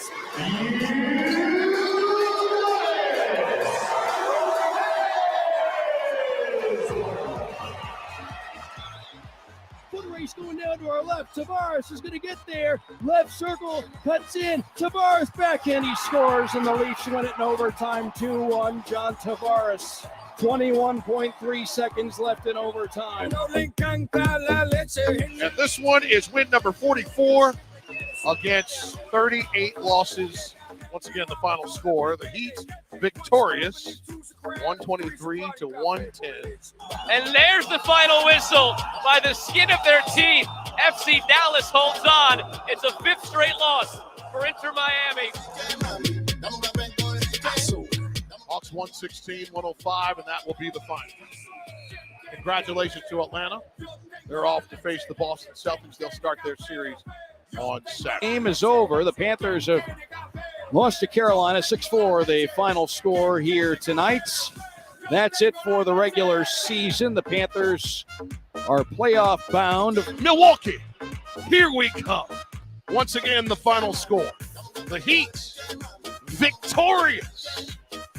Foot race going down to our left. Tavares is going to get there. Left circle, cuts in. Tavares backhand. He scores, and the Leafs win it in overtime. 2-1, John Tavares. 21.3 seconds left in overtime. And this one is win number 44 against 38 losses. Once again, the final score, the Heat victorious, 123 to 110. And there's the final whistle by the skin of their teeth. FC Dallas holds on. It's a 5th straight loss for Inter Miami. Hawks 116-105, and that will be the final. Congratulations to Atlanta. They're off to face the Boston Celtics. They'll start their series on Saturday. Game is over. The Panthers have lost to Carolina 6-4, the final score here tonight. That's it for the regular season. The Panthers are playoff bound. Milwaukee, here we come. Once again, the final score. The Heat victorious,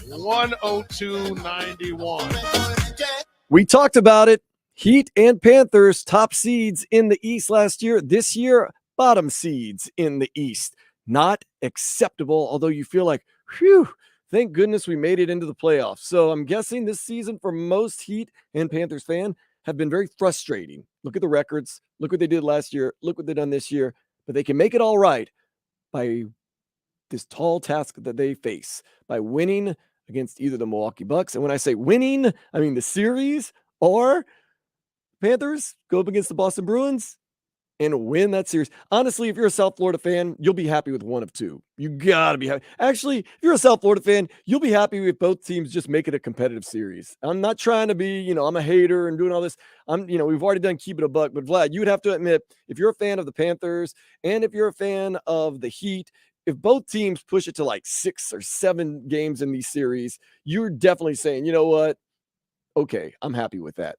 102-91. We talked about it. Heat and Panthers, top seeds in the East last year. This year, bottom seeds in the East. Not acceptable, although you feel like, whew, thank goodness we made it into the playoffs. So I'm guessing this season for most Heat and Panthers fan have been very frustrating. Look at the records. Look what they did last year. Look what they've done this year. But they can make it all right by this tall task that they face, by winning against either the Milwaukee Bucks. And when I say winning, I mean the series, or Panthers go up against the Boston Bruins and win that series. Honestly, if you're a South Florida fan, you'll be happy with one of two. You got to be happy. Actually, if you're a South Florida fan, you'll be happy with both teams just make it a competitive series. I'm not trying to be, I'm a hater and doing all this. We've already done keep it a buck, but Vlad, you would have to admit, if you're a fan of the Panthers and if you're a fan of the Heat, if both teams push it to like 6 or 7 games in these series, you're definitely saying, you know what? Okay, I'm happy with that.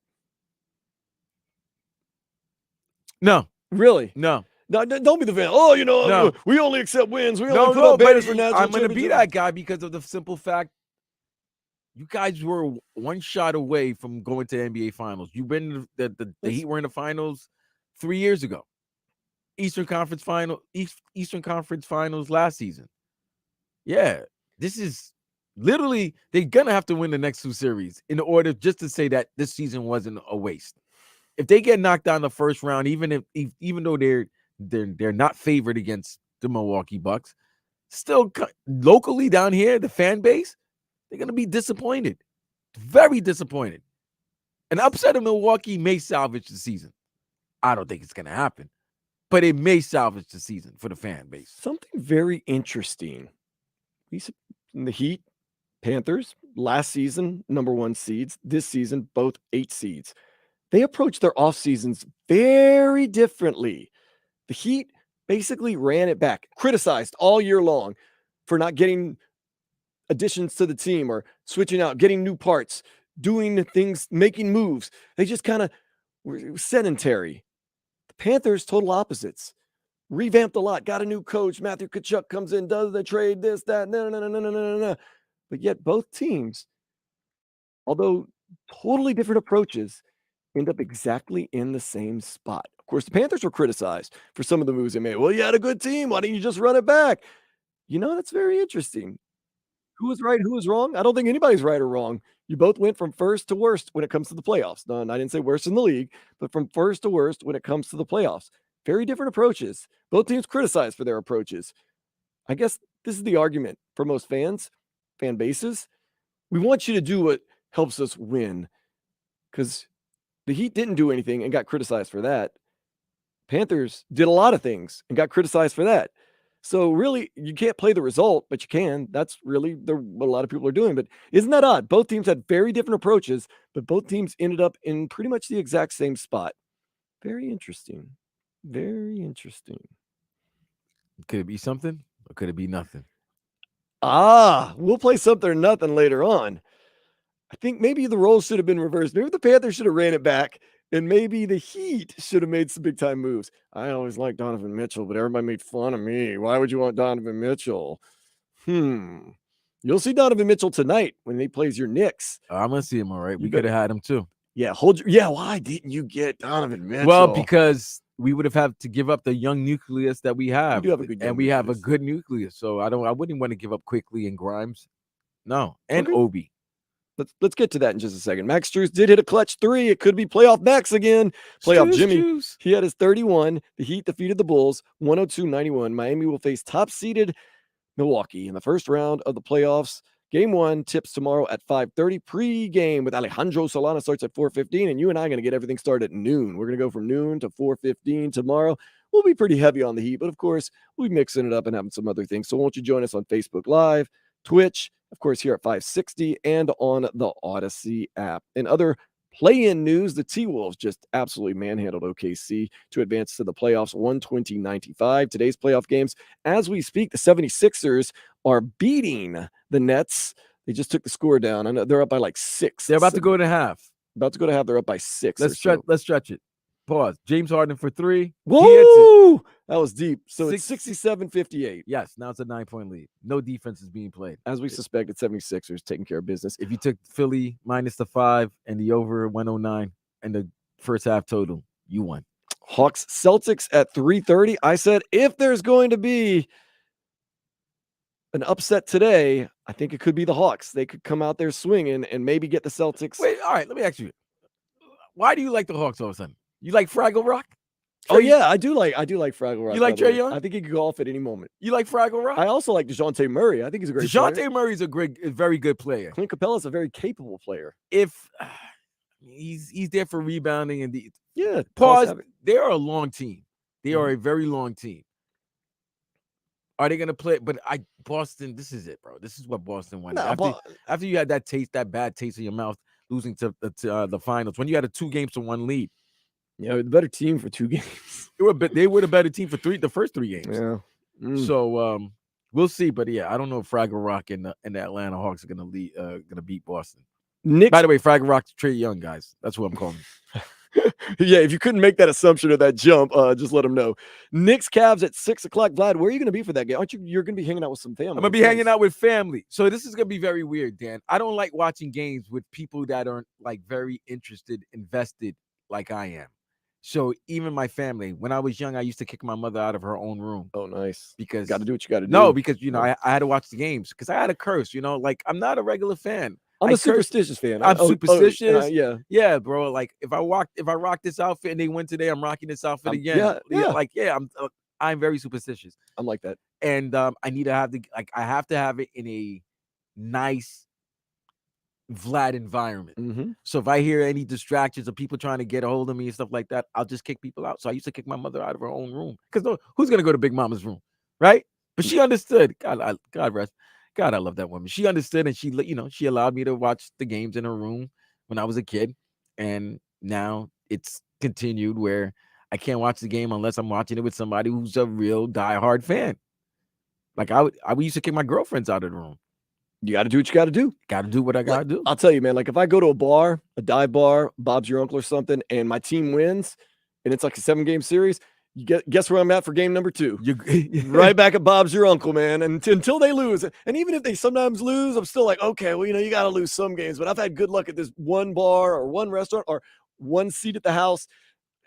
No. Really? No. No, don't be the fan. Oh, No. we only accept wins. We only put up banners for national I'm going to be championship. that guy because of the simple fact you guys were one shot away from going to the NBA Finals. You've been the Heat were in the finals 3 years ago. Eastern Conference Finals last season. Yeah, this is literally they're gonna have to win the next 2 series in order just to say that this season wasn't a waste. If they get knocked down the first round, even though they're not favored against the Milwaukee Bucks, still locally down here, the fan base, they're gonna be disappointed, very disappointed. An upset of Milwaukee may salvage the season. I don't think it's gonna happen, but it may salvage the season for the fan base. Something very interesting. The Heat, Panthers, last season, number 1 seeds. This season, both 8 seeds. They approach their off seasons very differently. The Heat basically ran it back, criticized all year long for not getting additions to the team or switching out, getting new parts, doing things, making moves. They just kind of were sedentary. The Panthers, total opposites. Revamped a lot, got a new coach. Matthew Tkachuk comes in, does the trade, this, that, no. But yet both teams, although totally different approaches, end up exactly in the same spot. Of course, the Panthers were criticized for some of the moves they made. Well, you had a good team. Why didn't you just run it back? That's very interesting. Who was right? Who was wrong? I don't think anybody's right or wrong. You both went from first to worst when it comes to the playoffs. No, I didn't say worst in the league, but from first to worst when it comes to the playoffs. Very different approaches. Both teams criticized for their approaches. I guess this is the argument for most fan bases. We want you to do what helps us win, because the Heat didn't do anything and got criticized for that. Panthers did a lot of things and got criticized for that. So really, you can't play the result, but you can. That's really what a lot of people are doing. But isn't that odd? Both teams had very different approaches, but both teams ended up in pretty much the exact same spot. Very interesting. Very interesting. Could it be something or could it be nothing? We'll play something or nothing later on. I think maybe the roles should have been reversed. Maybe the Panthers should have ran it back, and maybe the Heat should have made some big-time moves. I always liked Donovan Mitchell, but everybody made fun of me. Why would you want Donovan Mitchell? You'll see Donovan Mitchell tonight when he plays your Knicks. I'm going to see him, all right. We could have had him, too. Yeah, why didn't you get Donovan Mitchell? Well, because we would have had to give up the young nucleus that we have. We do have a good and we have a good nucleus. So I wouldn't want to give up Quickly and Grimes. No. And Obi. Let's get to that in just a second. Max Strus did hit a clutch 3. It could be playoff Max again. Playoff Jimmy. He had his 31. The Heat defeated the Bulls 102-91. Miami will face top-seeded Milwaukee in the first round of the playoffs. Game 1 tips tomorrow at 5:30. Pre-game with Alejandro Solana starts at 4:15, and you and I are going to get everything started at noon. We're going to go from noon to 4:15 tomorrow. We'll be pretty heavy on the Heat, but of course, we'll be mixing it up and having some other things. So won't you join us on Facebook Live, Twitch, of course, here at 560 and on the Odyssey app. And other play-in news, the T-Wolves just absolutely manhandled OKC to advance to the playoffs 120-95. Today's playoff games, as we speak, the 76ers are beating the Nets. They just took the score down. I know they're up by like 6. They're about to go to half. About to go to half. They're up by 6. Let's stretch it. Pause. James Harden for 3. Woo! That was deep. So it's 67-58. Yes, now it's a 9-point lead. No defense is being played. As we suspected, 76ers taking care of business. If you took Philly minus the 5 and the over 109 and the first half total, you won. Hawks Celtics at 3:30. I said if there's going to be an upset today, I think it could be the Hawks. They could come out there swinging and maybe get the Celtics. Wait, all right, let me ask you. Why do you like the Hawks all of a sudden? You like Fraggle Rock? Oh yeah, I do like Fraggle Rock. You like Trae Young? I think he could go off at any moment. You like Fraggle Rock? I also like DeJounte Murray. I think he's a great player. DeJounte Murray's a very good player. Clint Capella's a very capable player. If he's there for rebounding and pause. They are a long team. They are a very long team. Are they gonna play? But Boston. This is it, bro. This is what Boston wanted. After you had that bad taste in your mouth, losing to the finals when you had a 2-1 lead. Yeah, the better team for 2 games. They were a better team for the first 3 games. Yeah. So we'll see. But yeah, I don't know if Fraggle Rock and the Atlanta Hawks are gonna beat Boston. By the way, Fraggle Rock's Trae Young, guys. That's what I'm calling. Yeah, if you couldn't make that assumption or that jump, just let them know. Knicks Cavs at 6 o'clock. Vlad, where are you going to be for that game? Aren't you? You're going to be hanging out with some family. I'm going to be hanging out with family. So this is going to be very weird, Dan. I don't like watching games with people that aren't like very invested like I am. So even my family, when I was young, I used to kick my mother out of her own room. Oh, nice. Because got to do what you got to do. No, because I had to watch the games because I had a curse. Like I'm not a regular fan. I'm a superstitious fan. I'm superstitious. Yeah, bro. Like if I rock this outfit and they win today, I'm rocking this outfit again. I'm very superstitious. I'm like that. And I need to have I have to have it in a nice Vlad environment. Mm-hmm. So if I hear any distractions of people trying to get a hold of me and stuff like that, I'll just kick people out. So I used to kick my mother out of her own room because who's gonna go to Big Mama's room, right? But she understood. God rest. God, I love that woman. She understood, and she allowed me to watch the games in her room when I was a kid. And now it's continued where I can't watch the game unless I'm watching it with somebody who's a real diehard fan. Like I used to kick my girlfriends out of the room. You got to do what you got to do. Got to do what I got to do. I'll tell you, man. Like if I go to a bar, a dive bar, Bob's Your Uncle or something, and my team wins, and it's like a 7-game series. Guess where I'm at for game number 2? Right back at Bob's Your Uncle, man. And until they lose, and even if they sometimes lose, I'm still like, okay, well, you got to lose some games. But I've had good luck at this one bar or one restaurant or one seat at the house.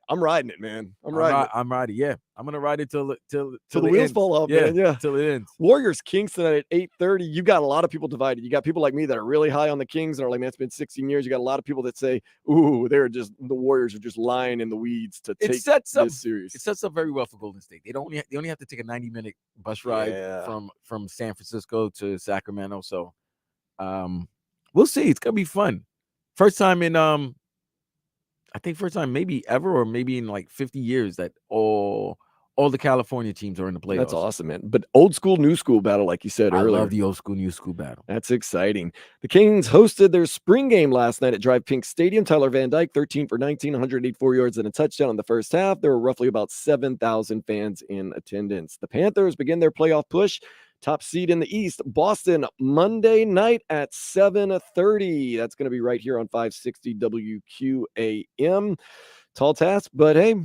I'm riding it, man. I'm riding. Yeah, I'm gonna ride it till the wheels ends. fall off, man. Yeah, till it ends. Warriors Kings tonight at 8:30. You got a lot of people divided. You got people like me that are really high on the Kings and are like, man, it's been 16 years. You got a lot of people that say, ooh, the Warriors are just lying in the weeds to take this series. It sets up very well for Golden State. They only have to take a 90-minute bus ride from San Francisco to Sacramento. So, we'll see. It's gonna be fun. First time in I think first time maybe ever or maybe in like 50 years that all the California teams are in the playoffs. That's awesome, man. But old school, new school battle, like you said earlier. I love the old school, new school battle. That's exciting. The Kings hosted their spring game last night at Drive Pink Stadium. Tyler Van Dyke, 13 for 19, 184 yards and a touchdown in the first half. There were roughly about 7,000 fans in attendance. The Panthers begin their playoff push. Top seed in the East, Boston, Monday night at 7:30. That's going to be right here on 560 WQAM. Tall task, but hey,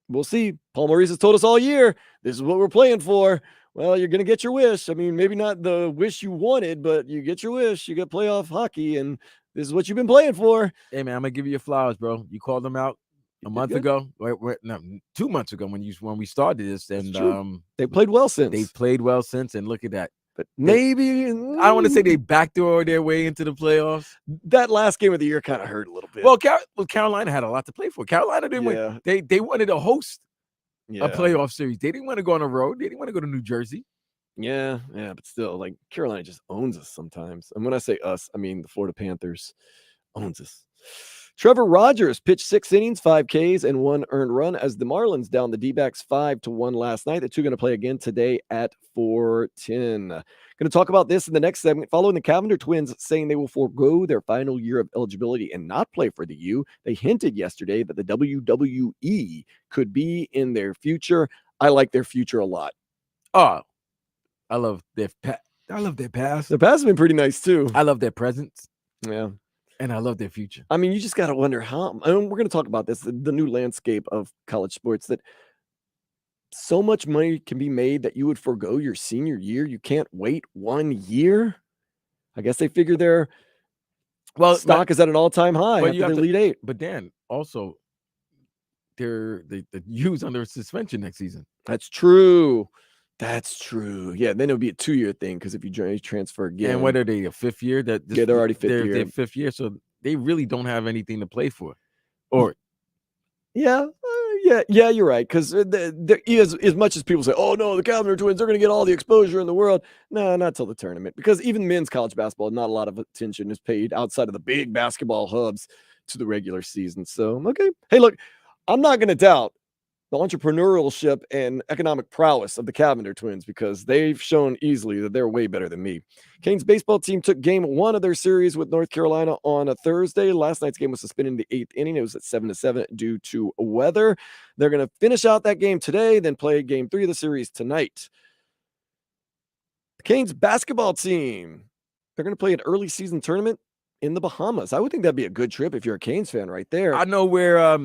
we'll see. Paul Maurice has told us all year, this is what we're playing for. Well, you're going to get your wish. I mean, maybe not the wish you wanted, but you get your wish. You get playoff hockey, and this is what you've been playing for. Hey, man, I'm going to give you your flowers, bro. You called them out a month ago, no, 2 months ago when we started this, and they played well since. They've played well since, and look at that. But maybe I don't want to say they backdoor their way into the playoffs. That last game of the year kind of hurt a little bit. Well, Carolina had a lot to play for. Carolina didn't win. They wanted to host a playoff series. They didn't want to go on the road. They didn't want to go to New Jersey. Yeah, but still, like Carolina just owns us sometimes. And when I say us, I mean the Florida Panthers owns us. Trevor Rogers pitched 6 innings, 5 Ks, and 1 earned run as the Marlins down the D-backs 5-1 last night. The two going to play again today at 4:10. Going to talk about this in the next segment. Following the Cavender twins saying they will forego their final year of eligibility and not play for the U, they hinted yesterday that the WWE could be in their future. I like their future a lot. Oh, I love their past. Their past has been pretty nice too. I love their presence. Yeah. And I love their future. I mean, you just got to wonder how. I mean, we're going to talk about this, the new landscape of college sports, that so much money can be made that you would forego your senior year. You can't wait 1 year. I guess they figure their stock is at an all-time high after the Elite Eight. But Dan, also, the U's under suspension next season. That's true. Yeah, then it'll be a 2-year thing because if you transfer again. And what are they, a 5th year? They're already 5th year. They're 5th year, so they really don't have anything to play for. Or yeah, you're right. Because as much as people say, oh no, the Cavender twins, they're going to get all the exposure in the world. No, not till the tournament. Because even men's college basketball, not a lot of attention is paid outside of the big basketball hubs to the regular season. So, okay. Hey, look, I'm not going to doubt the entrepreneurship and economic prowess of the Cavender twins because they've shown easily that they're way better than me. Canes baseball team took game 1 of their series with North Carolina on a Thursday. Last night's game was suspended in the 8th inning. It was at 7-7 due to weather. They're going to finish out that game today, then play game 3 of the series tonight. The Canes basketball team, they're going to play an early season tournament in the Bahamas. I would think that'd be a good trip if you're a Canes fan right there. I know where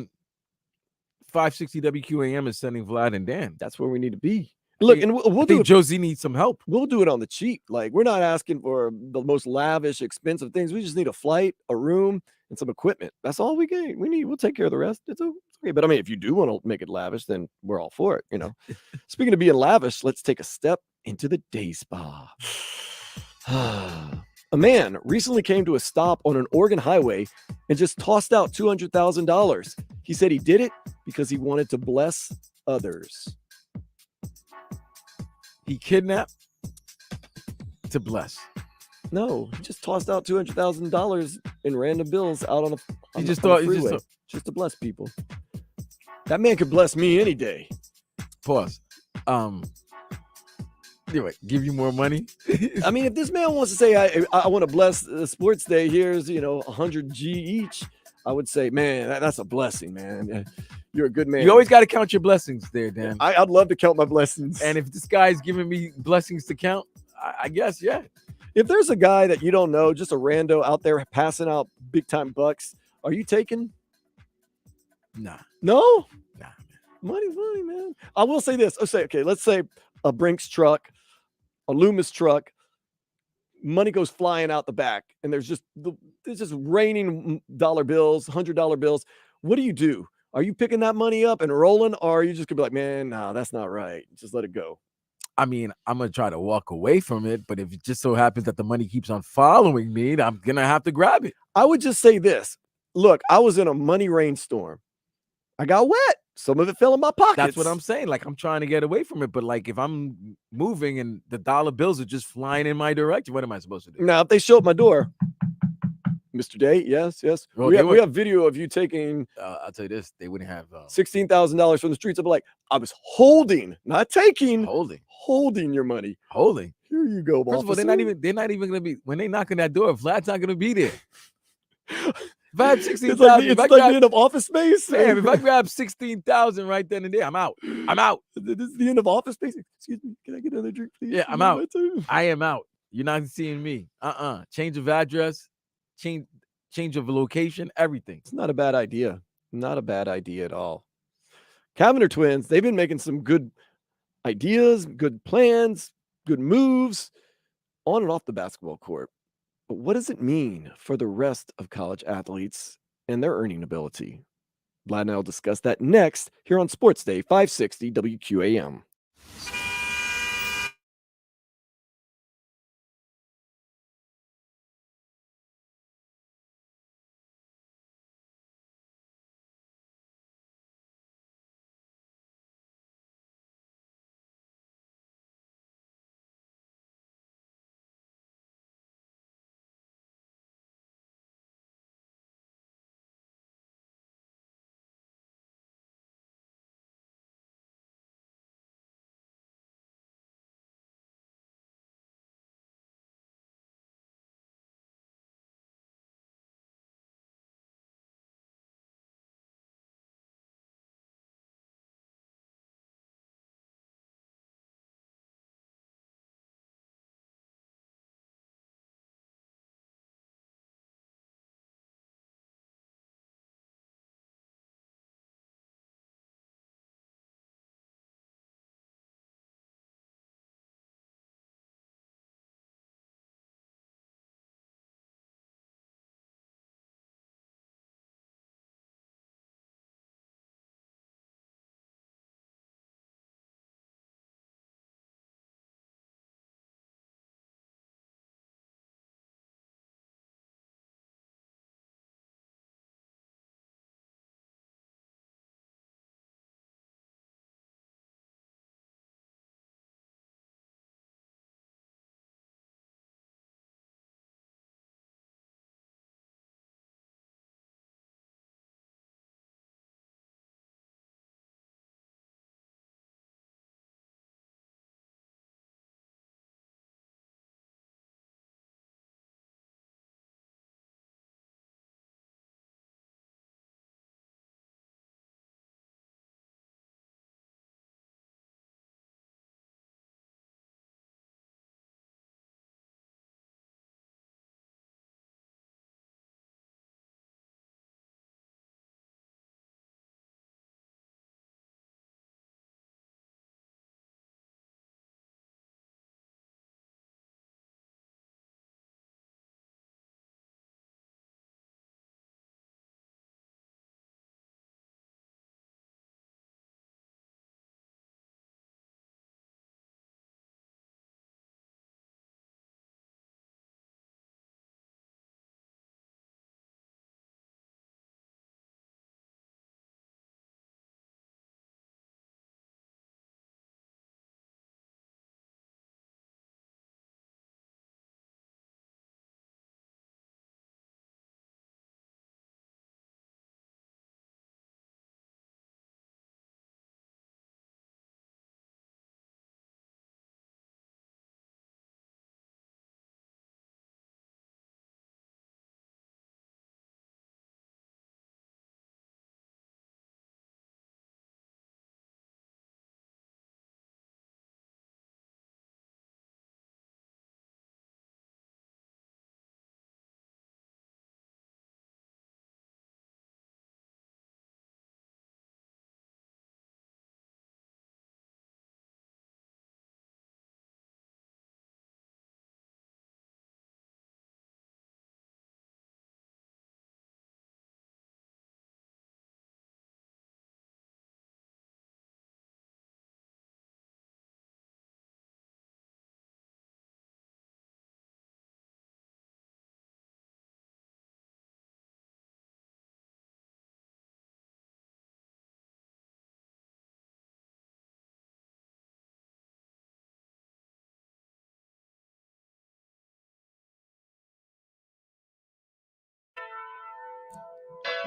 560 WQAM is sending Vlad and Dan. That's where we need to be. Look, and we'll do it. Josie needs some help. We'll do it on the cheap. Like, we're not asking for the most lavish, expensive things. We just need a flight, a room, and some equipment. That's all we get. We'll take care of the rest. It's okay. But I mean, if you do want to make it lavish, then we're all for it. Speaking of being lavish, let's take a step into the day spa. A man recently came to a stop on an Oregon highway and just tossed out $200,000. He said he did it because he wanted to bless others. He kidnapped to bless. No, he just tossed out $200,000 in random bills out on the freeway, just to bless people. That man could bless me any day. Pause. Anyway, give you more money. I mean, if this man wants to say, I want to bless the sports day, here's, 100 G each, I would say, man, that's a blessing, man. You're a good man. You always got to count your blessings there, Dan. I'd love to count my blessings. And if this guy's giving me blessings to count, I guess, yeah. If there's a guy that you don't know, just a rando out there passing out big time bucks, are you taking? Nah. No? Nah, man. Money, man. I will say this. Let's say a Brinks truck, a Loomis truck, money goes flying out the back, and there's just raining dollar bills, $100 bills. What do? Are you picking that money up and rolling, or are you just gonna be like, man, no, that's not right. Just let it go. I mean, I'm gonna try to walk away from it, but if it just so happens that the money keeps on following me, I'm gonna have to grab it. I would just say this. Look, I was in a money rainstorm. I got wet. Some of it fell in my pockets. That's what I'm saying. Like, I'm trying to get away from it, but like, if I'm moving and the dollar bills are just flying in my direction, what am I supposed to do? Now, if they show up my door, Mr. Day, yes. Well, we have video of you taking. I'll tell you this: they wouldn't have $16,000 from the streets. I'd be like, I was holding, not taking, holding your money. Holding. Here you go, First of all, they're not even gonna be when they knock on that door. Vlad's not gonna be there. If I have 16,000, it's like the end of Office Space. Damn, if I grab 16,000 right then and there, I'm out. This is the end of Office Space. Excuse me, can I get another drink, please? Yeah, I'm out. I am out. You're not seeing me. Change of address, change of location, everything. It's not a bad idea. Not a bad idea at all. Cavender twins, they've been making some good ideas, good plans, good moves on and off the basketball court. But what does it mean for the rest of college athletes and their earning ability? Vlad and I will discuss that next here on Sports Day 560 WQAM.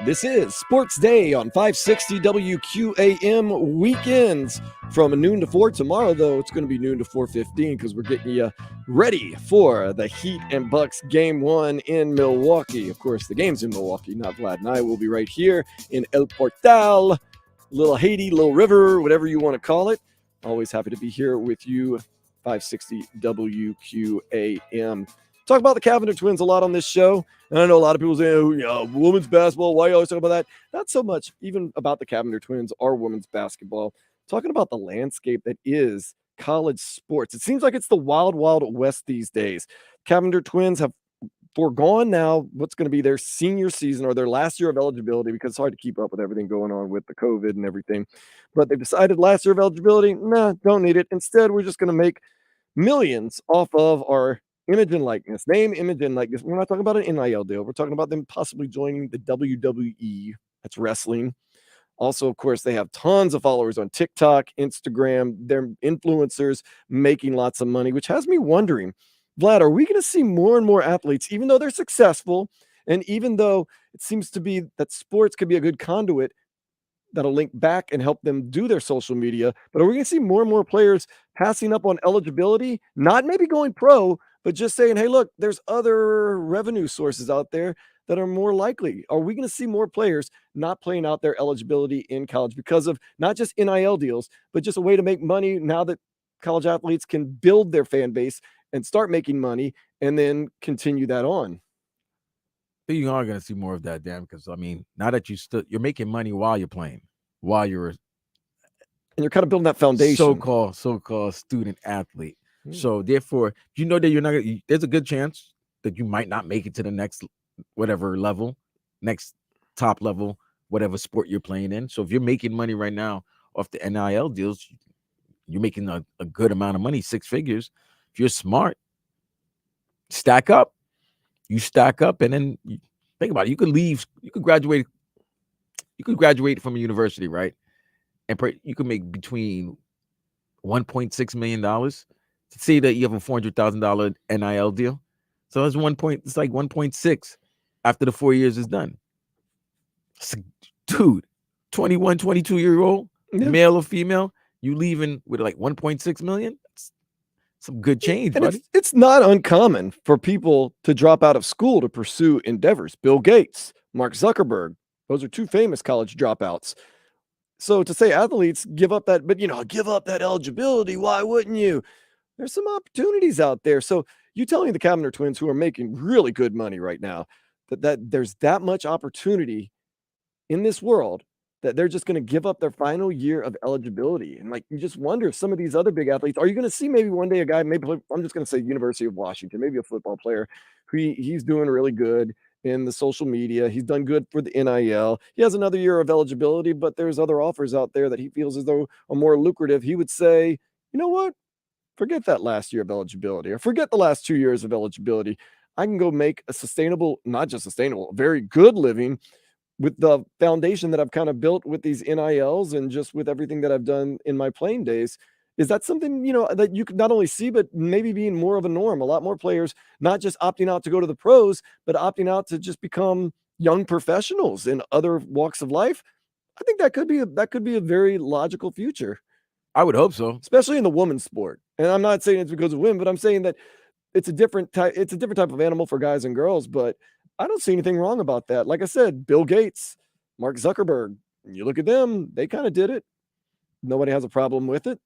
This is Sports Day on 560 WQAM weekends from noon to 4. Tomorrow, though, it's going to be noon to 4:15 because we're getting you ready for the Heat and Bucks Game 1 in Milwaukee. Of course, the game's in Milwaukee, not Vlad and I. Will be right here in El Portal, Little Haiti, Little River, whatever you want to call it. Always happy to be here with you, 560 WQAM. Talk about the Cavender twins a lot on this show. And I know a lot of people say, oh, yeah, women's basketball, why are you always talking about that? Not so much even about the Cavender twins or women's basketball. Talking about the landscape that is college sports. It seems like it's the wild, wild west these days. Cavender twins have foregone now what's going to be their senior season or their last year of eligibility because it's hard to keep up with everything going on with the COVID and everything. But they've decided last year of eligibility, nah, don't need it. Instead, we're just going to make millions off of our image and likeness, name, image, and likeness. We're not talking about an NIL deal. We're talking about them possibly joining the WWE. That's wrestling. Also, of course, they have tons of followers on TikTok, Instagram. They're influencers making lots of money, which has me wondering, Vlad, are we going to see more and more athletes, even though they're successful, and even though it seems to be that sports could be a good conduit that'll link back and help them do their social media, but are we going to see more and more players passing up on eligibility, not maybe going pro, but just saying, hey, look, there's other revenue sources out there that are more likely? Are we going to see more players not playing out their eligibility in college because of not just NIL deals, but just a way to make money now that college athletes can build their fan base and start making money and then continue that on? You are going to see more of that, Dan, because I mean, now that you're making money while you're playing, while you're, and you're kind of building that foundation, so-called student athlete. So therefore, you know that you're not. There's a good chance that you might not make it to the next whatever level, next top level, whatever sport you're playing in. So if you're making money right now off the NIL deals, you're making a good amount of money, 6 figures. If you're smart, stack up. You stack up, and then think about it. You could leave. You could graduate. You could graduate from a university, right? And you could make between $1.6 million. Say that you have a $400,000 NIL deal, so it's It's like 1.6 after the 4 years is done. Dude, 21, 22-year-old, male or female, you leaving with like 1.6 million. That's some good change, and buddy. It's not uncommon for people to drop out of school to pursue endeavors. Bill Gates, Mark Zuckerberg, those are 2 famous college dropouts. So to say athletes give up that, but give up that eligibility, why wouldn't you? There's some opportunities out there. So you telling the Cavender twins, who are making really good money right now, that there's that much opportunity in this world that they're just going to give up their final year of eligibility. And like, you just wonder if some of these other big athletes, are you going to see maybe one day a guy, maybe I'm just going to say University of Washington, maybe a football player who he's doing really good in the social media. He's done good for the NIL. He has another year of eligibility, but there's other offers out there that he feels as though are more lucrative. He would say, you know what? Forget that last year of eligibility, or forget the last 2 years of eligibility. I can go make a sustainable, not just sustainable, very good living with the foundation that I've kind of built with these NILs and just with everything that I've done in my playing days. Is that something, that you could not only see, but maybe being more of a norm? A lot more players, not just opting out to go to the pros, but opting out to just become young professionals in other walks of life. I think that could be a very logical future. I would hope so, especially in the women's sport. And I'm not saying it's because of women, but I'm saying that it's a different type of animal for guys and girls, but I don't see anything wrong about that. Like I said, Bill Gates, Mark Zuckerberg, you look at them, they kind of did it. Nobody has a problem with it.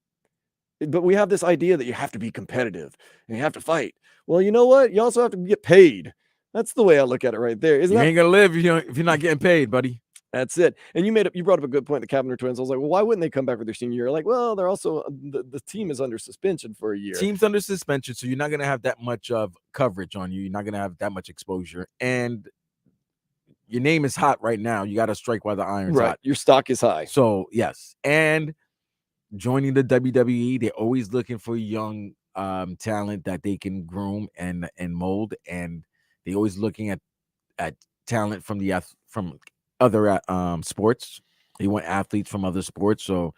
But we have this idea that you have to be competitive and you have to fight. Well, you know what? You also have to get paid. That's the way I look at it right there. You ain't gonna live if you're not getting paid, buddy. That's it. And you brought up a good point, the Cavender twins. I was like, well, why wouldn't they come back for their senior year? Like, well, they're also, the team is under suspension for a year. Team's under suspension, so you're not going to have that much of coverage on you. You're not going to have that much exposure. And your name is hot right now. You got to strike while the iron's hot. Your stock is high. So, yes. And joining the WWE, they're always looking for young talent that they can groom and mold. And they're always looking at talent from other sports. They want athletes from other sports, so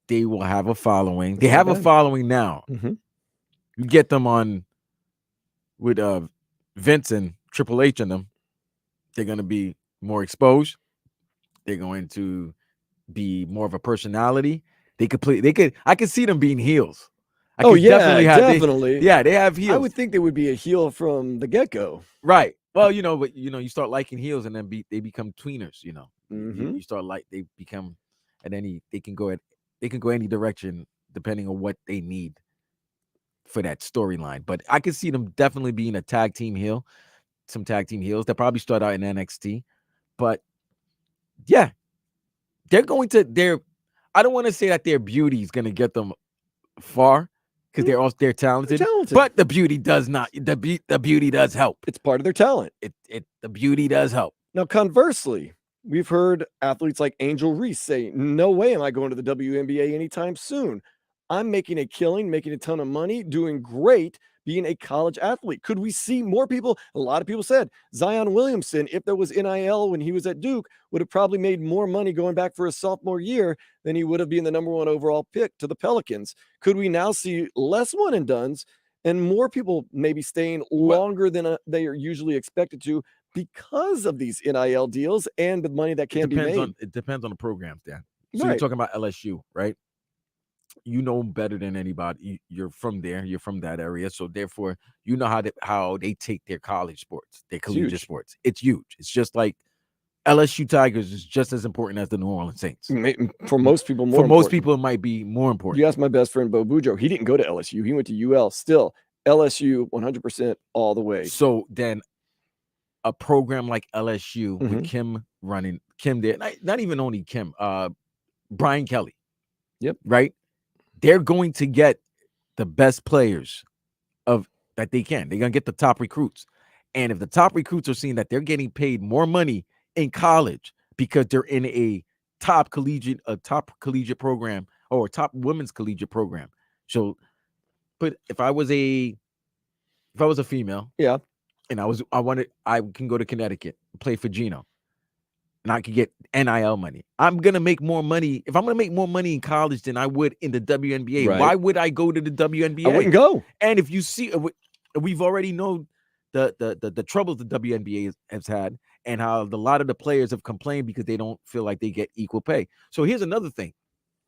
they will have a following. They have a following now. Mm-hmm. You get them on with Vince and Triple H and them, they're gonna be more exposed. They're going to be more of a personality. I could see them being heels. Definitely. They have heels. I would think they would be a heel from the get-go. Right. Well, but you start liking heels and then they become tweeners, Mhm. You start they become they can go any direction depending on what they need for that storyline. But I could see them definitely being a tag team heel, some tag team heels. They'll probably start out in NXT. But yeah, I don't want to say that their beauty is going to get them far because they're talented. But the beauty does not. The beauty does help. It's part of their talent. The beauty does help. Now, conversely, we've heard athletes like Angel Reese say, "No way am I going to the WNBA anytime soon. I'm making a killing, making a ton of money, doing great being a college athlete." Could we see more people? A lot of people said Zion Williamson, if there was NIL when he was at Duke, would have probably made more money going back for his sophomore year than he would have been the number 1 overall pick to the Pelicans. Could we now see less one and dones and more people maybe staying longer than they are usually expected to because of these NIL deals and the money that can be made? It depends on the programs, Dan. So Right. you're talking about LSU, right? You know better than anybody. You're from there. You're from that area. So therefore, you know how they take their college sports, their collegiate huge. sports. It's huge. It's just like LSU Tigers is just as important as the New Orleans Saints. For most people, more For most important. people, it might be more important. You ask my best friend Bo Bujo. He didn't go to LSU. He went to UL. Still, LSU 100% all the way. So then a program like LSU with Kim there, not even only Kim, Brian Kelly. Yep. Right? They're going to get the best players that they can. They're going to get the top recruits. And if the top recruits are seeing that they're getting paid more money in college because they're in a top collegiate program or a top women's collegiate program. So, but if I was a female, yeah, and I can go to Connecticut, play for Gino, and I could get NIL money. I'm going to make more money. If I'm going to make more money in college than I would in the WNBA, Right. why would I go to the WNBA? I wouldn't go. And if you see, we've already known the troubles the WNBA has had and how a lot of the players have complained because they don't feel like they get equal pay. So here's another thing.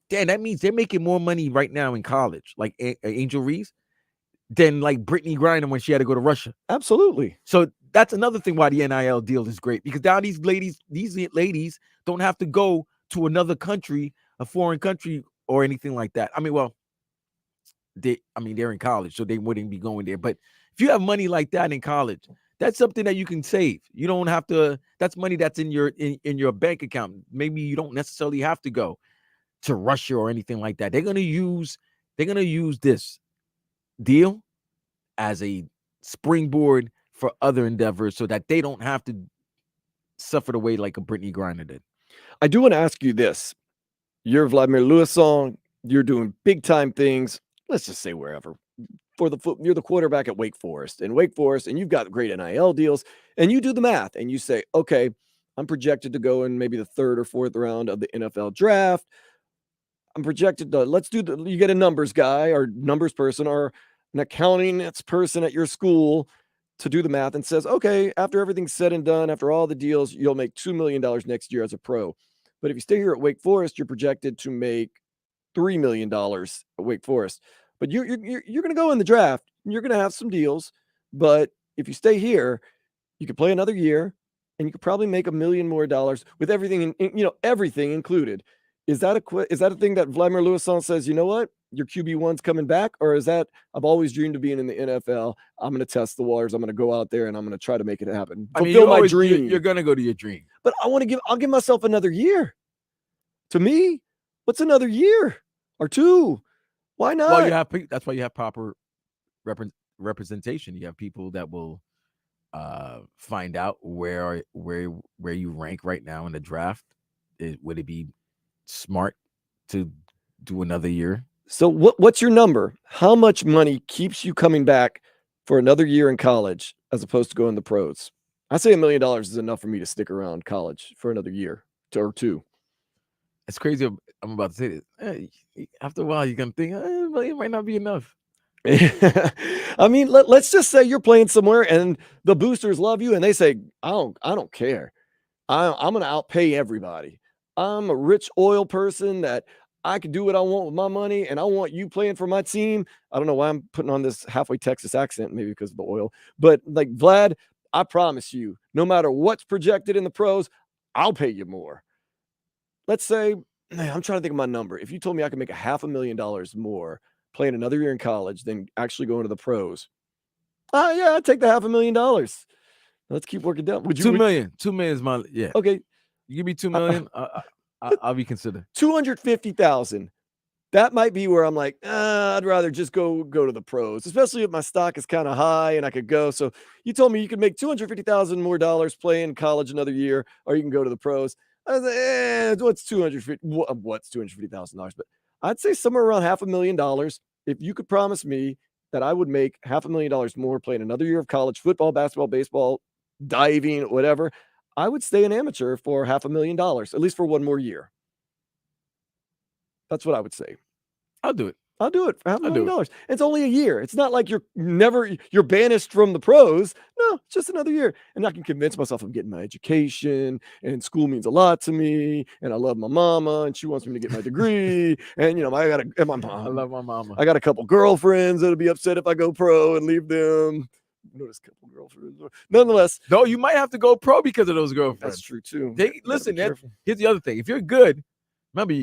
Dan, that means they're making more money right now in college, like Angel Reese, than like Brittany Griner when she had to go to Russia. Absolutely. So that's another thing why the NIL deal is great, because now these ladies don't have to go to another country, a foreign country or anything like that. I mean, well, they're in college, so they wouldn't be going there. But if you have money like that in college, that's something that you can save. You don't have to. That's money that's in your bank account. Maybe you don't necessarily have to go to Russia or anything like that. They're gonna use this deal as a springboard for other endeavors so that they don't have to suffer the way like a Brittany Griner did. I do want to ask you this. You're Vladimir Luisson. You're doing big time things. Let's just say wherever. You're the quarterback at Wake Forest. And you've got great NIL deals. And you do the math and you say, okay, I'm projected to go in maybe the 3rd or 4th round of the NFL draft. I'm projected to, you get a numbers guy or numbers person or an accounting person at your school to do the math and says, okay, after everything's said and done, after all the deals, you'll make $2 million next year as a pro. But if you stay here at Wake Forest, you're projected to make $3 million at Wake Forest. But you're going to go in the draft. You're going to have some deals. But if you stay here, you could play another year and you could probably make $1 million more with everything, everything included. Is that a thing that Vladimir Luisson says, you know what, your QB1's coming back? Or is that, I've always dreamed of being in the NFL. I'm going to test the waters. I'm going to go out there and I'm going to try to make it happen. Fulfill my dream. You're going to go to your dream. But I'll give myself another year. To me, what's another year or 2? Why not? Well, that's why you have proper representation. You have people that will find out where you rank right now in the draft. Would it be smart to do another year? So what's your number? How much money keeps you coming back for another year in college as opposed to going to the pros? I say $1 million is enough for me to stick around college for another year or 2. It's crazy. I'm about to say this. After a while, you're gonna think it might not be enough. I mean, let's just say you're playing somewhere and the boosters love you and they say, I don't care. I'm going to outpay everybody. I'm a rich oil person that I can do what I want with my money, and I want you playing for my team. I don't know why I'm putting on this halfway Texas accent, maybe because of the oil. But like Vlad, I promise you, no matter what's projected in the pros, I'll pay you more. Let's say, man, I'm trying to think of my number. If you told me I could make $500,000 more playing another year in college than actually going to the pros, yeah, I'd take the $500,000. Let's keep working down. Would you? 2 million. 2 million is my Okay. You give me 2 million, I'll be considered. 250,000. That might be where I'm like, I'd rather just go to the pros, especially if my stock is kind of high and I could go. So you told me you could make $250,000 more dollars playing college another year, or you can go to the pros. I was like, what's $250,000? But I'd say somewhere around $500,000. If you could promise me that I would make $500,000 more playing another year of college football, basketball, baseball, diving, whatever, I would stay an amateur for $500,000, at least for one more year. That's what I would say. I'll do it. I'll do it for $500,000. It's only a year. It's not like you're banished from the pros. No, it's just another year. And I can convince myself I'm getting my education, and school means a lot to me, and I love my mama, and she wants me to get my degree. And I love my mama. I got a couple girlfriends that'll be upset if I go pro and leave them. Notice a couple girlfriends. Nonetheless, though, you might have to go pro because of those girlfriends. That's true too. Listen, here's the other thing. If you're good, remember,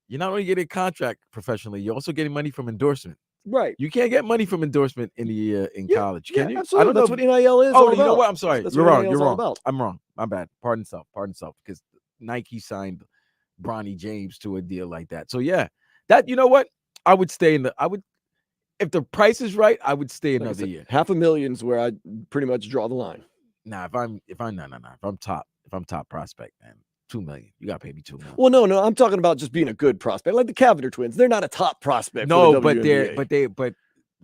you're not only getting a contract professionally, you're also getting money from endorsement. Right. You can't get money from endorsement in college, can you? Absolutely. That's what NIL is. Oh, all you know about. what? I'm sorry. That's You're what wrong. NIL You're is all wrong. about. I'm wrong. My bad. Pardon self. Because Nike signed Bronny James to a deal like that. So yeah, that, you know what? I would stay if the price is right, I would stay another year. $500,000 where I pretty much draw the line. Nah, if I'm top prospect, man. 2 million. You gotta pay me 2 million. Well, no, I'm talking about just being a good prospect, like the Cavender twins. They're not a top prospect. No, for the WNBA.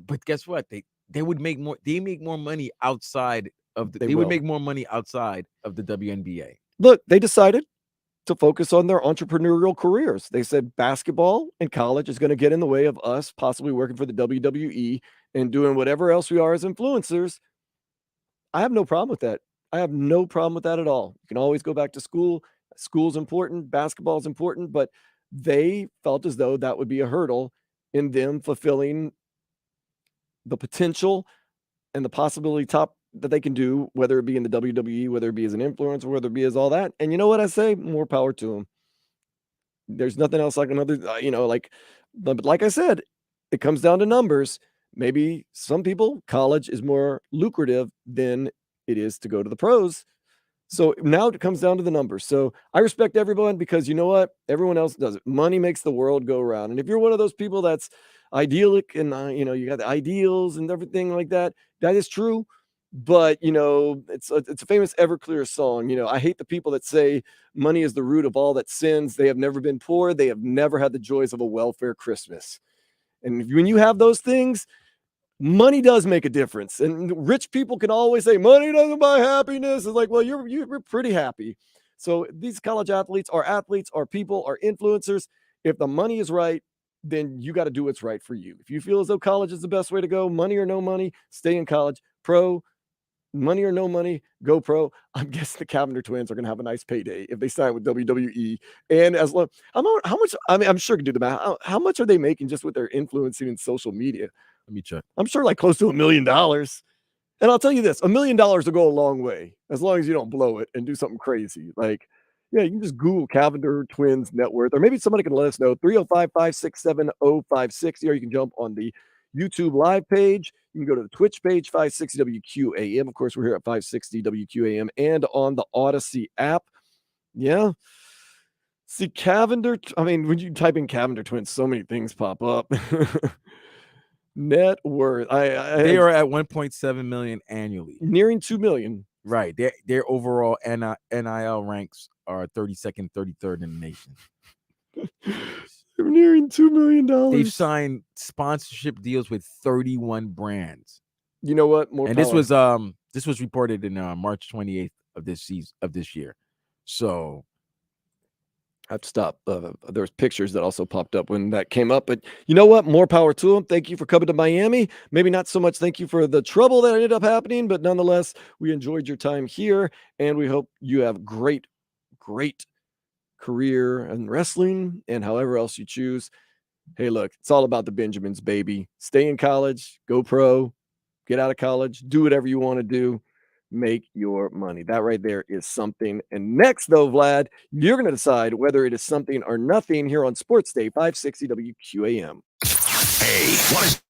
but guess what? They would make more. They make more money outside of They would will. make more money outside of the WNBA. Look, they decided to focus on their entrepreneurial careers. They said basketball and college is going to get in the way of us possibly working for the WWE and doing whatever else we are as influencers. I have no problem with that. I have no problem with that at all. You can always go back to school. School's important, basketball is important, but they felt as though that would be a hurdle in them fulfilling the potential and the possibility top that they can do, whether it be in the WWE, whether it be as an influencer, whether it be as all that. And you know what I say? More power to them. There's nothing else like another, but like I said, it comes down to numbers. Maybe some people, college is more lucrative than it is to go to the pros. So now it comes down to the numbers. So I respect everyone because you know what? Everyone else does it. Money makes the world go around. And if you're one of those people that's idyllic and, you got the ideals and everything like that, that is true. But, it's a famous Everclear song. I hate the people that say money is the root of all that sins. They have never been poor. They have never had the joys of a welfare Christmas. And when you have those things, money does make a difference. And rich people can always say money doesn't buy happiness. It's like, well, you're pretty happy. So these college athletes are people, are influencers. If the money is right, then you got to do what's right for you. If you feel as though college is the best way to go, money or no money, stay in college. Pro, money or no money, go pro. I'm guessing the Cavender twins are going to have a nice payday if they sign with WWE. And how much, I'm sure I can do the math. How much are they making just with their influencing in social media? Let me check. I'm sure like close to $1 million. And I'll tell you this, $1 million will go a long way as long as you don't blow it and do something crazy. Like, yeah, you can just Google Cavender Twins net worth, or maybe somebody can let us know, 305-567-056, or you can jump on the YouTube live page. You can go to the Twitch page, 560 WQAM. Of course, we're here at 560 WQAM and on the Odyssey app. Yeah. See, Cavender, when you type in Cavender Twins, so many things pop up. Net worth. They are at 1.7 million annually, nearing 2 million. Right. Their overall NIL ranks are 32nd, 33rd in the nation. They're nearing $2 million. They've signed sponsorship deals with 31 brands. You know what? More. And power. this was reported in March 28th of this year. So I have to stop. There was pictures that also popped up when that came up, but you know what? More power to them. Thank you for coming to Miami. Maybe not so much thank you for the trouble that ended up happening, but nonetheless, we enjoyed your time here, and we hope you have great great career in wrestling and however else you choose. Hey, look, it's all about the Benjamins, baby. Stay in college, go pro, get out of college, do whatever you want to do, make your money. That right there is something. And next, though, Vlad, you're going to decide whether it is something or nothing here on Sports Day 560 WQAM. Hey, what is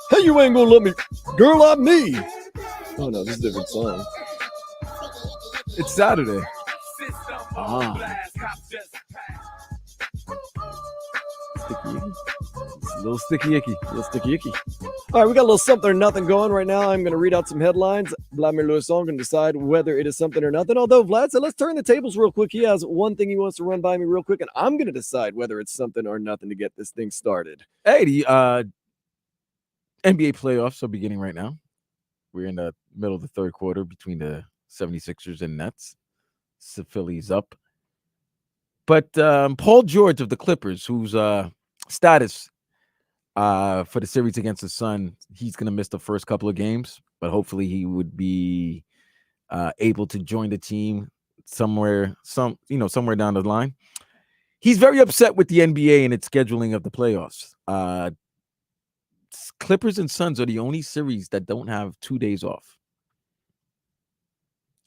Hey, you ain't gonna let me, girl, I'm me. Oh no, this is a different song. It's Saturday. Sticky icky. It's a little sticky icky. All right, we got a little something or nothing going right now. I'm going to read out some headlines. Vladimir Luisson can decide whether it is something or nothing. Although Vlad said, let's turn the tables real quick. He has one thing he wants to run by me real quick, and I'm going to decide whether it's something or nothing to get this thing started. Hey, the NBA playoffs are beginning right now. We're in the middle of the third quarter between the 76ers and Nets. So Philly's up. But Paul George of the Clippers, whose status for the series against the Sun, he's going to miss the first couple of games, but hopefully he would be able to join the team somewhere down the line. He's very upset with the NBA and its scheduling of the playoffs. Clippers and Suns are the only series that don't have 2 days off.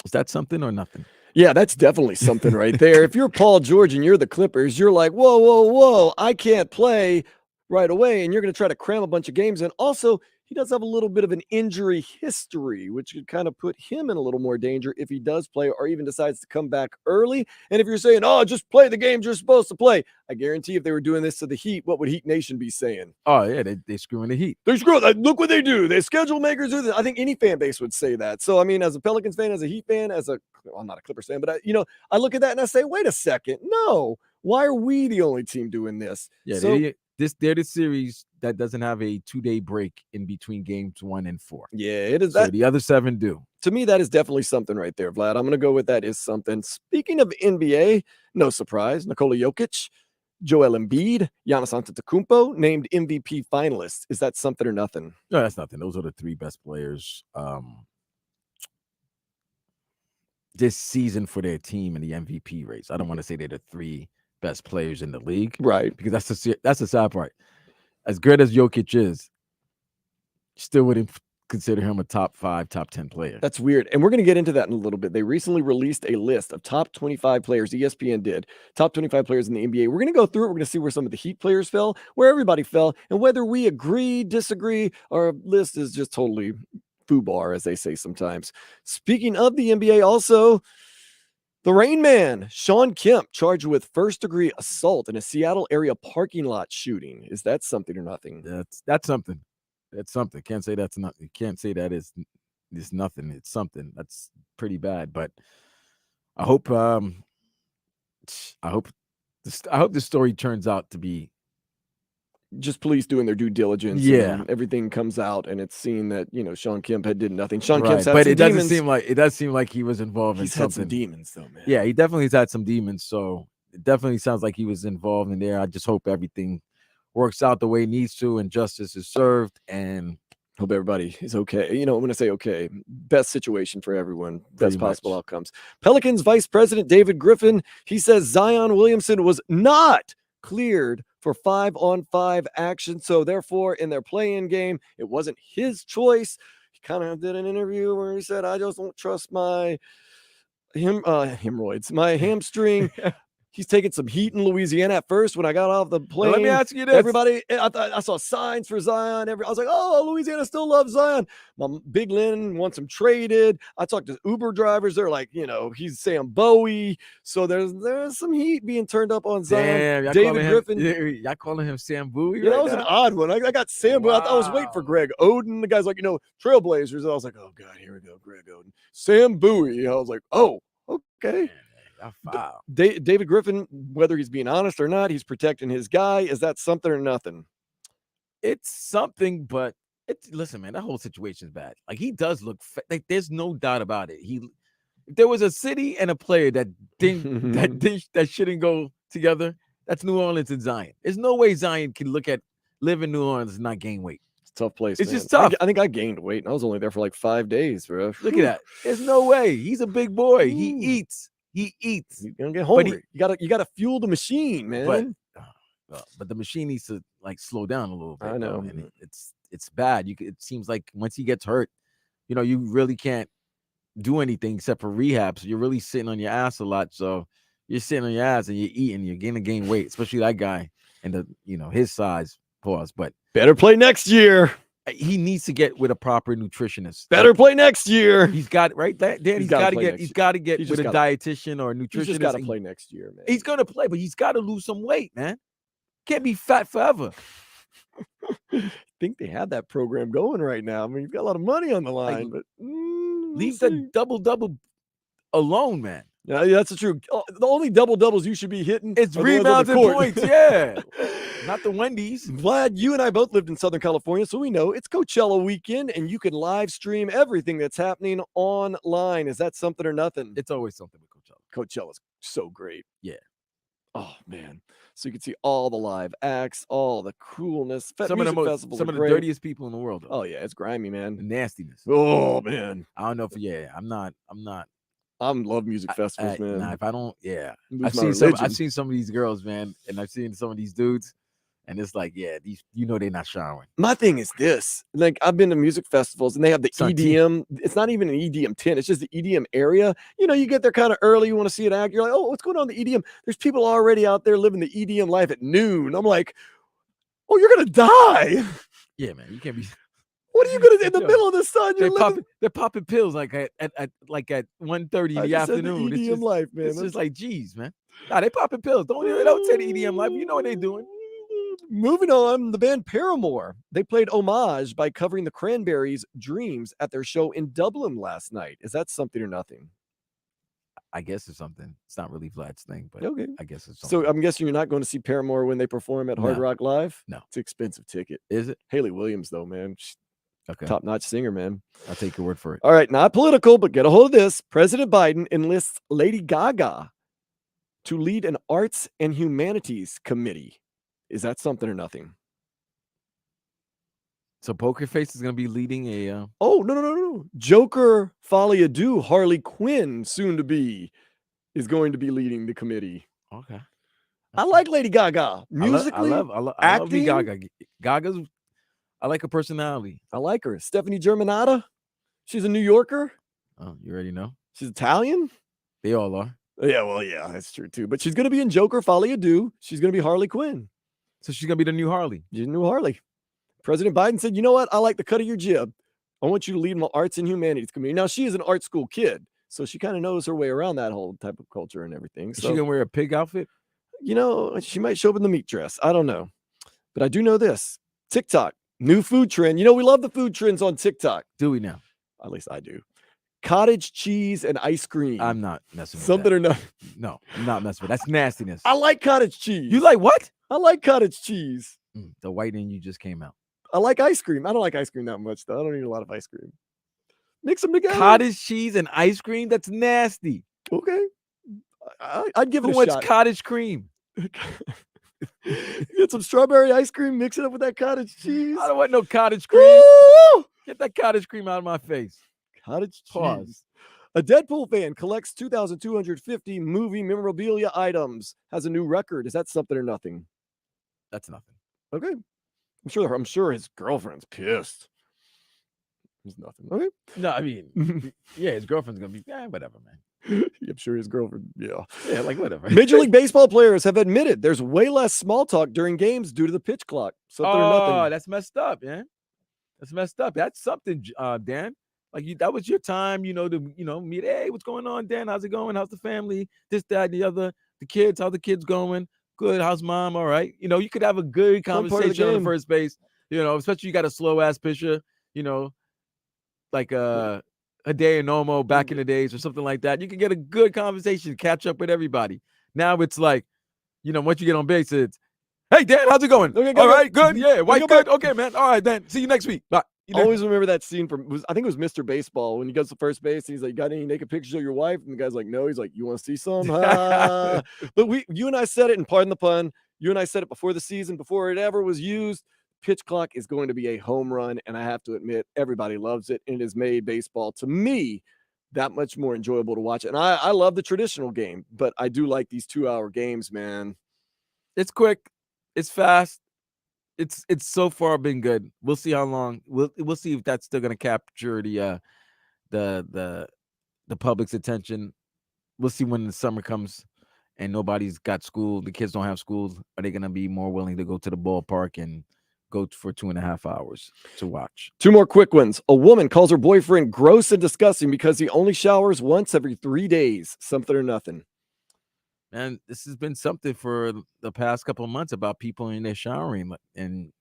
Is that something or nothing? Yeah, that's definitely something right there. If you're Paul George and you're the Clippers, you're like, whoa, I can't play right away. And you're going to try to cram a bunch of games in. Also, he does have a little bit of an injury history, which could kind of put him in a little more danger if he does play or even decides to come back early. And if you're saying, oh, just play the games you're supposed to play, I guarantee if they were doing this to the Heat, what would Heat Nation be saying? Oh, yeah, they're screwing the Heat. They're screwing. Look what they do. They schedule makers do this. I think any fan base would say that. So, I mean, as a Pelicans fan, as a Heat fan, I'm not a Clippers fan, but I look at that and I say, wait a second. No, why are we the only team doing this? Yeah, so, they're the series that doesn't have a 2-day break in between games 1 and 4. Yeah, it is. So the other 7 do. To me, that is definitely something right there, Vlad. I'm going to go with that is something. Speaking of NBA, no surprise, Nikola Jokic, Joel Embiid, Giannis Antetokounmpo named MVP finalists. Is that something or nothing? No, that's nothing. Those are the 3 best players this season for their team in the MVP race. I don't want to say they're the 3 best players in the league, right? Because that's the sad part. As good as Jokic is, still wouldn't consider him a top 5, top 10 player. That's weird. And we're going to get into that in a little bit. They recently released a list of top 25 players. ESPN did. Top 25 players in the NBA. We're going to go through it. We're going to see where some of the Heat players fell, where everybody fell, and whether we agree, disagree. Our list is just totally foobar, as they say sometimes. Speaking of the NBA, also, the Rain Man, Sean Kemp, charged with first-degree assault in a Seattle area parking lot shooting. Is that something or nothing? That's something. That's something. Can't say that's not. You can't say that is nothing. It's something. That's pretty bad. But I hope. I hope this story turns out to be just police doing their due diligence. Yeah, and everything comes out, and it's seen that Sean Kemp did nothing. Sean Kemp's had but some it demons. does seem like he was involved in something. Had some demons, though, man. Yeah, he definitely has had some demons. So it definitely sounds like he was involved in there. I just hope everything works out the way it needs to, and justice is served, and hope everybody is okay. When I say okay, best situation for everyone, best possible outcomes. Pelicans Vice President David Griffin, he says Zion Williamson was not cleared for 5-on-5 action. So therefore, in their play-in game, it wasn't his choice. He kind of did an interview where he said, I just don't trust my hemorrhoids, my hamstring. He's taking some heat in Louisiana at first when I got off the plane. Now, let me ask you this. Everybody, I saw signs for Zion. I was like, oh, Louisiana still loves Zion. My Big Lynn wants him traded. I talked to Uber drivers. They're like, he's Sam Bowie. So there's some heat being turned up on Zion. Damn, David Griffin. Y'all calling him Sam Bowie? That was an odd one. I got Sam Bowie. I was waiting for Greg Oden. The guy's like, Trailblazers. And I was like, oh, God, here we go, Greg Oden. Sam Bowie. I was like, oh, okay. David Griffin, whether he's being honest or not, he's protecting his guy. Is that something or nothing? It's something, but listen, man, that whole situation is bad. Like, he does look like there's no doubt about it. If there was a city and a player that shouldn't go together, that's New Orleans and Zion. There's no way Zion can live in New Orleans and not gain weight. It's a tough place. It's just tough. I think I gained weight, and I was only there for like 5 days, bro. Look at that. There's no way. He's a big boy. He eats. You're gonna get hungry. You gotta fuel the machine, man. But the machine needs to slow down a little bit. I know, and it's bad. It seems like once he gets hurt, you really can't do anything except for rehab. So you're really sitting on your ass a lot. So you're sitting on your ass and you're eating. You're gonna gain weight, especially that guy and his size. Pause. But better play next year. he needs to get with a proper nutritionist. Better play next year. He's got right, Dan. He's got to get. He's got to get He's with a just dietitian or a nutritionist. He's just got to play next year, man. He's gonna play, but he's got to lose some weight, man. Can't be fat forever. I think they have that program going right now. I mean, you've got a lot of money on the line, but leave the double alone, man. Yeah, that's the truth. The only doubles you should be hitting It's are the ones on rebounds the and court. points, yeah. Not the Wendy's. Vlad, you and I both lived in Southern California, so we know it's Coachella weekend, and you can live stream everything that's happening online. Is that something or nothing? It's always something with Coachella. Coachella's so great. Yeah. Oh man. So you can see all the live acts, all the coolness. Some of the dirtiest people in the world. Though. Oh yeah, it's grimy, man. The nastiness. Oh man. I don't know if I'm not. I love music festivals, man. Nah, if I don't, yeah. Lose I've seen some of these girls, man, and I've seen some of these dudes, and it's like, yeah, these, they're not showering. My thing is this: like, I've been to music festivals, and they have the EDM. It's not even an EDM tent; it's just the EDM area. You know, you get there kind of early. You want to see an act. You're like, oh, what's going on in the EDM? There's people already out there living the EDM life at noon. I'm like, oh, you're gonna die. Yeah, man, you can't be. What are you gonna do in the middle of the sun? They're popping pills like at 1:30 in the afternoon. The EDM life, man. It's just like, geez, man. Nah, they popping pills. Don't say the EDM life. You know what they're doing. Moving on, the band Paramore. They played Homage by covering the Cranberries' Dreams at their show in Dublin last night. Is that something or nothing? I guess it's something. It's not really Vlad's thing, but okay. I guess it's something. So I'm guessing you're not going to see Paramore when they perform at Hard Rock Live? No. It's an expensive ticket. Is it? Haley Williams, though, man. Okay. Top-notch singer, man. I'll take your word for it. All right, not political, but get a hold of this. President Biden enlists Lady Gaga to lead an arts and humanities committee. Is that something or nothing? So Poker Face is going to be leading a... Oh, no. Joker Folie à Deux, Harley Quinn, soon to be, is going to be leading the committee. Okay. I like Lady Gaga. Musically, I love acting. Gaga. Gaga's... I like her personality. I like her. Stephanie Germanotta. She's a New Yorker. Oh, you already know. She's Italian. They all are. Yeah, well, yeah, that's true too. But she's going to be in Joker Folie à Deux. She's going to be Harley Quinn. So she's going to be the new Harley. She's the new Harley. President Biden said, you know what? I like the cut of your jib. I want you to lead my arts and humanities community. Now, she is an art school kid, so she kind of knows her way around that whole type of culture and everything. Is she going to wear a pig outfit? You know, she might show up in the meat dress. I don't know. But I do know this. TikTok. New food trend. You know, we love the food trends on TikTok. Do we now? At least I do. Cottage cheese and ice cream. I'm not messing with something that. or not. No, I'm not messing with that. That's nastiness. I like cottage cheese. You like what? I like cottage cheese. The white in you just came out. I like ice cream. I don't like ice cream that much, though. I don't eat a lot of ice cream. Mix them together. Cottage cheese and ice cream? That's nasty. Okay. I'd give it a shot. shot. Cottage cream? Get some strawberry ice cream, mix it up with that cottage cheese. I don't want no cottage cream. Woo! Get that cottage cream out of my face. Cottage Pause. cheese. A Deadpool fan collects 2,250 movie memorabilia items. Has a new record. Is that something or nothing? That's nothing. Okay. I'm sure his girlfriend's pissed. It's nothing. Okay. No, I mean, yeah, his girlfriend's gonna be whatever, man. I'm sure his girlfriend, yeah, like whatever. Major League Baseball players have admitted there's way less small talk during games due to the pitch clock. Something or nothing. That's messed up, man. That's messed up. That's something, Dan. Like that was your time, to meet. Hey, what's going on, Dan? How's it going? How's the family? This, that, the other. The kids. How the kids going? Good. How's mom? All right. You could have a good conversation on the first base. Especially you got a slow ass pitcher. Like a day Nomo back in the days or something like that. You can get a good conversation, catch up with everybody. Now it's like, once you get on base, it's, hey, Dan, how's it going? Okay, all right, good. Yeah, white, good. Okay, man. All right, then. See you next week. Bye. Always remember that scene I think it was Mr. Baseball when he goes to first base and he's like, got any naked pictures of your wife? And the guy's like, no. He's like, you want to see some? But you and I said it, and pardon the pun, you and I said it before the season, before it ever was used. Pitch clock is going to be a home run, and I have to admit, everybody loves it, and it has made baseball, to me, that much more enjoyable to watch. And I love the traditional game, but I do like these 2-hour games, man. It's quick. It's fast. It's so far been good. We'll see how long. We'll see if that's still going to capture the public's attention. We'll see when the summer comes and nobody's got school. The kids don't have schools. Are they going to be more willing to go to the ballpark and go for 2.5 hours to watch. 2 more quick ones. A woman calls her boyfriend gross and disgusting because he only showers once every 3 days. Something or nothing. And this has been something for the past couple of months about people in their showering and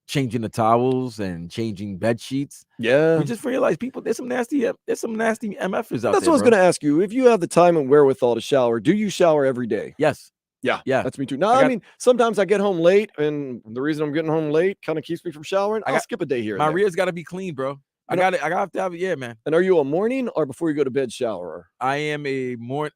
changing the towels and changing bed sheets. Yeah. We just realized there's some nasty MFers out there. That's what I was going to ask you. If you have the time and wherewithal to shower, do you shower every day? Yes. Yeah. Yeah. That's me too. No, I mean, sometimes I get home late, and the reason I'm getting home late kind of keeps me from showering. I'll skip a day here. My rear's got to be clean, bro. I got to have it. Yeah, man. And are you a morning or before you go to bed shower? I am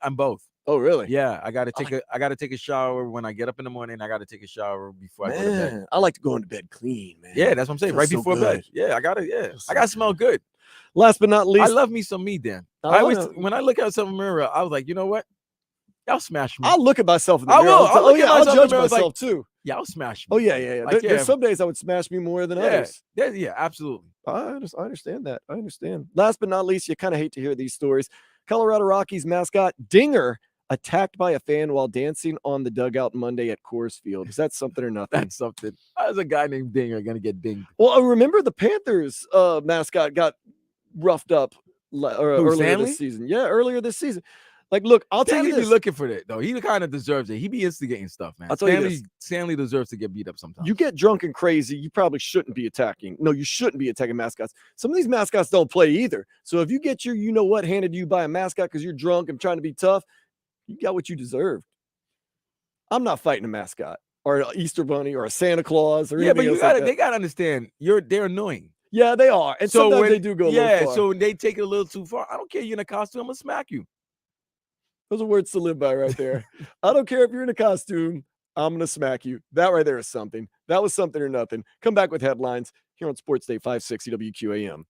I'm both. Oh, really? Yeah, I got to take a shower when I get up in the morning. I got to take a shower before I go to bed. I like to go into bed clean, man. Yeah, that's what I'm saying. Right before bed. Yeah, I got to smell good. Last but not least, I love me some me, Dan. When I look at some mirror, I was like, you know what? Y'all smash me. I'll look at myself in the I mirror. will. I'll judge myself too. Yeah, I'll smash me. Oh yeah. Like, There's some days I would smash me more than others. Yeah, absolutely. I understand that. I understand. Last but not least, you kind of hate to hear these stories. Colorado Rockies mascot Dinger attacked by a fan while dancing on the dugout Monday at Coors Field. Is that something or nothing? That's something. There's a guy named Dinger going to get dinged. Well, I remember the Panthers mascot got roughed up earlier this season. Yeah, earlier this season. Like, look, I'll tell you this. Be looking for that, though. He kind of deserves it. He be instigating stuff, man. I'll tell you this. Stanley deserves to get beat up sometimes. You get drunk and crazy, you probably shouldn't be attacking. No, you shouldn't be attacking mascots. Some of these mascots don't play either. So if you get your you-know-what handed to you by a mascot because you're drunk and trying to be tough, you got what you deserved. I'm not fighting a mascot or an Easter Bunny or a Santa Claus or anything else like that. They gotta understand they're annoying. Yeah, they are. And so sometimes they do go a little far. So when they take it a little too far, I don't care. You're in a costume, I'm gonna smack you. Those are words to live by right there. I don't care if you're in a costume, I'm gonna smack you. That right there is something. That was something or nothing. Come back with headlines here on Sports Day 560 WQAM.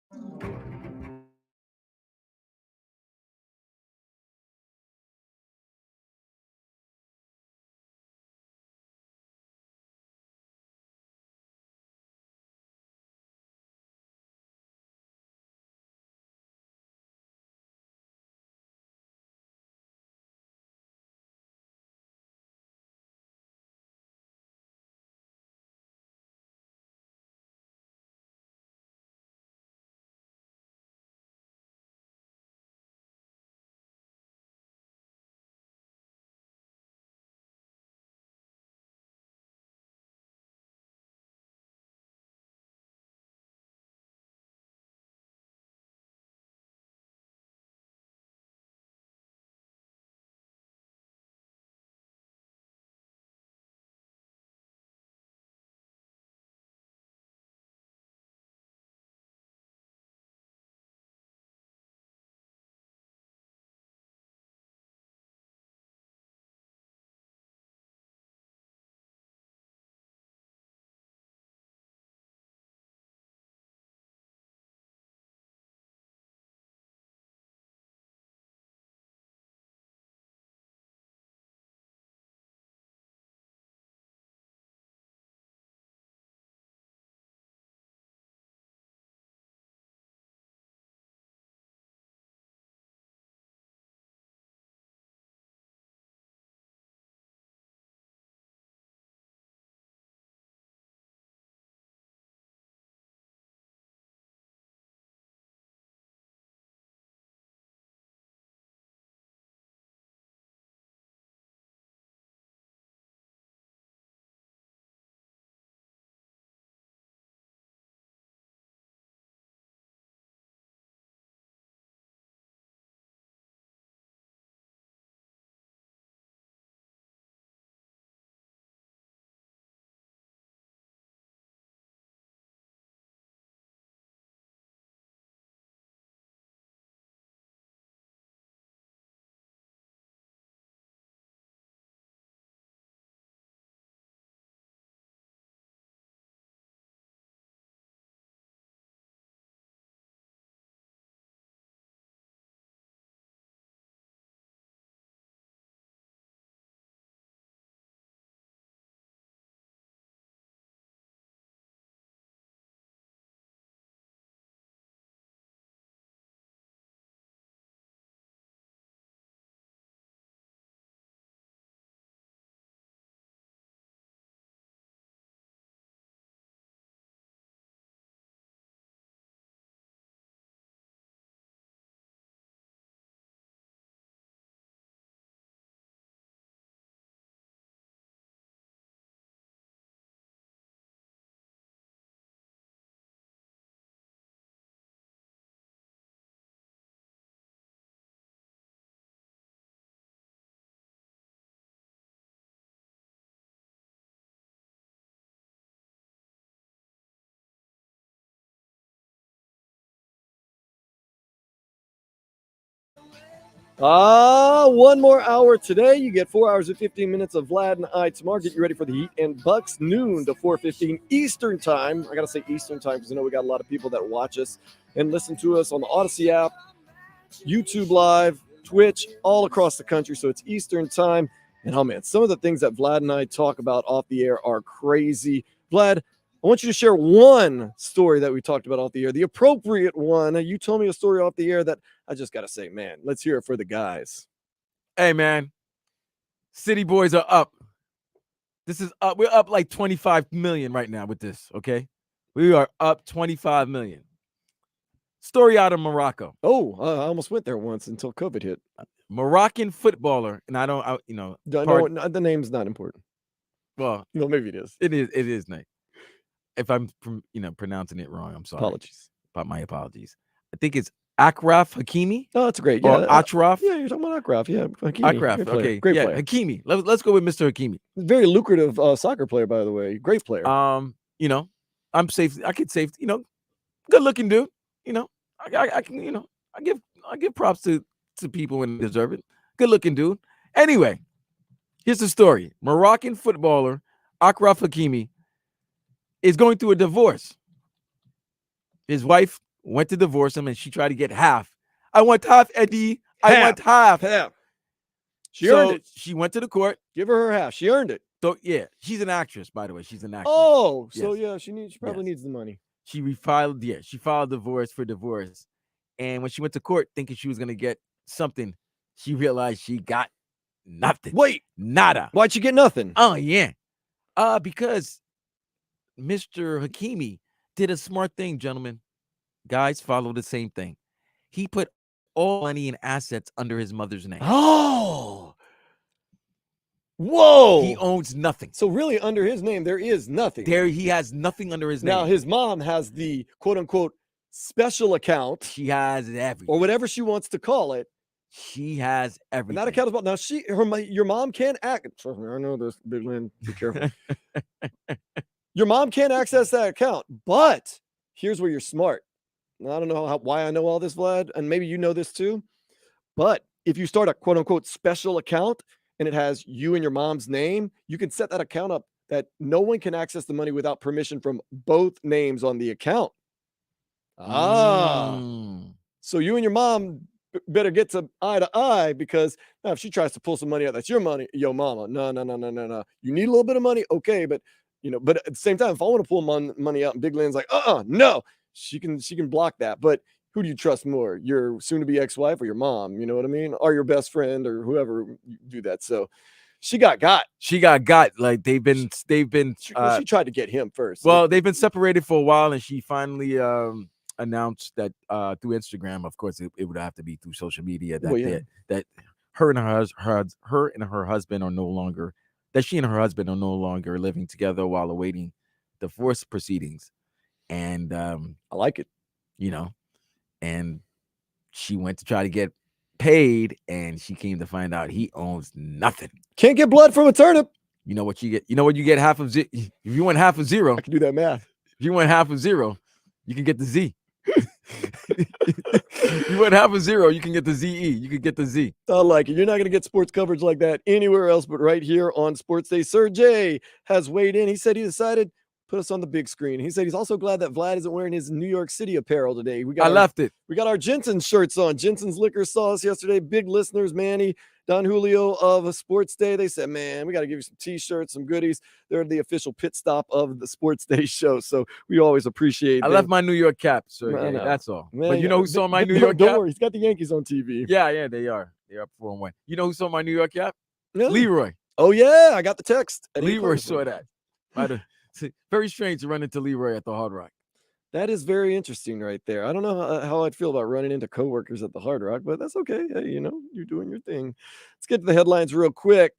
One more hour today. You get 4 hours and 15 minutes of Vlad and I tomorrow. Get you ready for the Heat and Bucks, noon to 4:15 Eastern time. I got to say Eastern time because I know we got a lot of people that watch us and listen to us on the Odyssey app, YouTube Live, Twitch, all across the country. So it's Eastern time. And oh man, some of the things that Vlad and I talk about off the air are crazy. Vlad, I want you to share one story that we talked about off the air, the appropriate one. You told me a story off the air that I just got to say, man, let's hear it for the guys. Hey, man, City Boys are up. This is up. We're up like 25 million right now with this, okay? We are up 25 million. Story out of Morocco. Oh, I almost went there once until COVID hit. Moroccan footballer, and the name's not important. Well, no, maybe it is. It is nice. If I'm pronouncing it wrong, I'm sorry. Apologies. My apologies. I think it's Achraf Hakimi. Oh, that's great. Or Yeah, Achraf. Yeah, you're talking about Achraf. Yeah, Hakimi. Achraf. Okay, great yeah, player. Hakimi. Let's go with Mr. Hakimi. Very lucrative soccer player, by the way. Great player. I'm safe. I could save. Good looking dude. I can. I give props to people when they deserve it. Good looking dude. Anyway, here's the story. Moroccan footballer Achraf Hakimi is going through a divorce. His wife went to divorce him, and she tried to get half. I want half, Eddie. I want half. She earned it. She went to the court. Give her half. She earned it. So yeah, she's an actress, by the way. She's an actress. Oh, Yes. so yeah, she probably needs the money. She refiled. Yeah, she filed divorce for divorce. And when she went to court thinking she was gonna get something, she realized she got nothing. Wait, nada. Why'd she get nothing? Oh yeah, because Mr. Hakimi did a smart thing, gentlemen. Guys, follow the same thing. He put all money and assets under his mother's name. Oh, whoa! He owns nothing. So really, under his name, there is nothing. He has nothing under his name. Now his mom has the quote unquote special account. She has everything, or whatever she wants to call it. She has everything. And that account is about now. Your mom can't act. Trust me, I know this, Big Lynn. Be careful. Your mom can't access that account, but here's where you're smart. Now, I don't know why I know all this, Vlad, and maybe you know this too. But if you start a quote unquote special account and it has you and your mom's name, you can set that account up that no one can access the money without permission from both names on the account. So you and your mom better get to eye, because now if she tries to pull some money out, that's your money. Yo, mama, no. You need a little bit of money, okay, but but at the same time, if I want to pull money out and Big Lynn's like, no, she can block that. But who do you trust more, your soon-to-be ex-wife or your mom? You know what I mean? Or your best friend or whoever you do that. So she got. Like they've been. She tried to get him first. Well, they've been separated for a while, and she finally announced that through Instagram. Of course, it would have to be through social media that that her and her husband are no longer. That she and her husband are no longer living together while awaiting divorce proceedings. And I like it. And she went to try to get paid, and she came to find out he owns nothing. Can't get blood from a turnip. You know what you get? You know what you get half of zero? If you want half of zero, I can do that math. If you want half of zero, you can get the Z. You want half of zero, you can get the ZE. You can get the Z. I like it. You're not going to get sports coverage like that anywhere else but right here on Sports Day. Sir Jay has weighed in. He said he decided put us on the big screen. He said he's also glad that Vlad isn't wearing his New York City apparel today. I left it. We got our Jensen shirts on. Jensen's Liquor saw us yesterday. Big listeners, Manny, Don Julio of Sports Day. They said, man, we got to give you some T-shirts, some goodies. They're the official pit stop of the Sports Day show. So we always appreciate I them. left my New York cap, sir. I know. That's all. Man, but you know who saw my New York Don't cap? worry. He's got the Yankees on TV. Yeah, they are. They are 4-1. You know who saw my New York cap? Yeah. Leroy. Oh, yeah. I got the text. Leroy saw that. Very strange to run into Leroy at the Hard Rock. That is very interesting right there. I don't know how I'd feel about running into coworkers at the Hard Rock, but that's okay. Hey, you're doing your thing. Let's get to the headlines real quick.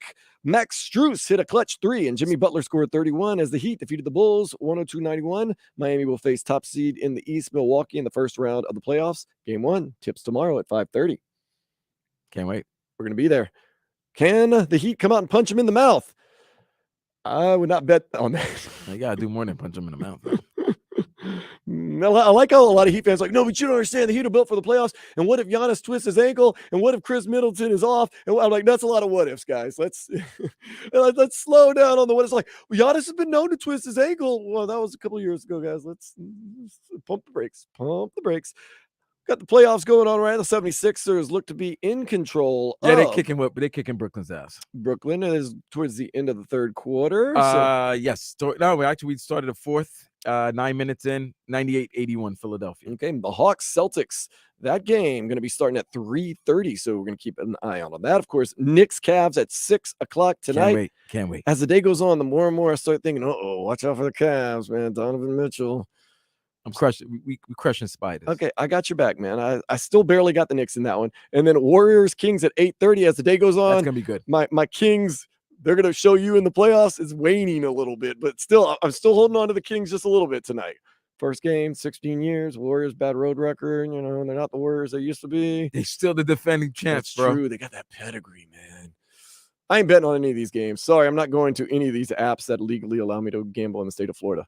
Max Strus hit a clutch 3, and Jimmy Butler scored 31 as the Heat defeated the Bulls 102-91. Miami will face top seed in the East, Milwaukee, in the first round of the playoffs. Game 1 tips tomorrow at 5:30. Can't wait. We're going to be there. Can the Heat come out and punch him in the mouth? I would not bet on that. You got to do more than punch him in the mouth. I like how a lot of Heat fans are like, no, but you don't understand. The Heat are built for the playoffs. And what if Giannis twists his ankle? And what if Chris Middleton is off? And I'm like, that's a lot of what ifs, guys. Let's slow down on the what ifs. Like, well, Giannis has been known to twist his ankle. Well, that was a couple of years ago, guys. Let's pump the brakes. Pump the brakes. Got the playoffs going on right. The 76ers look to be in control. Yeah, they're kicking Brooklyn's ass. Brooklyn is towards the end of the third quarter. Yes. We started the fourth. 9 minutes in, 98-81 Philadelphia. Okay, the Hawks Celtics. That game going to be starting at 3:30, so we're going to keep an eye on that. Of course, Knicks Cavs at 6 o'clock tonight. Can't wait. As the day goes on, the more and more I start thinking, watch out for the Cavs, man. Donovan Mitchell. I'm crushing. We crushing spiders. Okay, I got your back, man. I still barely got the Knicks in that one. And then Warriors Kings at 8:30 as the day goes on. That's gonna be good. My Kings, they're gonna show you in the playoffs is waning a little bit, but still, I'm still holding on to the Kings just a little bit tonight. First game, 16 years. Warriors bad road record. They're not the Warriors they used to be. They're still the defending champs, bro. True. They got that pedigree, man. I ain't betting on any of these games. Sorry, I'm not going to any of these apps that legally allow me to gamble in the state of Florida.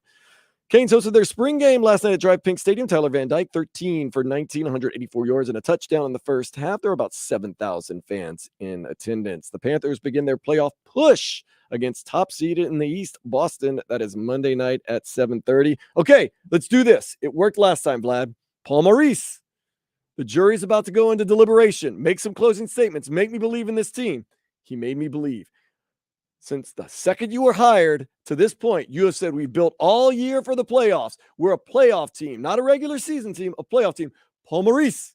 Canes hosted their spring game last night at Drive Pink Stadium. Tyler Van Dyke, 13 for 19, 184 yards and a touchdown in the first half. There were about 7,000 fans in attendance. The Panthers begin their playoff push against top seeded in the East, Boston. That is Monday night at 7:30. Okay, let's do this. It worked last time, Vlad. Paul Maurice, the jury's about to go into deliberation. Make some closing statements. Make me believe in this team. He made me believe. Since the second you were hired to this point, you have said we've built all year for the playoffs. We're a playoff team, not a regular season team, a playoff team. Paul Maurice,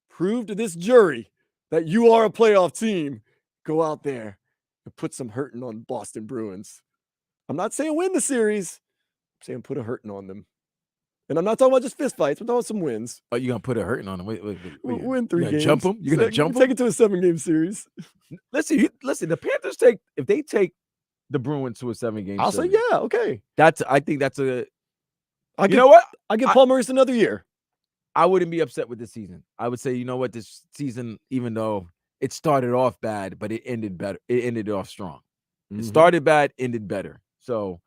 prove to this jury that you are a playoff team. Go out there and put some hurting on Boston Bruins. I'm not saying win the series. I'm saying put a hurting on them. And I'm not talking about just fist fights. I'm talking about some wins. Oh, you're going to put a hurting on them? Wait. Win 3 games. Jump them? You're going to jump them? Take it to a 7-game series. Listen, the Panthers if they take the Bruins to a 7-game I'll series, say, yeah, okay. I think that's you know what? I give Paul Maurice another year. I wouldn't be upset with this season. I would say, you know what, this season, even though it started off bad, but it ended better. It ended off strong. It started bad, ended better. So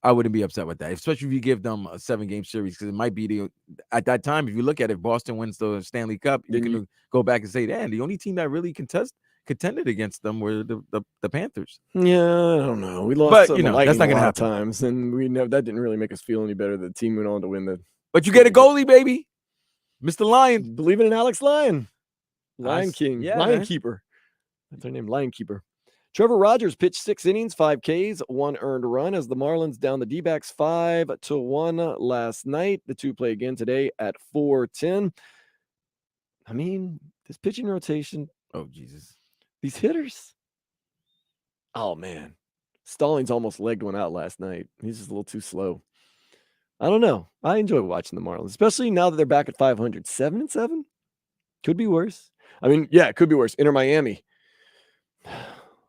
I wouldn't be upset with that, especially if you give them a 7-game series, because it might be at that time, if you look at it, if Boston wins the Stanley Cup, you can go back and say, damn, the only team that really contended against them were the Panthers. Yeah, I don't know. We lost, but that's not going to happen times, and we know that didn't really make us feel any better. The team went on to win the. But you get a goalie, baby, Mr. Lion. Believing in Alex Lyon, Lion King, yeah, Lion man. Keeper. That's their name, Lion Keeper. Trevor Rogers pitched 6 innings, 5 Ks, 1 earned run as the Marlins down the D-backs 5-1 last night. The two play again today at 4:10. I mean, this pitching rotation. Oh, Jesus. These hitters. Oh, man. Stallings almost legged one out last night. He's just a little too slow. I don't know. I enjoy watching the Marlins, especially now that they're back at 500. 7-7? Could be worse. I mean, yeah, it could be worse. Inter Miami.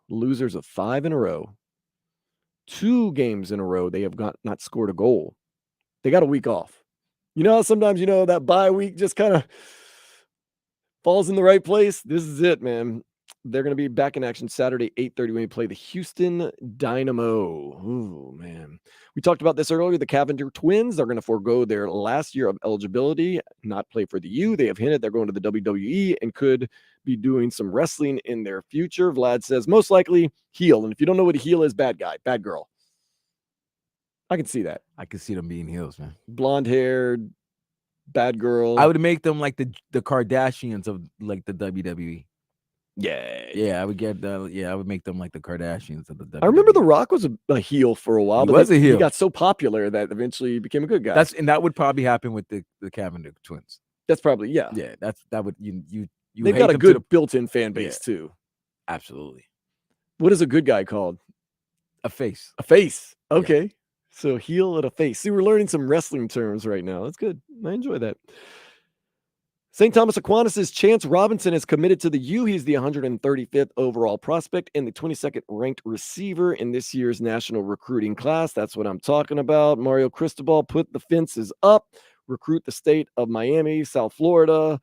Losers of 5 in a row. 2 games in a row they have not scored a goal. They got a week off. You know how sometimes, that bye week just kind of falls in the right place? This is it, man. They're going to be back in action Saturday, 8:30 when we play the Houston Dynamo. Oh, man. We talked about this earlier. The Cavender twins are going to forego their last year of eligibility, not play for the U. They have hinted they're going to the WWE and could be doing some wrestling in their future. Vlad says most likely heel. And if you don't know what a heel is, bad guy, bad girl. I can see that. I can see them being heels, man. Blonde haired, bad girl. I would make them like the Kardashians of like the WWE. Yeah, I would get I would make them like the Kardashians of the WWE. I remember The Rock was a heel for a while, He but was a heel. He got so popular that eventually he became a good guy. That would probably happen with the Cavender twins. That's probably that would you they've got a good built-in fan base too. Absolutely. What is a good guy called? A face. A face. Okay. Yeah. So heel and a face. See, we're learning some wrestling terms right now. That's good. I enjoy that. St. Thomas Aquinas' Chance Robinson is committed to the U. He's the 135th overall prospect and the 22nd ranked receiver in this year's national recruiting class. That's what I'm talking about. Mario Cristobal put the fences up, recruit the state of Miami, South Florida,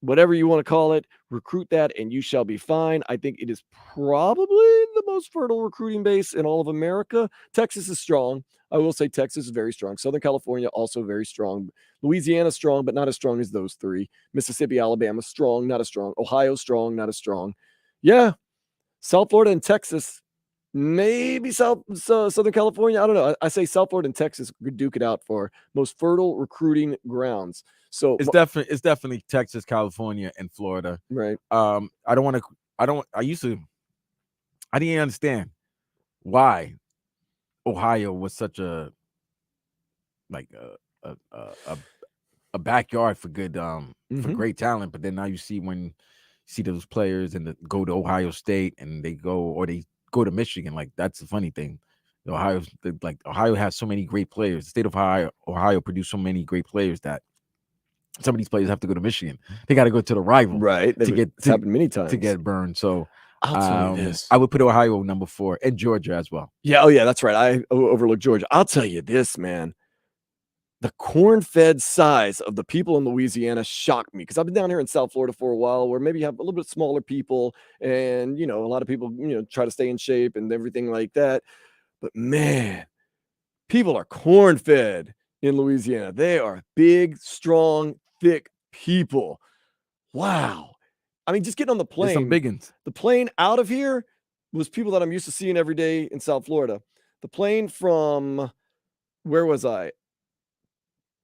whatever you want to call it, recruit that and you shall be fine. I think it is probably the most fertile recruiting base in all of America. Texas is strong. I will say Texas is very strong. Southern California also very strong. Louisiana strong, but not as strong as those three. Mississippi, Alabama strong, not as strong. Ohio strong, not as strong. Yeah, South Florida and Texas, maybe Southern California. I don't know. I say South Florida and Texas could duke it out for most fertile recruiting grounds. So it's definitely Texas, California, and Florida. Right. I didn't understand why Ohio was such a backyard for good for great talent, but then now you see those players and go to Ohio State and they go to Michigan. Like, that's the funny thing. Ohio has so many great players. The state of Ohio produced so many great players that some of these players have to go to Michigan. They got to go to the rival, right? It's happened many times to get burned. So I'll tell you this: I would put Ohio number 4 and Georgia as well. Yeah, oh yeah, that's right. I overlooked Georgia. I'll tell you this, man. The corn-fed size of the people in Louisiana shocked me, because I've been down here in South Florida for a while, where maybe you have a little bit smaller people, and a lot of people try to stay in shape and everything like that. But man, people are corn-fed in Louisiana. They are big, strong, thick people. Wow. I mean, just getting on the plane. There's some biggins. The plane out of here was people that I'm used to seeing every day in South Florida. The plane from, where was I?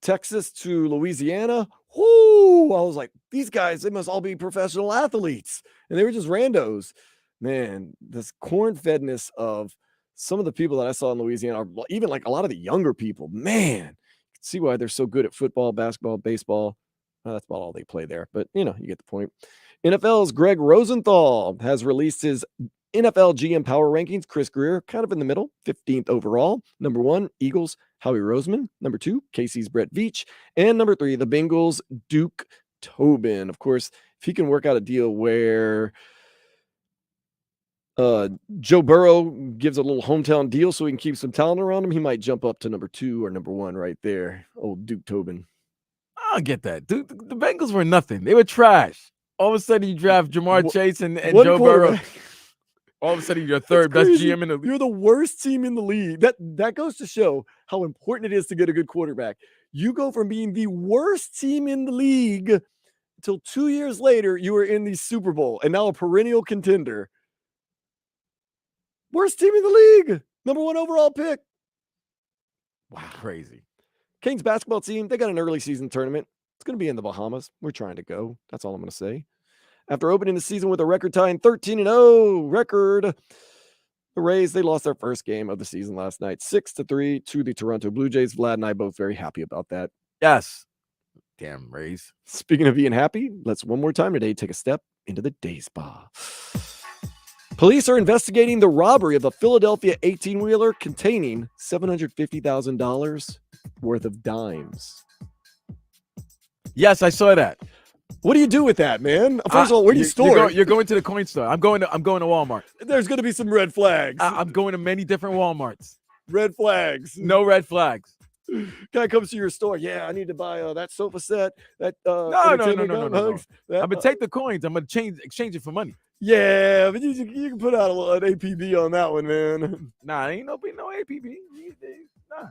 Texas to Louisiana. Whoo! I was like, these guys, they must all be professional athletes. And they were just randos. Man, this corn-fedness of some of the people that I saw in Louisiana, are even like a lot of the younger people, man, you can see why they're so good at football, basketball, baseball. Well, that's about all they play there, but you get the point. NFL's Greg Rosenthal has released his NFL GM power rankings. Chris Greer, kind of in the middle, 15th overall. Number 1, Eagles, Howie Roseman. Number 2, Casey's Brett Veach. And number 3, the Bengals, Duke Tobin. Of course, if he can work out a deal where Joe Burrow gives a little hometown deal so he can keep some talent around him, he might jump up to number 2 or number 1 right there. Old Duke Tobin. I get that. Dude, the Bengals were nothing. They were trash. All of a sudden, you draft Jamar Chase and Joe Burrow. All of a sudden, you're third best GM in the league. You're the worst team in the league. That goes to show how important it is to get a good quarterback. You go from being the worst team in the league until 2 years later, you were in the Super Bowl and now a perennial contender. Worst team in the league. Number 1 overall pick. Wow. Crazy. Kings basketball team, they got an early season tournament. It's going to be in the Bahamas. We're trying to go. That's all I'm going to say. After opening the season with a record-tying 13-0 record, the Rays, they lost their first game of the season last night, 6-3 to the Toronto Blue Jays. Vlad and I both very happy about that. Yes. Damn Rays. Speaking of being happy, let's one more time today take a step into the day spa. Police are investigating the robbery of a Philadelphia 18-wheeler containing $750,000 worth of dimes. Yes, I saw that. What do you do with that, man? First of all, where do you store it? You're going to the coin store. I'm going to Walmart. There's going to be some red flags. I'm going to many different Walmarts. Red flags. No red flags. Guy comes to your store. Yeah, I need to buy that sofa set. That no. I'm gonna take the coins. I'm gonna exchange it for money. Yeah, but you can put out an APB on that one, man. Nah, ain't no APB these days. Nah.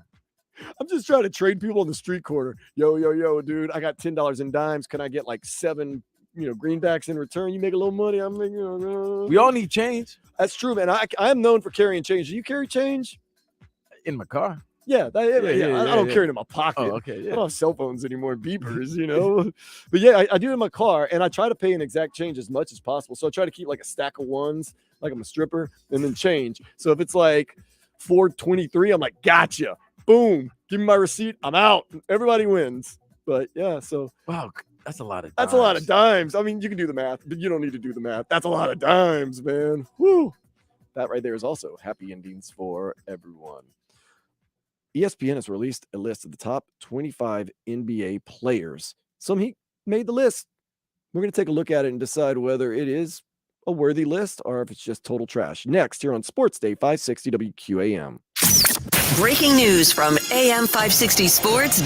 I'm just trying to trade people on the street corner. Yo, dude, I got $10 in dimes. Can I get like 7, greenbacks in return? You make a little money. I'm making. We all need change. That's true, man. I am known for carrying change. Do you carry change? In my car. Yeah, I don't carry it in my pocket. Oh, okay, yeah. I don't have cell phones anymore, beepers, But yeah, I do it in my car, and I try to pay an exact change as much as possible. So I try to keep like a stack of ones, like I'm a stripper, and then change. So if it's like $4.23, I'm like, gotcha. Boom. Give me my receipt. I'm out. Everybody wins. But yeah, so. Wow, that's a lot of dimes. That's a lot of dimes. I mean, you can do the math, but you don't need to do the math. That's a lot of dimes, man. Woo. That right there is also happy endings for everyone. ESPN has released a list of the top 25 NBA players. Some Heat made the list. We're going to take a look at it and decide whether it is a worthy list or if it's just total trash. Next, here on Sports Day 560 WQAM. Breaking news from AM 560 Sports.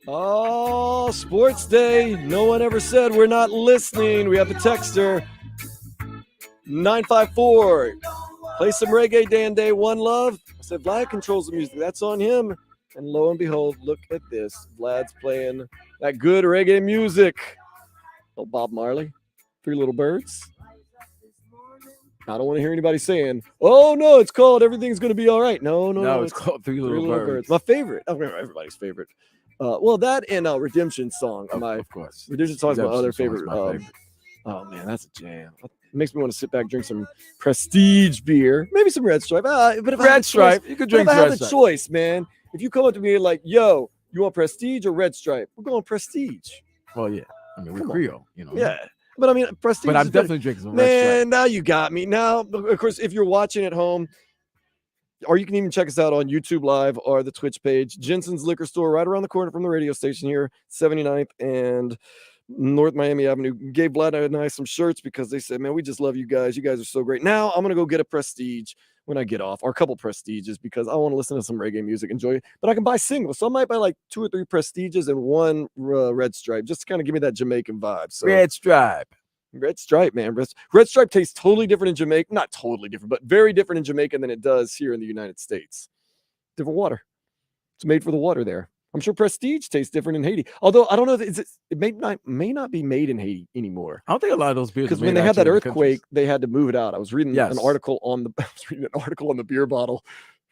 Oh, sports day. No one ever said we're not listening. We have a texter. 954. Play some reggae, Dan Day. One Love. I said Vlad controls the music. That's on him. And lo and behold, look at this. Vlad's playing that good reggae music. Oh, Bob Marley. Three Little Birds. I don't want to hear anybody saying, "Oh no, it's called Everything's Gonna Be All Right." No, it's called Three Little Birds. My favorite. I remember everybody's favorite. Well, that and Redemption Song. Of course. Redemption Song is my other favorite. favorite. Oh man, that's a jam. It makes me want to sit back, drink some Prestige beer, maybe some Red Stripe. But if I had the choice, you could drink if I Red had the Stripe. choice, man. If you come up to me like, "Yo, you want Prestige or Red Stripe?" We're going Prestige. Well, yeah. I mean, we're Come on. Creole, you know. Yeah. But I mean, Prestige. But I'm is better. definitely drinking some Red Man, Stripe. now you got me. Now, of course, if you're watching at home, or you can even check us out on YouTube Live or the Twitch page. Jensen's Liquor Store, right around the corner from the radio station here, 79th and North Miami Avenue. Gave Vlad and I some shirts because they said, "Man, we just love you guys. You guys are so great." Now I'm gonna go get a Prestige when I get off, or a couple Prestiges, because I want to listen to some reggae music, enjoy it. But I can buy singles, so I might buy like 2 or 3 Prestiges and one Red Stripe, just to kind of give me that Jamaican vibe. So Red Stripe. Red Stripe, man. Red Stripe tastes totally different in Jamaica. Not totally different, but very different in Jamaica than it does here in the United States. Different water. It's made for the water there. I'm sure Prestige tastes different in Haiti. Although I don't know if it may not be made in Haiti anymore. I don't think a lot of those beers Because are when made they had that actually in the earthquake, countries. they had to move it out. I was reading Yes. an article on the beer bottle.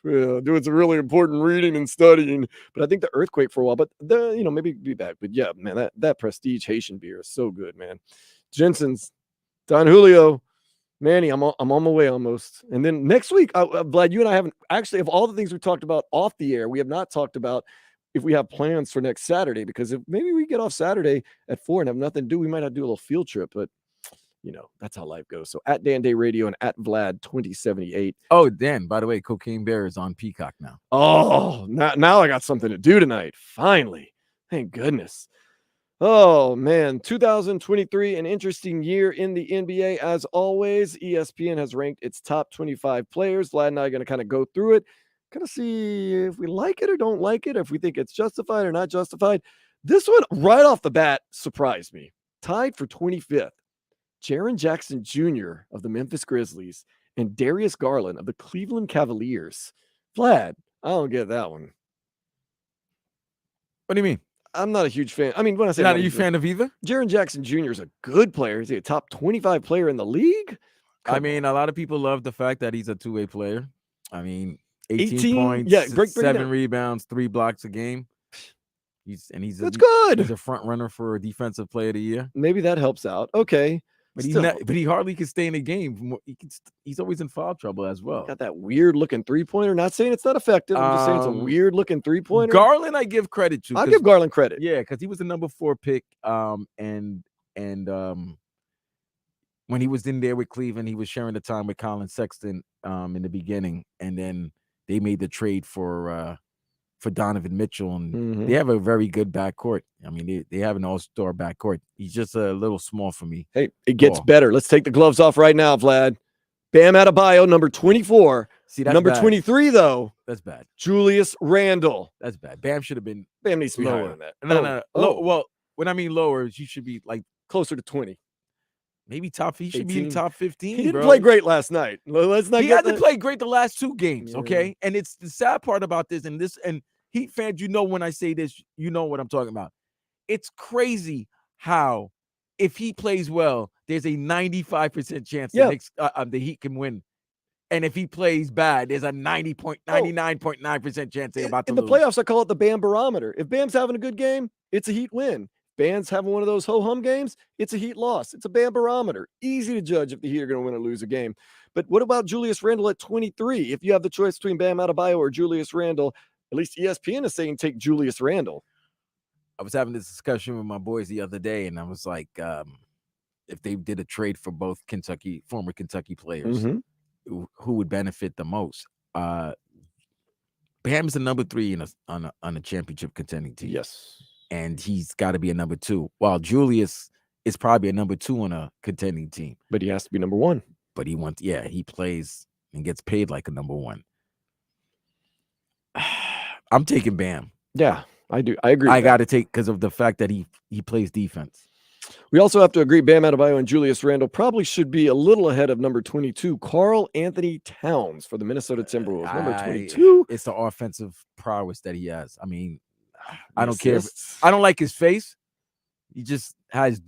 Doing some really important reading and studying, but I think the earthquake for a while, but maybe be back. But yeah, man, that Prestige Haitian beer is so good, man. Jensen's, Don Julio, Manny, I'm on my way almost. And then next week, Vlad, you and I haven't actually, of all the things we talked about off the air, we have not talked about if we have plans for next Saturday, because if maybe we get off Saturday at 4 and have nothing to do, we might have to do a little field trip, but that's how life goes. So at Dan Day Radio and at Vlad 2078. Oh, Dan, by the way, Cocaine Bear is on Peacock now. Oh, now I got something to do tonight. Finally. Thank goodness. Oh, man. 2023, an interesting year in the NBA. As always, ESPN has ranked its top 25 players. Vlad and I are going to kind of go through it, kind of see if we like it or don't like it, if we think it's justified or not justified. This one, right off the bat, surprised me. Tied for 25th. Jaren Jackson Jr. of the Memphis Grizzlies and Darius Garland of the Cleveland Cavaliers. Vlad, I don't get that one. What do you mean? I'm not a huge fan. I mean, when I say Not a huge fan of either? Jaren Jackson Jr. is a good player. Is he a top 25 player in the league? I mean, a lot of people love the fact that he's a two-way player. I mean, 18 points, yeah, break 7 down. rebounds, 3 blocks a game. That's good. He's a front runner for a defensive player of the year. Maybe that helps out. Okay. But Still, he hardly can stay in the game. He's always in foul trouble as well. got that weird looking 3-pointer. Not saying it's not effective. I'm just saying it's a weird looking 3-pointer. Garland, I give credit to. I'll give Garland credit. Yeah, because he was the number 4 pick. And when he was in there with Cleveland, he was sharing the time with Colin Sexton in the beginning, and then they made the trade for Donovan Mitchell, and they have a very good backcourt. I mean, they have an all-star backcourt. He's just a little small for me. Hey, it gets better. Let's take the gloves off right now, Vlad. Bam Adebayo, number 24. See, that's number bad. 23, though. That's bad. Julius Randle. That's bad. Bam should have been. Bam needs to be lower higher than that. No. Well, when I mean lower, you should be like closer to 20. Maybe top. He should be 18. in top 15. He didn't bro. play great last night. Let's not. He get hasn't played great the last 2 games. Yeah. Okay, and it's the sad part about this, and Heat fans, when I say this, you know what I'm talking about. It's crazy how if he plays well, there's a 95% chance the Heat can win. And if he plays bad, there's a 99.9% chance they're about to in the lose. playoffs, I call it the Bam barometer. If Bam's having a good game, it's a Heat win. Bam's having one of those ho-hum games, it's a Heat loss. It's a Bam barometer. Easy to judge if the Heat are going to win or lose a game. But what about Julius Randle at 23? If you have the choice between Bam Adebayo or Julius Randle, at least ESPN is saying take Julius Randle. I was having this discussion with my boys the other day, and I was like, if they did a trade for both former Kentucky players, who would benefit the most? Bam's the number 3 on a championship contending team. Yes. And he's got to be a number 2, while Julius is probably a number 2 on a contending team. But he has to be number 1. But he plays and gets paid like a number 1. I'm taking Bam. Yeah. I do. I agree. I got to take because of the fact that he plays defense. We also have to agree Bam Adebayo and Julius Randle probably should be a little ahead of number 22, Karl Anthony Towns for the Minnesota Timberwolves. Number 22. It's the offensive prowess that he has. I mean, The I don't care. assists. I don't like his face. He just has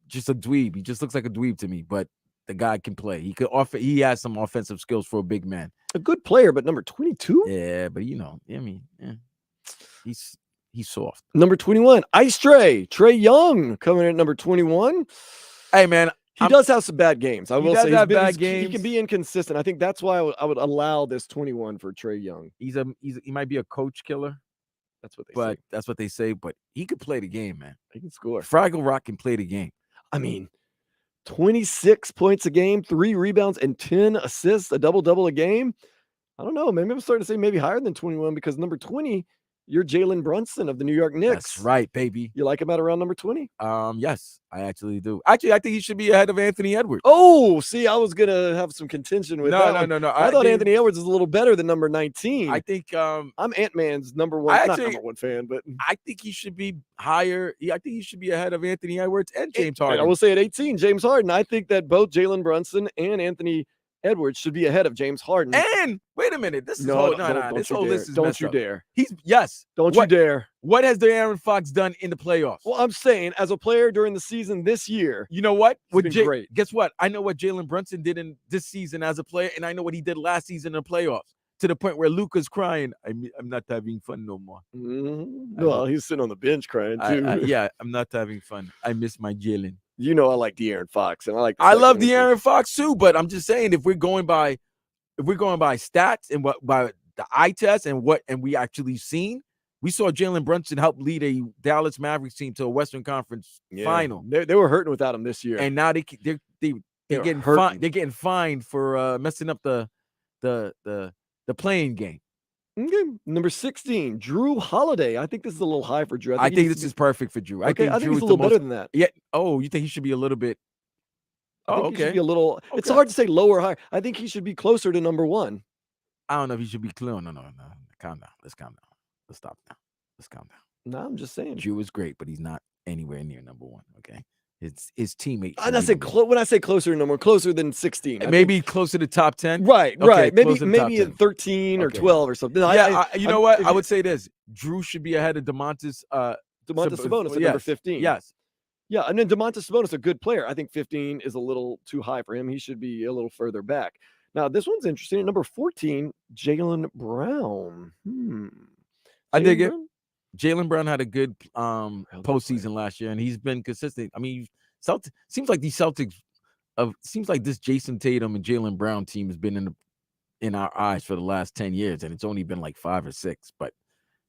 just a dweeb. He just looks like a dweeb to me, but the guy can play. He has some offensive skills for a big man. A good player, but number 22? Yeah, but he's soft. Number 21, Ice Trey Young coming in at number 21. Hey, man. He does have some bad games. I will say have bad games. He can be inconsistent. I think that's why I would allow this 21 for Trey Young. He might be a coach killer. That's what they But say. that's what they say. But he could play the game, man. He can score. Fraggle Rock can play the game. I mean, 26 points a game, 3 rebounds, and 10 assists, a double-double a game. I don't know. Maybe I'm starting to say maybe higher than 21 because number 20, you're Jalen Brunson of the New York Knicks. That's right, baby. You like him at around number 20? Yes, I actually do. Actually, I think he should be ahead of Anthony Edwards. Oh, see, I was gonna have some contention with that. No. I thought Anthony Edwards is a little better than number 19. I think I'm Ant-Man's number one, not number one fan, but I think he should be higher. I think he should be ahead of Anthony Edwards and James Harden. I will say at 18, James Harden. I think that both Jalen Brunson and Anthony Edwards should be ahead of James Harden. And wait a minute, this is this whole list is don't messed you up. dare. Don't you dare. What has De'Aaron Fox done in the playoffs? Well, I'm saying as a player during the season this year, you know what? It's been great. Guess what? I know what Jalen Brunson did in this season as a player, and I know what he did last season in the playoffs. To the point where Luka's crying, I'm not having fun no more. Well, he's sitting on the bench crying too. Yeah, I'm not having fun. I miss my Jalen. You know I like De'Aaron Fox, and I love De'Aaron Fox too. But I'm just saying, if we're going by stats and what by the eye test and we actually seen, we saw Jalen Brunson help lead a Dallas Mavericks team to a Western Conference final. They were hurting without him this year, and now they're getting fined. They're getting fined for messing up the playing game. Okay. Number 16, Drew Holiday. I think this is a little high for Drew. I think this is perfect for Drew. Okay, I think he's a little better than that. Yeah. Oh, you think he should be a little bit? I think he should be a little. Okay. It's hard to say lower or higher. I think he should be closer to number 1. I don't know if he should be clear. No. Calm down. Let's calm down. Let's stop now. Let's calm down. No, I'm just saying. Drew is great, but he's not anywhere near number 1. Okay. His teammate. When I say closer to number 1, closer than 16. Maybe closer to top 10. Right. Okay, maybe at 13 or 12 or something. You know what? I would say this. Drew should be ahead of Domantas Sabonis at number 15. Yes. Yeah, and then Domantas Sabonis, a good player. I think 15 is a little too high for him. He should be a little further back. Now, this one's interesting. At number 14, Jaylen Brown. I dig it. Jaylen Brown had a good postseason last year, and he's been consistent. I mean, seems like this Jason Tatum and Jaylen Brown team has been in our eyes for the last 10 years, and it's only been like 5 or 6, but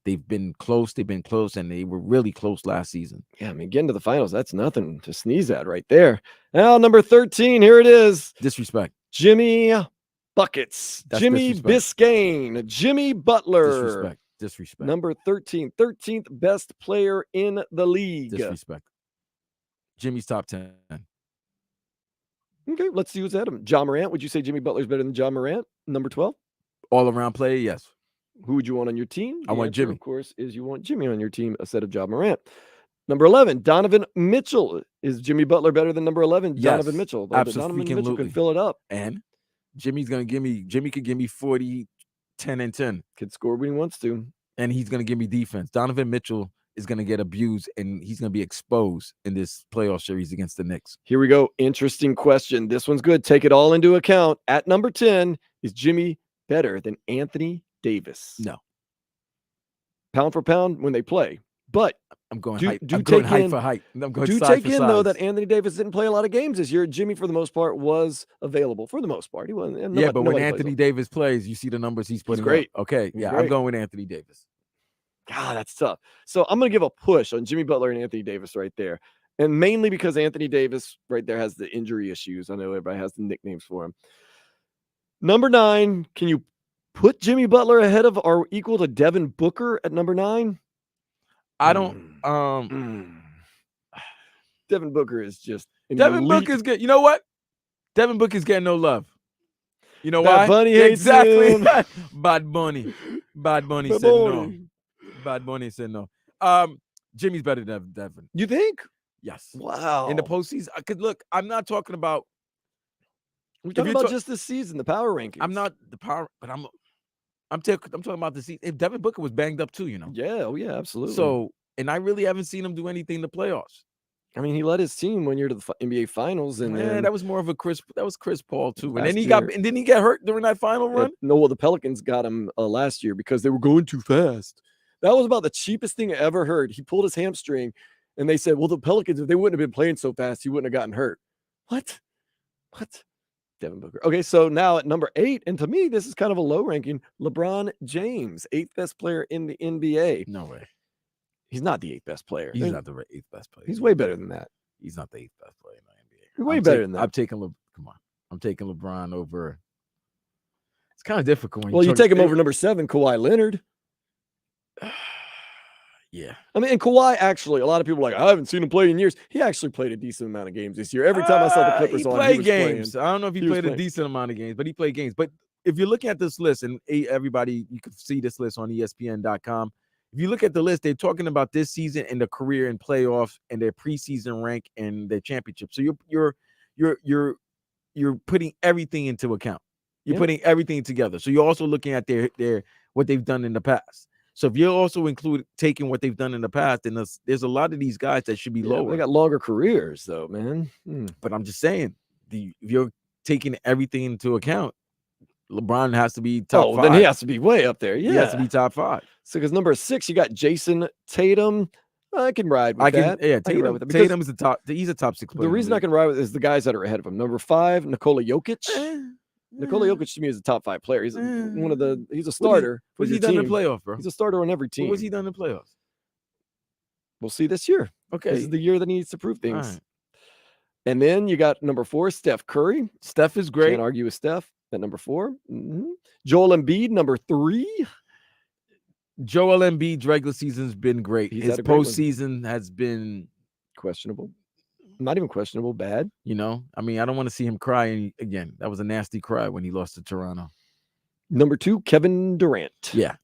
they've been close, and they were really close last season. Yeah, I mean, getting to the finals, that's nothing to sneeze at right there. Now, number 13, here it is. Disrespect. Jimmy Buckets. Jimmy Biscayne. Jimmy Butler. Disrespect. Number 13. 13th best player in the league. Disrespect. Jimmy's top 10. Okay, let's see who's ahead of him. Ja Morant. Would you say Jimmy Butler's better than Ja Morant? Number 12? All-around player, yes. Who would you want on your team? I want Jimmy. Of course, is you want Jimmy on your team instead of Ja Morant. Number 11, Donovan Mitchell. Is Jimmy Butler better than number 11? Yes, Donovan Mitchell. absolutely. Donovan Mitchell can fill it up. And Jimmy could give me 40, 10, and 10. Could score when he wants to. And he's going to give me defense. Donovan Mitchell is going to get abused, and he's going to be exposed in this playoff series against the Knicks. Here we go. Interesting question. This one's good. Take it all into account. At number 10, is Jimmy better than Anthony Davis? No. Pound for pound when they play. But I'm going height for height. I'm going side for size. Though, that Anthony Davis didn't play a lot of games this year. Jimmy, for the most part, was available. For the most part, he wasn't. But when Anthony Davis plays, you see the numbers he's putting. He's great. Up. Okay, he's yeah, great. I'm going with Anthony Davis. God, that's tough. So I'm going to give a push on Jimmy Butler and Anthony Davis right there, and mainly because Anthony Davis right there has the injury issues. I know everybody has the nicknames for him. Number 9, can you put Jimmy Butler ahead of or equal to Devin Booker at number 9? I don't. Devin Booker is just Devin Booker's good. You know what? Devin Booker's getting no love. You know why? Bad Bunny hates him. Bad Bunny. Bad Bunny said no. Bad Bunny said no. Jimmy's better than Devin. You think? Yes. Wow. In the postseason, because look, I'm not talking about. We're talking about just this season, the power rankings. I'm not the power, but I'm talking about the season. If Devin Booker was banged up too, you know. Yeah. Oh yeah. Absolutely. So, and I really haven't seen him do anything in the playoffs. I mean, he led his team 1 year to the NBA Finals, and then that was more of a Chris Paul too. And last then he year- didn't he get hurt during that final run? No, well, the Pelicans got him last year because they were going too fast. That was about the cheapest thing I ever heard. He pulled his hamstring, and they said, well, the Pelicans, if they wouldn't have been playing so fast, he wouldn't have gotten hurt. What? Devin Booker. Okay, so now at number 8, and to me, this is kind of a low ranking, LeBron James, 8th best player in the NBA. No way. He's not the 8th best player. He's not the 8th best player. He's way better than that. He's not the 8th best player in the NBA. He's way better than that. I'm taking LeBron over. It's kind of difficult. When Well, you take him over number 7, Kawhi Leonard. Yeah. I mean, and Kawhi actually, a lot of people are like, I haven't seen him play in years. He actually played a decent amount of games this year. Every time I saw the Clippers he on, played he was games. playing. I don't know if he played a decent amount of games, but he played games. But if you're looking at this list, and everybody, you can see this list on ESPN.com. If you look at the list, they're talking about this season and the career and playoffs and their preseason rank and their championship. So you're putting everything into account. You're putting everything together. So you're also looking at their what they've done in the past. So if you're also taking what they've done in the past, then there's a lot of these guys that should be lower. They got longer careers, though, man. But I'm just saying, if you're taking everything into account, LeBron has to be top 5. Then he has to be way up there. Yeah, he has to be top 5. So because number 6, you got Jason Tatum. I can ride with that. Yeah, I can ride with that Tatum is the top. He's a top 6 player. The reason I can ride with is the guys that are ahead of him. Number 5, Nikola Jokic. Nikola Jokic to me is a top 5 player. He's he's a starter. What's he done in the playoffs, bro? He's a starter on every team. What's he done in the playoffs? We'll see this year. Okay. This is the year that he needs to prove things. All right. And then you got number 4, Steph Curry. Steph is great. Can't argue with Steph at number 4. Joel Embiid, number 3. Joel Embiid's regular season's been great. He's His had a great one. postseason has been questionable. Not even questionable, bad. You know, I mean, I don't want to see him cry again. That was a nasty cry when he lost to Toronto. Number 2, Kevin Durant. Yeah.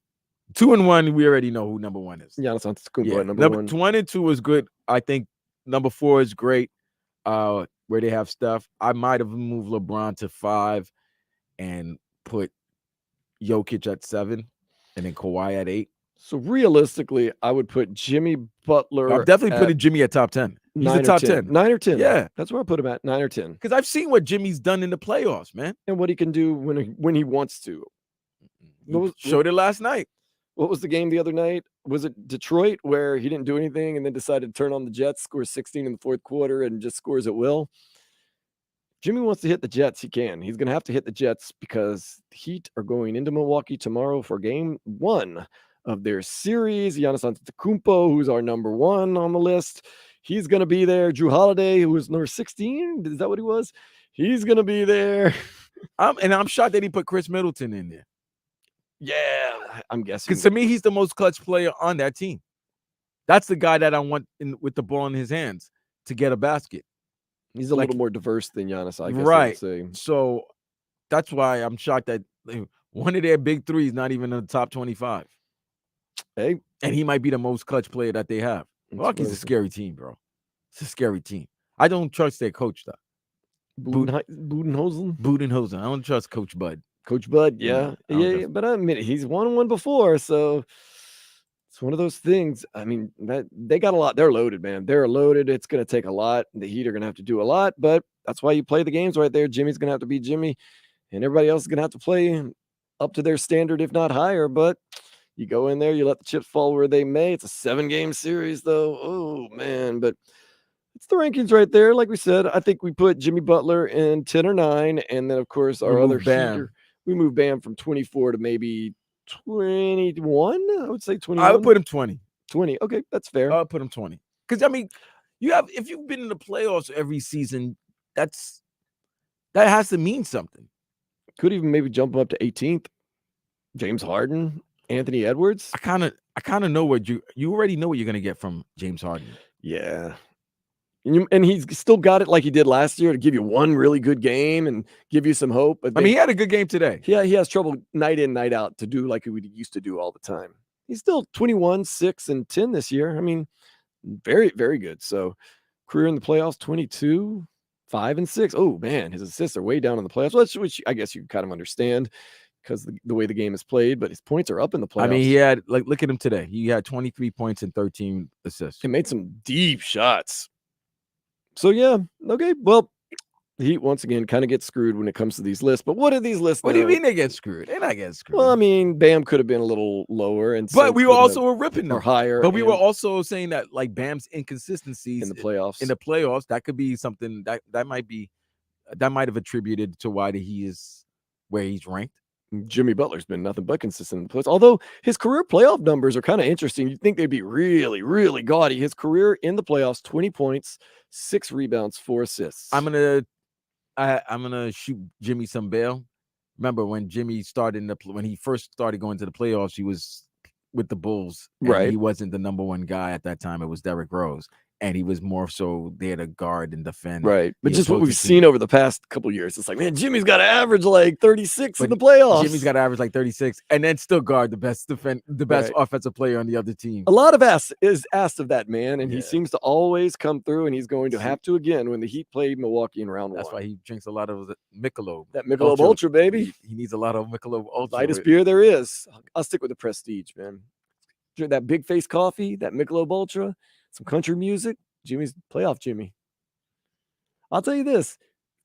2 and 1, we already know who number 1 is. Giannis Antetokounmpo Yeah. at number 1. 1 and 2 is good. I think number 4 is great. Where they have Steph. I might have moved LeBron to 5 and put Jokic at 7 and then Kawhi at 8. So realistically, I would put Jimmy Butler. I'm definitely putting Jimmy at top 10. He's a top 10. 9 or 10. Yeah. That's where I put him at, 9 or 10. Because I've seen what Jimmy's done in the playoffs, man. And what he can do when he wants to. Showed it last night. What was the game the other night? Was it Detroit where he didn't do anything and then decided to turn on the Jets, scores 16 in the 4th quarter, and just scores at will? Jimmy wants to hit the Jets. He can. He's going to have to hit the Jets because the Heat are going into Milwaukee tomorrow for game 1 of their series. Giannis Antetokounmpo, who's our number 1 on the list, he's going to be there. Drew Holiday, who was number 16, is that what he was? He's going to be there. I'm shocked that he put Chris Middleton in there. Yeah, I'm guessing. Because to me, he's the most clutch player on that team. That's the guy that I want with the ball in his hands to get a basket. He's a little more diverse than Giannis, I guess. Right. I would say. So that's why I'm shocked that one of their big 3 is not even in the top 25. Hey, and he might be the most clutch player that they have. Milwaukee's a scary team, bro. It's a scary team. I don't trust their coach, though. Budenholzer. I don't trust Coach Bud. Coach Bud, yeah. But I admit he's won one before, so it's one of those things. I mean, that they got a lot. They're loaded, man. They're loaded. It's going to take a lot. The Heat are going to have to do a lot, but that's why you play the games right there. Jimmy's going to have to be Jimmy, and everybody else is going to have to play up to their standard, if not higher. But you go in there, you let the chips fall where they may. It's a 7-game series, though. Oh, man. But it's the rankings right there. Like we said, I think we put Jimmy Butler in 10 or 9. And then, of course, our other Heater, we moved Bam from 24 to maybe 21. I would say 21. I would put him 20. 20. Okay, that's fair. I would put him 20. Because, I mean, if you've been in the playoffs every season, that has to mean something. Could even maybe jump him up to 18th. James Harden, Anthony Edwards. I kind of know what you already know what you're gonna get from James Harden. Yeah, and he's still got it like he did last year to give you one really good game and give you some hope. But I mean, he had a good game today. Yeah, he has trouble night in, night out to do like he used to do all the time. He's still 21, 6, and 10 this year. I mean, very, very good. So career in the playoffs, 22, 5, and 6. Oh, man, his assists are way down in the playoffs, which I guess you kind of understand because the way the game is played, but his points are up in the playoffs. I mean, he had, look at him today. He had 23 points and 13 assists. He made some deep shots. So, yeah, okay. Well, the Heat, once again, kind of get screwed when it comes to these lists. But what are these lists? What do you mean they get screwed? They're not getting screwed. Well, I mean, Bam could have been a little lower, and but so we were could also have- ripping them or higher. But we were and also saying that like Bam's inconsistencies in the playoffs. that could be something that might have attributed to why he is where he's ranked. Jimmy Butler's been nothing but consistent in the playoffs. Although his career playoff numbers are kind of interesting. You'd think they'd be really, really gaudy. His career in the playoffs: 20 points, 6 rebounds, 4 assists. I'm gonna shoot Jimmy some bail. Remember when Jimmy when he first started going to the playoffs, he was with the Bulls. And Right. He wasn't the number one guy at that time. It was Derrick Rose. And he was more so there to guard and defend. Right. But the just what opposing we've team. seen over the past couple years, it's like, man, Jimmy's got to average like 36 in the playoffs. Jimmy's got to average like 36 and then still guard the best Right. offensive player on the other team. A lot of is asked of that man, and he seems to always come through, and he's going to have to again when the Heat played Milwaukee in round 1. That's why he drinks a lot of the Michelob. That Michelob Ultra, baby. He needs a lot of Michelob Ultra. Lightest beer there is. I'll stick with the Prestige, man. Drink that big face coffee, that Michelob Ultra, some country music. Jimmy's playoff Jimmy. I'll tell you this.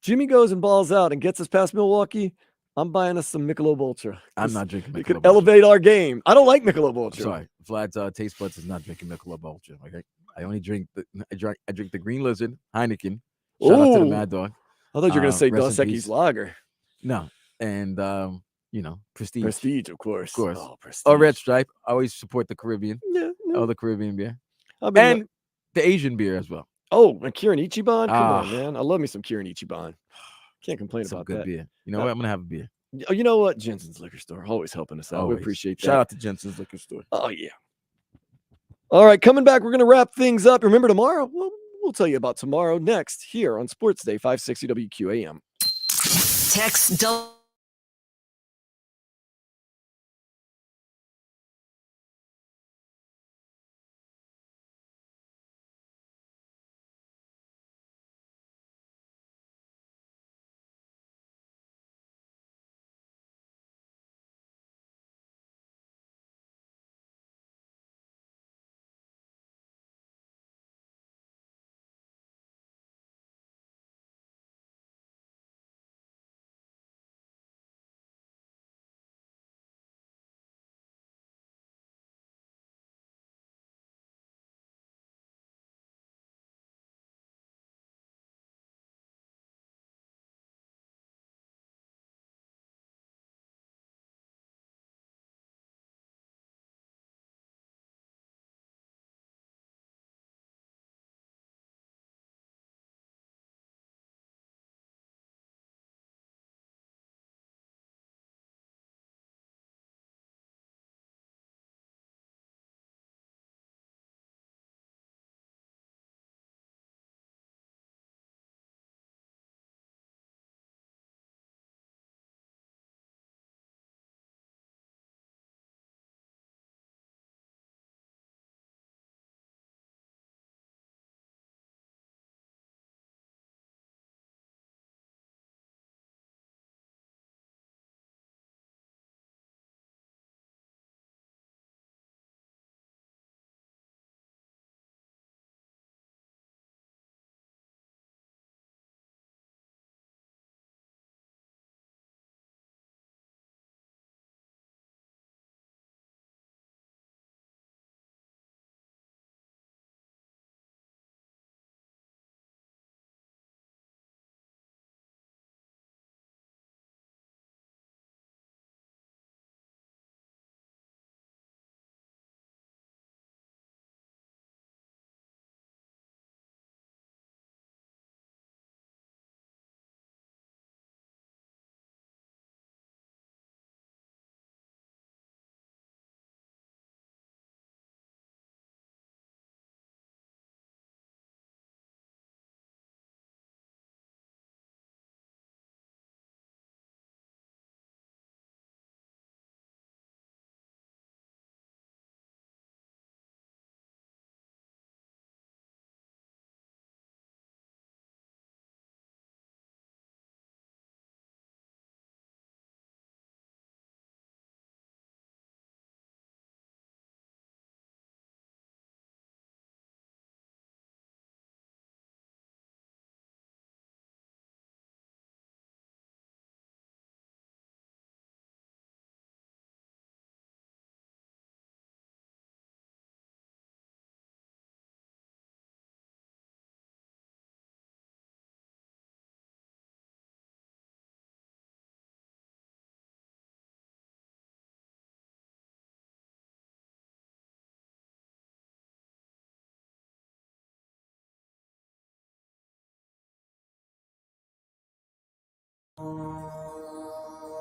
Jimmy goes and balls out and gets us past Milwaukee. I'm buying us some Michelob Ultra. I'm not drinking Michelob It could Ultra. elevate our game. I don't like Michelob Ultra. Sorry, Vlad's taste buds is not drinking Michelob Ultra. Okay, I only drink I drink the Green Lizard Heineken. Shout out to the Ooh. Mad Dog. I thought you were going to say rest in Dos Equis peace. Lager. No, and Prestige. Prestige, of course. Oh, Prestige. Or Red Stripe. I always support the Caribbean. Yeah. All the Caribbean beer. I've been And the Asian beer as well. Oh, and Kirin Ichiban? Come on, Ah. man. I love me some Kirin Ichiban. Can't complain Some about good that. beer. You know what? I'm gonna have a beer. Oh, you know what? Jensen's Liquor Store. Always helping us out. Always. We appreciate that. Shout out to Jensen's Liquor Store. Oh, yeah. All right, coming back, we're going to wrap things up. Remember tomorrow? We'll tell you about tomorrow next here on Sports Day, 560 WQAM. Text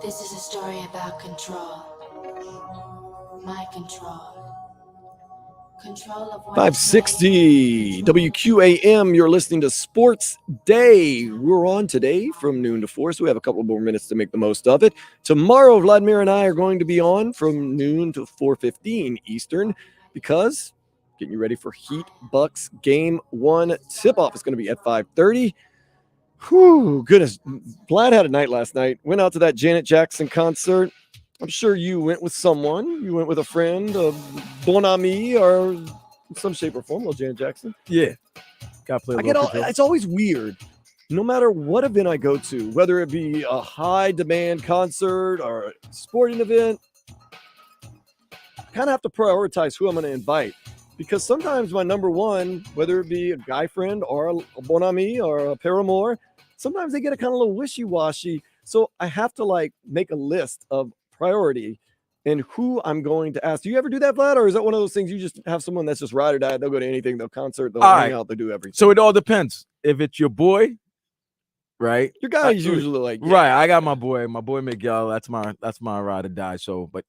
This is a story about control. My control. Control of 560 WQAM. You're listening to Sports Day. We're on today from noon to 4, so we have a couple more minutes to make the most of it. Tomorrow, Vladimir and I are going to be on from noon to 4:15 Eastern because getting you ready for Heat Bucks Game 1 tip-off. It's going to be at 5:30. Whew, goodness. Vlad had a night last night. Went out to that Janet Jackson concert. I'm sure you went with someone. You went with a friend, a bon ami, or in some shape or form. Well, Janet Jackson. Yeah. Got to play a little control. It's always weird. No matter what event I go to, whether it be a high demand concert or a sporting event, I kind of have to prioritize who I'm going to invite. Because sometimes my number one, whether it be a guy friend or a bon ami or a paramour, sometimes they get a kind of little wishy-washy. So I have to make a list of priority and who I'm going to ask. Do you ever do that, Vlad? Or is that one of those things you just have someone that's just ride or die? They'll go to anything, they'll concert, they'll hang out, they'll do everything. So it all depends. If it's your boy, right? Your guy is usually right. I got my boy Miguel. That's my ride or die. So, but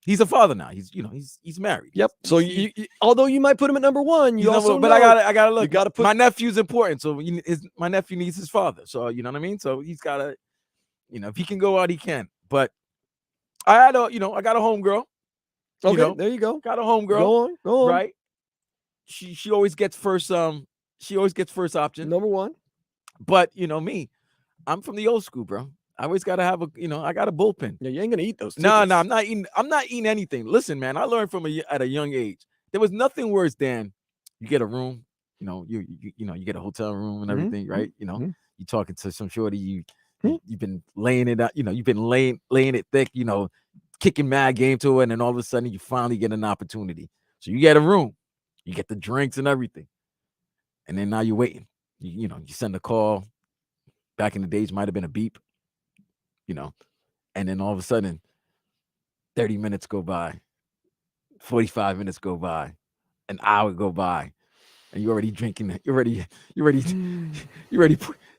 he's a father now. He's married. Yep. So although you might put him at number one, you also but I gotta look. You gotta put my nephew's important. So my nephew needs his father. So you know what I mean. So he's gotta, if he can go out, he can. But I got a homegirl. Okay, there you go. Got a homegirl. Go on. Right. She always gets first. She always gets first option. Number one. But me, I'm from the old school, bro. I always gotta have I got a bullpen. Yeah, you ain't gonna eat those. No, I'm not eating anything. Listen, man, I learned at a young age. There was nothing worse than you get a room, you get a hotel room and everything, right? You talking to some shorty, you've been laying it out, you've been laying it thick, kicking mad game to it, and then all of a sudden you finally get an opportunity. So you get a room, you get the drinks and everything, and then now you're waiting. You send a call. Back in the days, might have been a beep. And then all of a sudden 30 minutes go by, 45 minutes go by, an hour go by, and you're already drinking. You already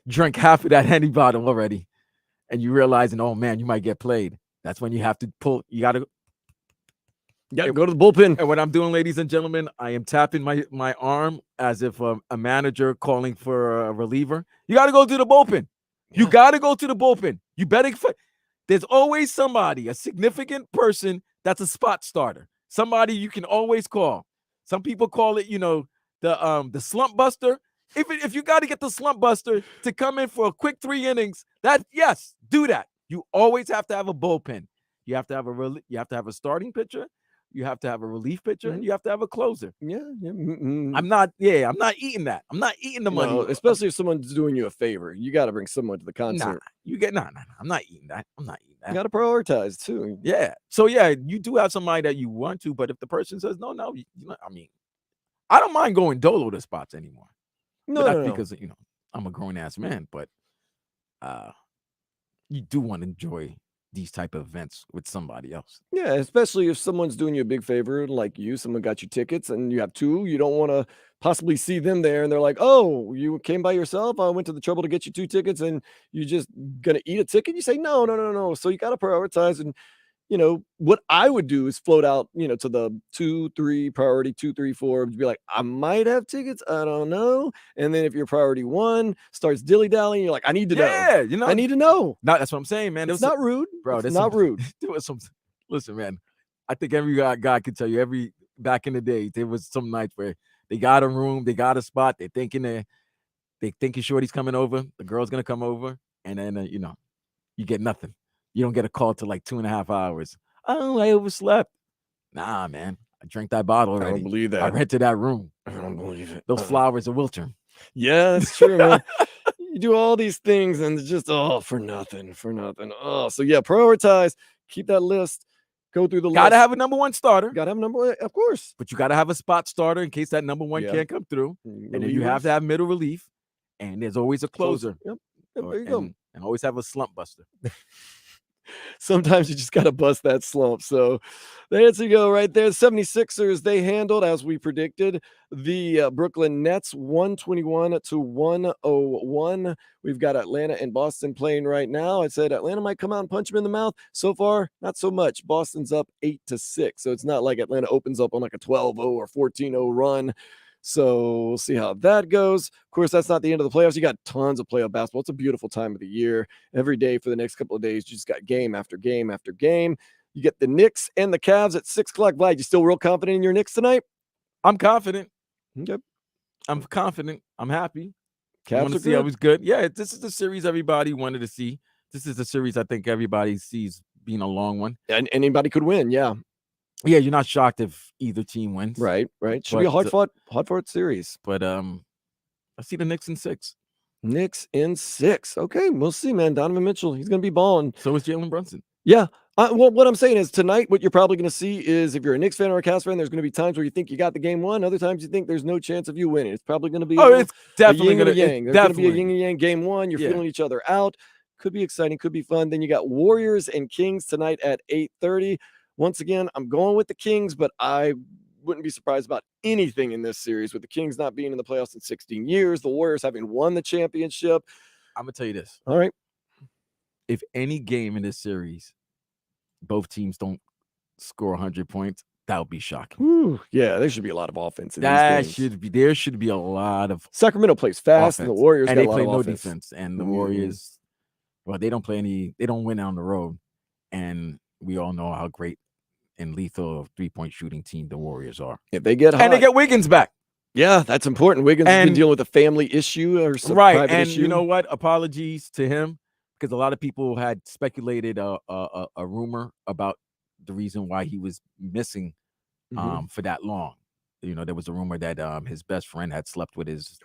drank half of that Henny bottle already, and you realizing, oh man, you might get played. That's when you have to pull. You got to go to the bullpen. And what I'm doing, ladies and gentlemen, I am tapping my arm as if a manager calling for a reliever. You got to go to the bullpen. You got to go to the bullpen. You better. There's always somebody, a significant person that's a spot starter. Somebody you can always call. Some people call it, the slump buster. If you got to get the slump buster to come in for a quick 3 innings, do that. You always have to have a bullpen. You have to have a starting pitcher. You have to have a relief pitcher, and you have to have a closer. Yeah. I'm not eating that. I'm not eating the money. Especially if someone's doing you a favor. You got to bring someone to the concert. Nah, I'm not eating that. You got to prioritize too. Yeah. So yeah, you do have somebody that you want to, but if the person says no, I don't mind going dolo to spots anymore. No. Because I'm a grown ass man, but you do want to enjoy these type of events with somebody else. Yeah, especially if someone's doing you a big favor, like someone got you tickets and you have two, you don't want to possibly see them there and they're like, oh, you came by yourself, I went to the trouble to get you 2 tickets and you just gonna eat a ticket. You say no. So you got to prioritize. And what I would do is float out, to the 2, 3 priority, 2, 3, 4, be like, I might have tickets, I don't know. And then if your priority 1 starts dilly-dallying, you're like, I need to know. Yeah, I need to know. No, that's what I'm saying, man. It's not rude, bro. It's not rude. There was some. Listen, man. I think every guy can tell you. Back in the day, there was some nights where they got a room, they got a spot. They thinking shorty's coming over. The girl's gonna come over, and then you get nothing. You don't get a call till like 2.5 hours. Oh, I overslept. Nah, man. I drank that bottle already. I don't believe that. I rented that room. I don't believe it. Those flowers are wilting. Yeah, that's true, man. You do all these things and it's just for nothing. Oh, so yeah, prioritize. Keep that list. Go through the list. Gotta have a number 1 starter. Gotta have a number 1, of course. But you gotta have a spot starter in case that number 1 can't come through. And then you have to have middle relief. And there's always a closer. Yep, there you go. And always have a slump buster. Sometimes you just got to bust that slump. So there you go right there. 76ers, they handled, as we predicted, the Brooklyn Nets 121-101. We've got Atlanta and Boston playing right now. I said Atlanta might come out and punch them in the mouth. So far, not so much. Boston's up 8-6. So it's not like Atlanta opens up on like a 12-0 or 14-0 run. So we'll see how that goes. Of course, that's not the end of the playoffs. You got tons of playoff basketball. It's a beautiful time of the year. Every day for the next couple of days, you just got game after game after game. You get the Knicks and the Cavs at 6 o'clock. Vlad, you still real confident in your Knicks tonight? I'm confident. Okay. I'm confident. I'm happy. I Cavs want are to see how good. he's good. Yeah, this is the series everybody wanted to see. This is the series I think everybody sees being a long one. And anybody could win, yeah. Yeah, you're not shocked if either team wins. Right. Should be a hard fought series. But I see the Knicks in 6. Knicks in 6. Okay, we'll see, man. Donovan Mitchell, he's going to be balling. So is Jalen Brunson. Yeah. Well, what I'm saying is tonight, what you're probably going to see is if you're a Knicks fan or a Cavs fan, there's going to be times where you think you got the game won. Other times you think there's no chance of you winning. It's probably going to be it's definitely going to gonna yang. There's going to be a yin and yang game one. You're feeling each other out. Could be exciting. Could be fun. Then you got Warriors and Kings tonight at 8:30. Once again, I'm going with the Kings, but I wouldn't be surprised about anything in this series with the Kings not being in the playoffs in 16 years, the Warriors having won the championship. I'm going to tell you this. All right. If any game in this series, both teams don't score 100 points, that would be shocking. Ooh, yeah, there should be a lot of offense in There these games. should be a lot of Sacramento plays fast, offense. and the Warriors and got they a lot play of no offense. defense. And the Warriors, well, they don't win on the road. And we all know how great and lethal 3-point shooting team the Warriors are. If they get hot, and they get Wiggins back. Yeah, that's important. Wiggins has been dealing with a family issue or some private and issue. you know what? Apologies to him because a lot of people had speculated a rumor about the reason why he was missing for that long. You know, there was a rumor that his best friend had slept with his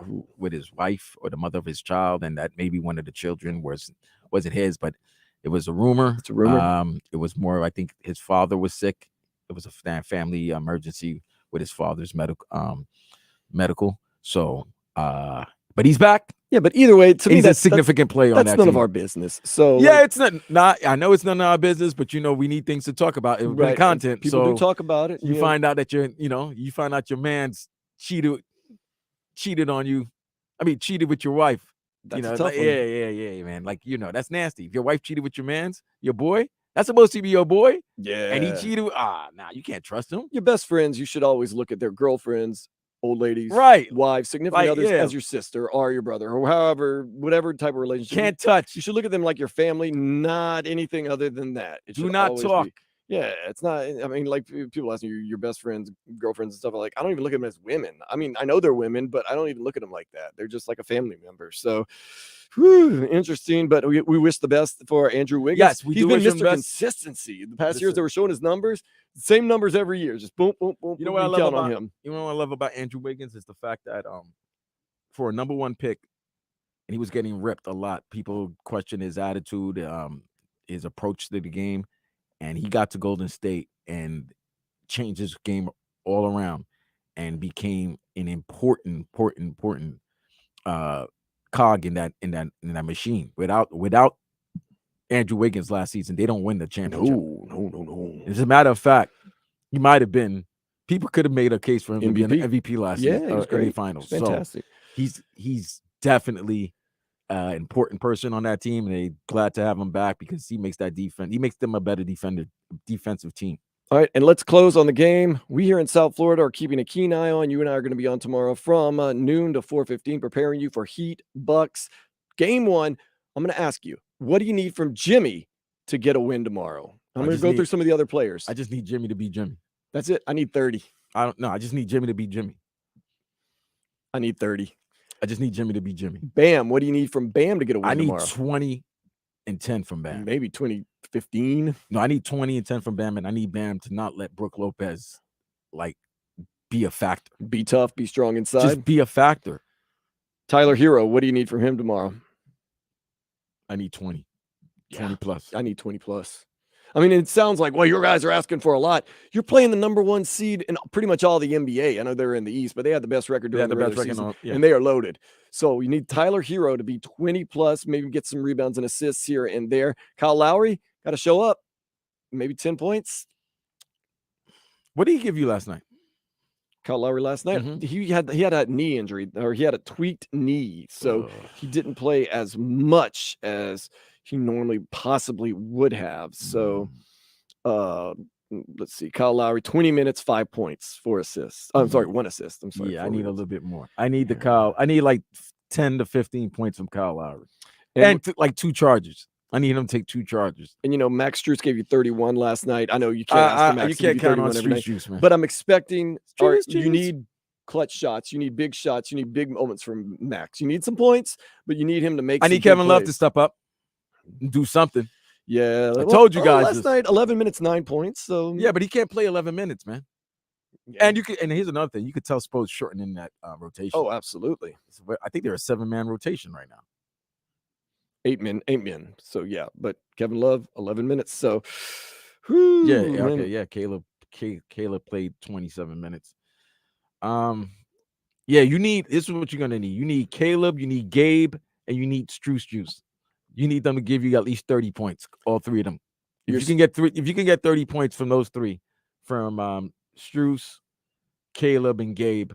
wife or the mother of his child, and that maybe one of the children wasn't his, but it was a rumor. It's a rumor. It was more, I think his father was sick. It was a family emergency with his father's medical. So, but he's back. Yeah, but either way, to me, that's a significant play on that. That's none of team. our business. So yeah, it's not. I know it's none of our business, but we need things to talk about. It would be content. People so do talk about it. You find out that you find out your man's cheated on you. I mean, cheated with your wife. That's a tough like, one. yeah, man. Like, that's nasty. If your wife cheated with your boy, that's supposed to be your boy. Yeah. And he cheated. You can't trust him. Your best friends, you should always look at their girlfriends, old ladies, wives, significant others as your sister or your brother or whatever type of relationship. Can't touch. You should look at them like your family, not anything other than that. It Do should not always talk. Yeah, it's not. I mean, like people ask you your best friends, girlfriends, and stuff. Like, I don't even look at them as women. I mean, I know they're women, but I don't even look at them like that. They're just like a family member. So, interesting. But we wish the best for Andrew Wiggins. Yes, he's do been wish him Mr. best. Consistency. The past years they were showing his numbers, same numbers every year. Just boom, boom, boom. You know what I love about him? You know what I love about Andrew Wiggins is the fact that for a number one pick, and he was getting ripped a lot. People question his attitude, his approach to the game, and he got to Golden State and changed his game all around and became an important cog in that machine. Without Andrew Wiggins last season, they don't win the championship. No. As a matter of fact, he might have been. People could have made a case for him to be an MVP last season. Yeah, he was in the great. finals. Fantastic. So he's definitely an important person on that team, and they're glad to have him back because he makes that defense. He makes them a better defensive team. All right, and let's close on the game. We here in South Florida are keeping a keen eye on. You and I are going to be on tomorrow from noon to 4:15, preparing you for Heat Bucks game one. I'm going to ask you, what do you need from Jimmy to get a win tomorrow? I'm going to go through some of the other players. I just need Jimmy to be Jimmy. That's it. I need 30. I don't know. I just need Jimmy to be Jimmy. I need 30. I just need Jimmy to be Jimmy. Bam. What do you need from Bam to get a win tomorrow? I need 20 and 10 from Bam. Maybe 20-15. No, I need 20 and 10 from Bam, and I need Bam to not let Brook Lopez be a factor. Be tough, be strong inside. Just be a factor. Tyler Hero, what do you need from him tomorrow? I need 20. 20 plus. I need 20 plus. I mean, it sounds like, well, your guys are asking for a lot. You're playing the number one seed in pretty much all the NBA. I know they're in the East, but they had the best record during the regular season, and they are loaded. So you need Tyler Hero to be 20 plus, maybe get some rebounds and assists here and there. Kyle Lowry, Got to show up. Maybe 10 points. What did he give you last night? Kyle Lowry last night. He had a knee injury, or he had a tweaked knee, so he didn't play as much as he normally possibly would have. So, let's see. Kyle Lowry, 20 minutes, 5 points, 4 assists. I'm sorry, 1 assist. I'm sorry. Yeah, I need a little bit more. I need I need like 10 to 15 points from Kyle Lowry, And like 2 charges. I need him to take 2 charges. And Max Strus gave you 31 last night. I know you can't ask for Max you to give can't count on 31 every night, Strus, man. but I'm expecting Strus. you need clutch shots, you need big shots, you need big moments from Max. You need some points, but you need him to make. I need Kevin Love to step up and do something. Yeah, I told you guys last night, 11 minutes, 9 points. So yeah, but he can't play 11 minutes, man. Yeah. And here's another thing: you could tell Spo's shortening that rotation. Oh, absolutely. I think they're a 7-man rotation right now. 8 men. So yeah, but Kevin Love, 11 minutes. So Caleb played 27 minutes. You need. This is what you're gonna need. You need Caleb, you need Gabe, and you need Strus. You need them to give you at least 30 points, all 3 of them. If you can get 30 points from those 3, from Strus, Caleb, and Gabe,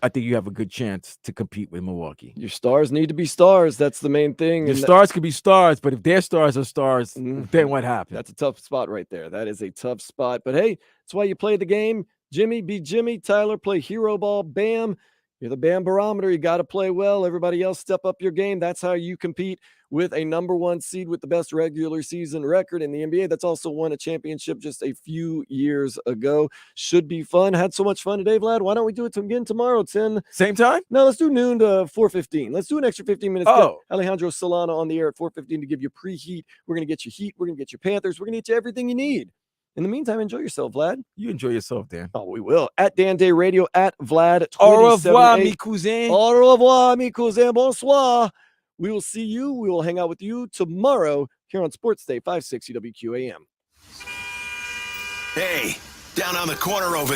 I think you have a good chance to compete with Milwaukee. Your stars need to be stars. That's the main thing. Your stars could be stars, but if their stars are stars, then what happens? That's a tough spot right there. That is a tough spot. But hey, that's why you play the game. Jimmy, be Jimmy. Tyler, play hero ball. Bam. You're the Bam barometer. You got to play well. Everybody else, step up your game. That's how you compete with a number 1 seed with the best regular season record in the NBA. That's also won a championship just a few years ago. Should be fun. Had so much fun today, Vlad. Why don't we do it again tomorrow, 10? Same time? No, let's do noon to 4:15. Let's do an extra 15 minutes. Oh. Get Alejandro Solana on the air at 4:15 to give you preheat. We're going to get you Heat. We're going to get you Panthers. We're going to get you everything you need. In the meantime, enjoy yourself, Vlad. You enjoy yourself, Dan. Oh, we will. At Dan Day Radio, at Vlad. Au revoir, mes cousins. Au revoir, mes cousins. Bonsoir. We will see you. We will hang out with you tomorrow here on Sports Day 560 WQAM. Hey, down on the corner over